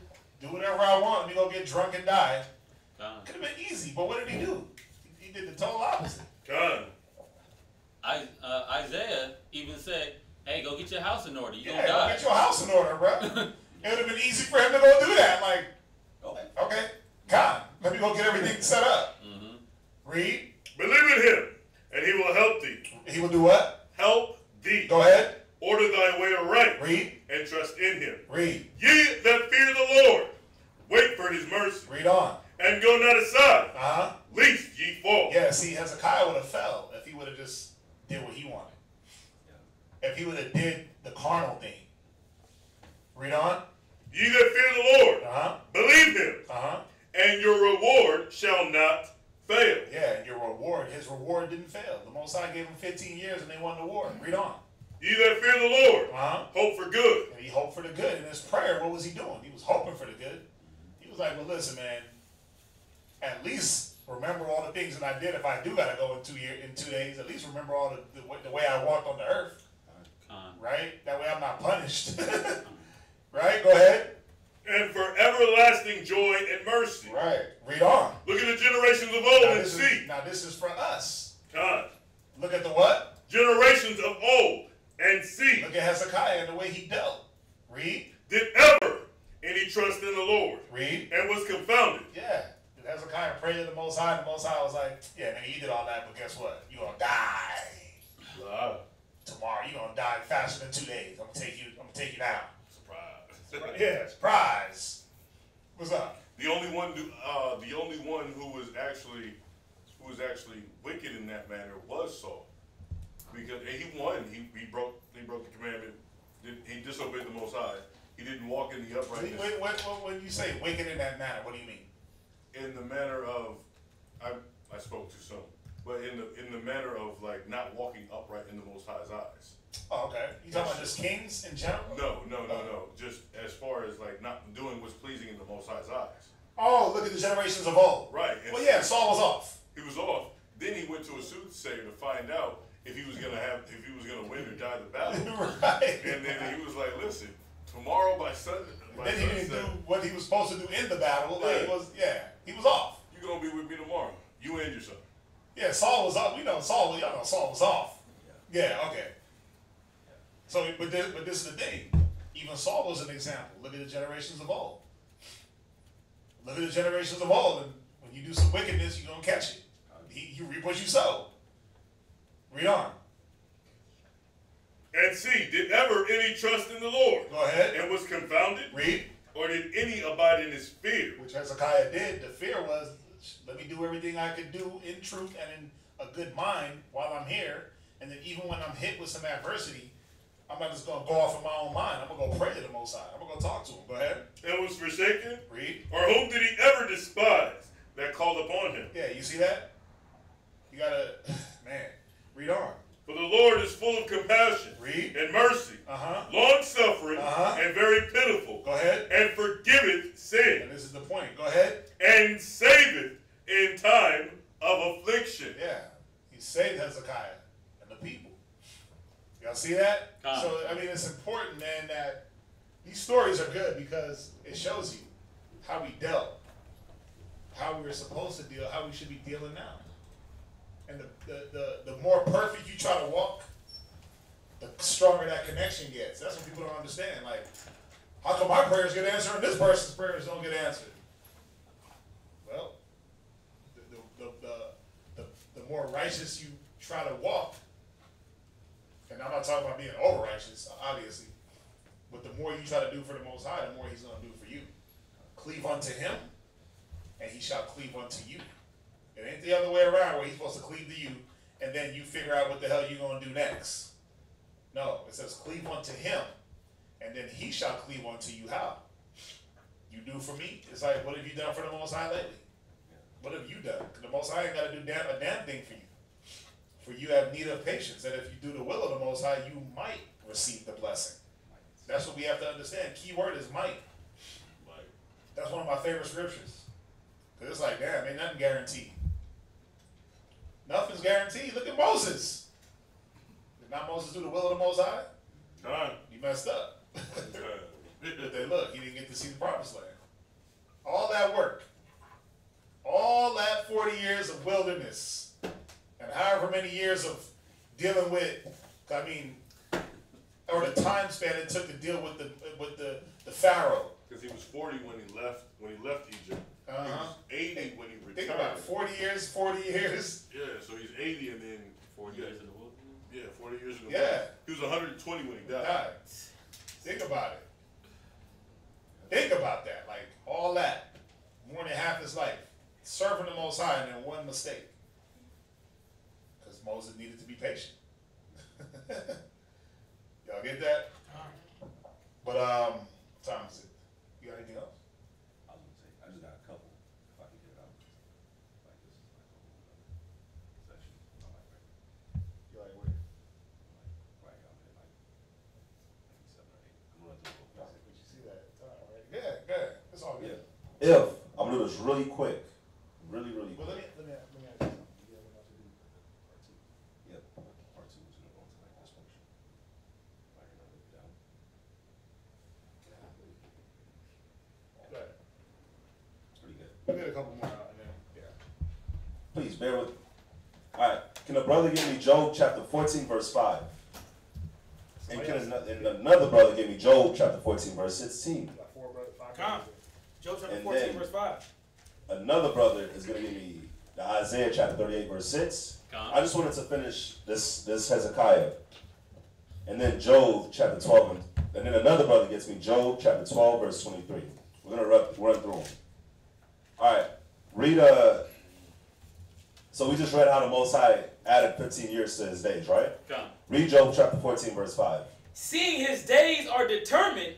Speaker 2: do whatever I want. Let me go get drunk and die. Could have been easy, but what did he do? He did the total opposite.
Speaker 5: God.
Speaker 4: Isaiah even said, hey, go get your house in order. You're
Speaker 2: Yeah,
Speaker 4: going to die.
Speaker 2: go get your house in order, bro. It would have been easy for him to go do that. Like, okay, God, let me go get everything set up.
Speaker 4: Mm-hmm.
Speaker 2: Read.
Speaker 5: Believe in him, and he will help thee.
Speaker 2: He will do what?
Speaker 5: Help thee.
Speaker 2: Go ahead.
Speaker 5: Order thy way aright.
Speaker 2: Read.
Speaker 5: And trust in him.
Speaker 2: Read.
Speaker 5: Ye that fear the Lord, wait for his mercy.
Speaker 2: Read on.
Speaker 5: And go not aside,
Speaker 2: Uh-huh.
Speaker 5: lest ye fall.
Speaker 2: Yeah, see, Hezekiah would have fell if he would have just did what he wanted. If he would have did the carnal thing. Read on.
Speaker 5: Ye that fear the Lord,
Speaker 2: Uh-huh.
Speaker 5: believe him,
Speaker 2: Uh-huh.
Speaker 5: and your reward shall not fail.
Speaker 2: Yeah, and your reward, his reward didn't fail. The Most High gave him 15 years and they won the war. Read on.
Speaker 5: Ye that fear the Lord,
Speaker 2: Uh-huh.
Speaker 5: hope for good.
Speaker 2: And he hoped for the good. In his prayer, what was he doing? He was hoping for the good. He was like, well, listen, man, at least remember all the things that I did. If I do got to go in 2 days, at least remember all the way I walked on the earth. Right? That way I'm not punished. Right? Go ahead.
Speaker 5: And for everlasting joy and mercy.
Speaker 2: Right. Read on.
Speaker 5: Look at the generations of old and see.
Speaker 2: Now this is for us.
Speaker 5: God.
Speaker 2: Look at the what?
Speaker 5: Generations of old and see.
Speaker 2: Look at Hezekiah and the way he dealt. Read.
Speaker 5: Did ever any trust in the Lord.
Speaker 2: Read.
Speaker 5: And was confounded.
Speaker 2: Yeah. Did Hezekiah pray to the Most High? The Most High was like, yeah, man, you did all that, but guess what? You're going to die.
Speaker 5: Wow.
Speaker 2: Tomorrow, you're going to die faster than 2 days. I'm going to take you now.
Speaker 5: Surprise.
Speaker 2: Yeah, surprise. What's up?
Speaker 5: The only one who was actually wicked in that manner was Saul, because he won. He broke the commandment. He disobeyed the Most High. He didn't walk in the uprightness.
Speaker 2: When you say wicked in that manner, what do you mean?
Speaker 5: In the manner of, I spoke too soon, but in the manner of like not walking upright in the Most High's eyes.
Speaker 2: Oh, okay. You talking about just kings in general?
Speaker 5: No. Just as far as like not doing what's pleasing in the Most High's eyes.
Speaker 2: Oh, look at the generations of old.
Speaker 5: Right.
Speaker 2: Well, yeah, Saul was off.
Speaker 5: He was off. Then he went to a soothsayer to find out if he was gonna win or die the battle.
Speaker 2: Right.
Speaker 5: And then he was like, "Listen, tomorrow by Sunday."
Speaker 2: Then he didn't do what he was supposed to do in the battle. Like he was off.
Speaker 5: You're gonna be with me tomorrow. You and your son.
Speaker 2: Yeah, Saul was off. Y'all know Saul was off. Yeah, okay. So, but this is the thing. Even Saul was an example. Look at the generations of old. Look at the generations of old, and when you do some wickedness, you're gonna catch it. You reap what you sow. Read on.
Speaker 5: And see, did ever any trust in the Lord?
Speaker 2: Go ahead.
Speaker 5: And was confounded?
Speaker 2: Read.
Speaker 5: Or did any abide in his fear?
Speaker 2: Which Hezekiah did. The fear was, let me do everything I could do in truth and in a good mind while I'm here. And then even when I'm hit with some adversity, I'm not just going to go off in my own mind. I'm going to go pray to the Most High. I'm going to go talk to him. Go ahead.
Speaker 5: And was forsaken?
Speaker 2: Read.
Speaker 5: Or whom did he ever despise that called upon him?
Speaker 2: Yeah, you see that? You got to, man, read on.
Speaker 5: For the Lord is full of compassion.
Speaker 2: Read.
Speaker 5: And mercy. Long-suffering. And very pitiful.
Speaker 2: Go ahead.
Speaker 5: And forgiveth sin.
Speaker 2: And this is the point. Go ahead.
Speaker 5: And saveth in time of affliction.
Speaker 2: Yeah. He saved Hezekiah and the people. Y'all see that? So, I mean, it's important, man, that these stories are good because it shows you how we dealt, how we were supposed to deal, how we should be dealing now. And the more perfect you try to walk, the stronger that connection gets. That's what people don't understand. Like, how come my prayers get answered and this person's prayers don't get answered? Well, the more righteous you try to walk, and I'm not talking about being over righteous, obviously, but the more you try to do for the Most High, the more He's going to do for you. Cleave unto Him, and He shall cleave unto you. It ain't the other way around where He's supposed to cleave to you, and then you figure out what the hell you're going to do next. No, it says cleave unto Him, and then He shall cleave unto you. How? You do for me. It's like, what have you done for the Most High lately? What have you done? Because the Most High ain't got to do a damn thing for you. For you have need of patience, that if you do the will of the Most High, you might receive the blessing. That's what we have to understand. Key word is might. That's one of my favorite scriptures. Because it's like, damn, ain't nothing guaranteed. Nothing's guaranteed. Look at Moses. Did not Moses do the will of the Most High?
Speaker 5: None.
Speaker 2: He messed up. But then look, he didn't get to see the promised land. All that work. All that 40 years of wilderness. And however many years of dealing with, I mean, or the time span it took to deal with the Pharaoh.
Speaker 5: Because he was 40 when he left Egypt. He was 80 when he returned.
Speaker 2: Think about it, 40 years.
Speaker 5: Yeah, so he's 80 and then
Speaker 4: 40 years in the wilderness.
Speaker 5: Yeah, 40 years in the wilderness. He was 120 when he died.
Speaker 2: Think about it. Think about that. Like all that, more than half his life, serving the Most High, and then one mistake. Because Moses needed to be patient. Y'all get that? But what time is it? You got anything else?
Speaker 1: I was gonna say, I just got a couple. If I can get it out, like this is like a whole other session. I like right.
Speaker 2: You like where?
Speaker 1: Right out there, like maybe 7 or 8. I'm gonna do it real fast.
Speaker 2: But you see that time, right? Good. It's all good.
Speaker 1: If I'm gonna do this really quick, really
Speaker 2: Well,
Speaker 1: quick.
Speaker 2: let me ask you something. Do you ever know to do part 2?
Speaker 1: Yep. Part 2 is gonna go into like dysfunction. Like you're gonna live it down.
Speaker 2: I'll get a couple more out and then, yeah.
Speaker 1: Please bear with me. All right. Can a brother give me Job chapter 14, verse 5? And can another brother give me Job chapter 14, verse 16?
Speaker 2: Like 4, brother, 5.
Speaker 10: Come. Job chapter
Speaker 1: And
Speaker 10: 14,
Speaker 1: then-
Speaker 10: verse 5.
Speaker 1: Another brother is going to give me the Isaiah chapter 38, verse 6.
Speaker 4: Come.
Speaker 1: I just wanted to finish this Hezekiah. And then Job chapter 12. And then another brother gets me Job chapter 12, verse 23. We're going to run through them. All right. Read so we just read how the Most High added 15 years to his days, right?
Speaker 4: Come.
Speaker 1: Read Job chapter 14, verse 5.
Speaker 10: Seeing his days are determined,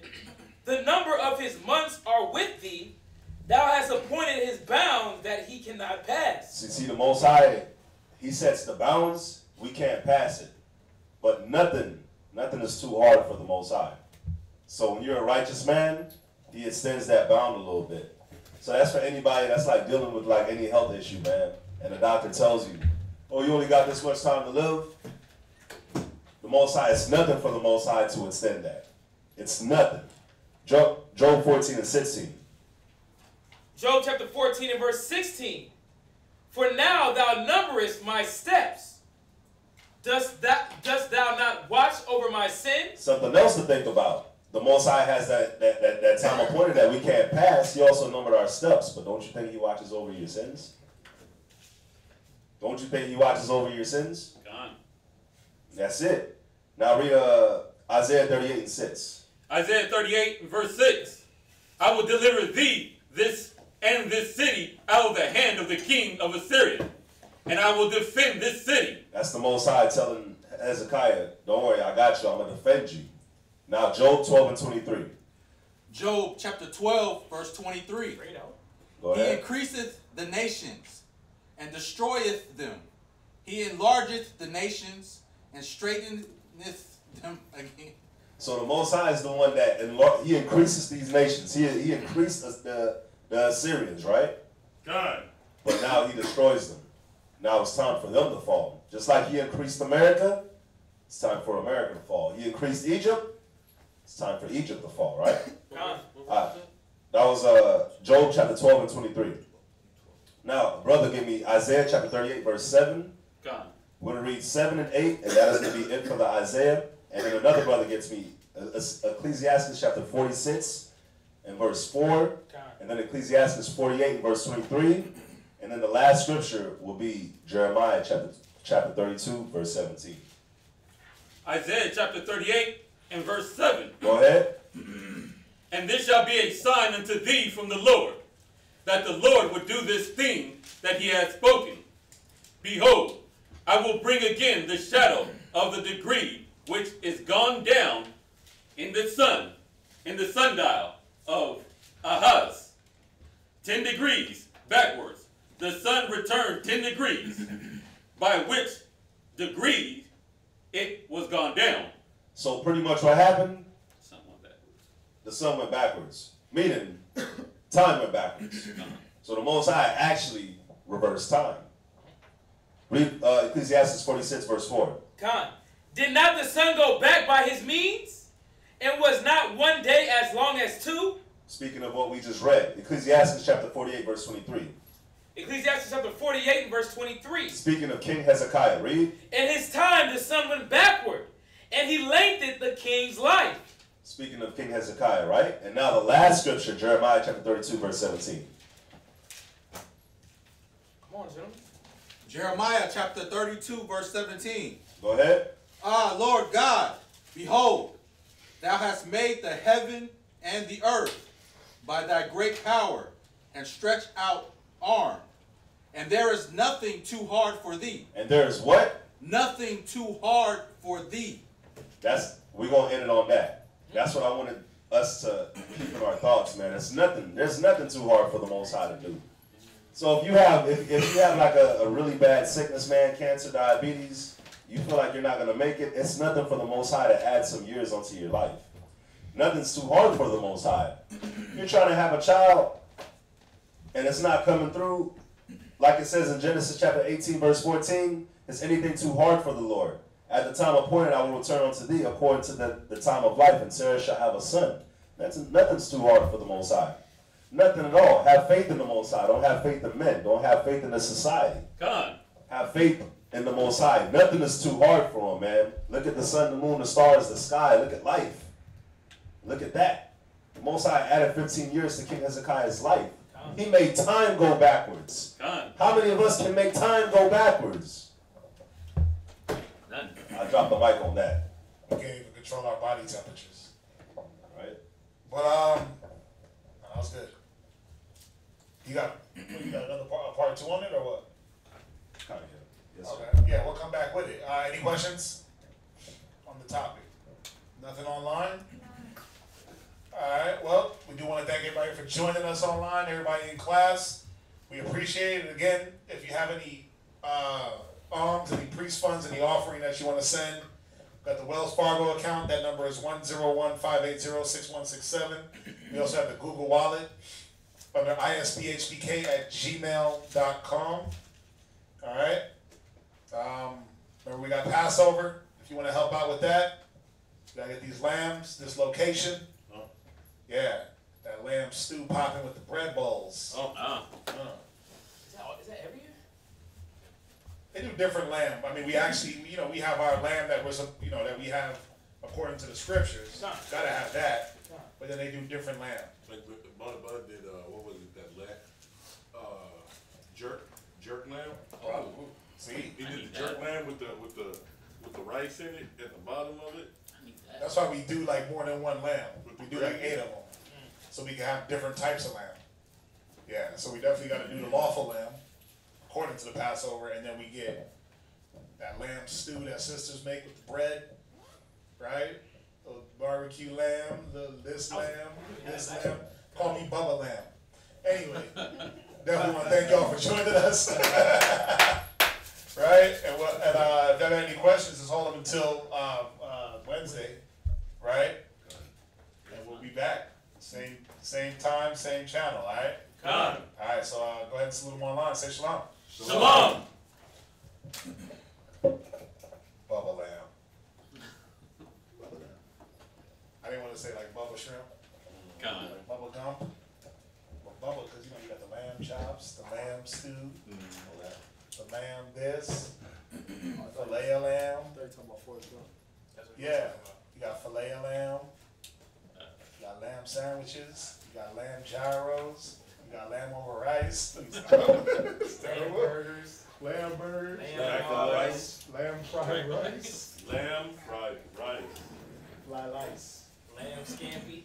Speaker 10: the number of his months are with thee, thou hast appointed his bounds that he cannot pass.
Speaker 1: See, the Most High, he sets the bounds, we can't pass it. But nothing is too hard for the Most High. So when you're a righteous man, he extends that bound a little bit. So that's for anybody that's like dealing with like any health issue, man. And the doctor tells you, oh, you only got this much time to live. The Most High, it's nothing for the Most High to extend that. It's nothing. Job 14 and 16.
Speaker 10: Job chapter 14 and verse 16. For now thou numberest my steps. Dost thou not watch over my sins?
Speaker 1: Something else to think about. The Most High has that time appointed that we can't pass. He also numbered our steps. But don't you think he watches over your sins? Don't you think he watches over your sins?
Speaker 4: Gone.
Speaker 1: That's it. Now read Isaiah 38 and 6.
Speaker 4: Isaiah 38 and verse 6. I will deliver thee this city out of the hand of the king of Assyria, and I will defend this city.
Speaker 1: That's the Most High telling Hezekiah, don't worry, I got you. I'm going to defend you. Now Job 12 and 23.
Speaker 8: Job chapter 12, verse 23.
Speaker 1: Go
Speaker 8: He
Speaker 1: ahead.
Speaker 8: increaseth the nations and destroyeth them. He enlargeth the nations and straighteneth them again.
Speaker 1: So the Most High is the one that he increases these nations. He increased the Assyrians, right?
Speaker 5: God.
Speaker 1: But now he destroys them. Now it's time for them to fall. Just like he increased America, it's time for America to fall. He increased Egypt, it's time for Egypt to fall, right? That was Job chapter 12 and 23. Now, brother, give me Isaiah chapter 38, verse 7.
Speaker 4: Gone.
Speaker 1: We're going to read 7 and 8, and that is going to be it for the Isaiah. And then another brother gets me Ecclesiastes chapter 46 and verse 4. And then Ecclesiastes 48 and verse 23. And then the last scripture will be Jeremiah chapter 32, verse 17.
Speaker 4: Isaiah chapter 38 and verse 7.
Speaker 1: Go ahead.
Speaker 4: And this shall be a sign unto thee from the Lord, that the Lord would do this thing that he hath spoken. Behold, I will bring again the shadow of the degree which is gone down in the sundial of Ahaz. 10 degrees backwards. The sun returned 10 degrees, by which degree it was gone down.
Speaker 1: So pretty much what happened,
Speaker 4: Something like that.
Speaker 1: the sun went backwards. Meaning, time went backwards. So the Most High actually reversed time. Read Ecclesiastes 46, verse 4.
Speaker 10: Con. Did not the sun go back by his means? And was not one day as long as two?
Speaker 1: Speaking of what we just read, Ecclesiastes chapter 48, verse 23.
Speaker 10: Ecclesiastes chapter 48 and verse 23.
Speaker 1: Speaking of King Hezekiah, read.
Speaker 10: In his time the sun went backward, and he lengthened the king's life.
Speaker 1: Speaking of King Hezekiah, right? And now the last scripture, Jeremiah chapter 32, verse 17.
Speaker 10: Come on, gentlemen.
Speaker 8: Jeremiah chapter 32, verse 17.
Speaker 1: Go ahead.
Speaker 8: Ah, Lord God, behold, thou hast made the heaven and the earth by thy great power and stretched out arm. And there is nothing too hard for thee.
Speaker 1: And there is what?
Speaker 8: Nothing too hard for thee.
Speaker 1: We're going to end it on that. That's what I wanted us to keep in our thoughts, man. There's nothing too hard for the Most High to do. So if you have like a really bad sickness, man, cancer, diabetes, you feel like you're not going to make it, it's nothing for the Most High to add some years onto your life. Nothing's too hard for the Most High. You're trying to have a child, and it's not coming through, like it says in Genesis chapter 18, verse 14, is anything too hard for the Lord? At the time appointed, I will return unto thee according to the time of life, and Sarah shall have a son. Nothing's too hard for the Most High. Nothing at all. Have faith in the Most High. Don't have faith in men. Don't have faith in the society.
Speaker 4: God.
Speaker 1: Have faith in the Most High. Nothing is too hard for him, man. Look at the sun, the moon, the stars, the sky. Look at life. Look at that. The Most High added 15 years to King Hezekiah's life. He made time go backwards.
Speaker 4: God.
Speaker 1: How many of us can make time go backwards?
Speaker 4: None.
Speaker 1: I dropped the mic on that.
Speaker 2: We can't even control our body temperatures.
Speaker 1: Right?
Speaker 2: But that was good. You got another part 2 on it or what?
Speaker 1: Kind of, yes, sir.
Speaker 2: Okay. Yeah, we'll come back with it. Any questions on the topic? Nothing online? Alright, well, we do want to thank everybody for joining us online, everybody in class. We appreciate it. Again, if you have any alms, any priest funds, any offering that you want to send, got the Wells Fargo account. That number is 101-580-6167. We also have the Google Wallet under isphdk@gmail.com. Alright. Remember, we got Passover. If you want to help out with that, you got to get these lambs, this location. Yeah, that lamb stew popping with the bread bowls.
Speaker 4: Oh,
Speaker 10: Is that every year?
Speaker 2: They do different lamb. I mean, we actually, we have our lamb that was, that we have according to the scriptures. Gotta have that. But then they do different lamb.
Speaker 5: Like Bud did, what was it, that jerk lamb?
Speaker 2: Oh, see?
Speaker 5: He did the jerk lamb with the rice in it at the bottom of it.
Speaker 2: That's why we do like more than one lamb. We do like 8 of them. So we can have different types of lamb. Yeah, so we definitely got to do the lawful lamb according to the Passover, and then we get that lamb stew that sisters make with the bread, right? The barbecue lamb, this lamb. Call me Bubba Lamb. Anyway, definitely want to thank y'all for joining us. Right? And if you have any questions, just hold them until Wednesday, right? And we'll be back. Same time, same channel, all right?
Speaker 4: God.
Speaker 2: All right, so go ahead and salute them online. Say shalom.
Speaker 4: Shalom.
Speaker 2: Bubba Lamb. I didn't want to say like Bubba Shrimp.
Speaker 4: God.
Speaker 2: Like Bubba Gump. Well, Bubba, because you got the lamb chops, the lamb stew, the lamb this, filet of lamb.
Speaker 9: They're talking about Forrest Gump.
Speaker 2: Yeah, you got filet of lamb. You got lamb sandwiches. You got lamb gyros. You got lamb over rice.
Speaker 10: Lamb burgers.
Speaker 2: Lamb burgers.
Speaker 10: Lamb
Speaker 5: rice.
Speaker 2: Lamb fried rice.
Speaker 5: Lamb fried rice.
Speaker 2: Fly lice.
Speaker 10: Lamb scampi.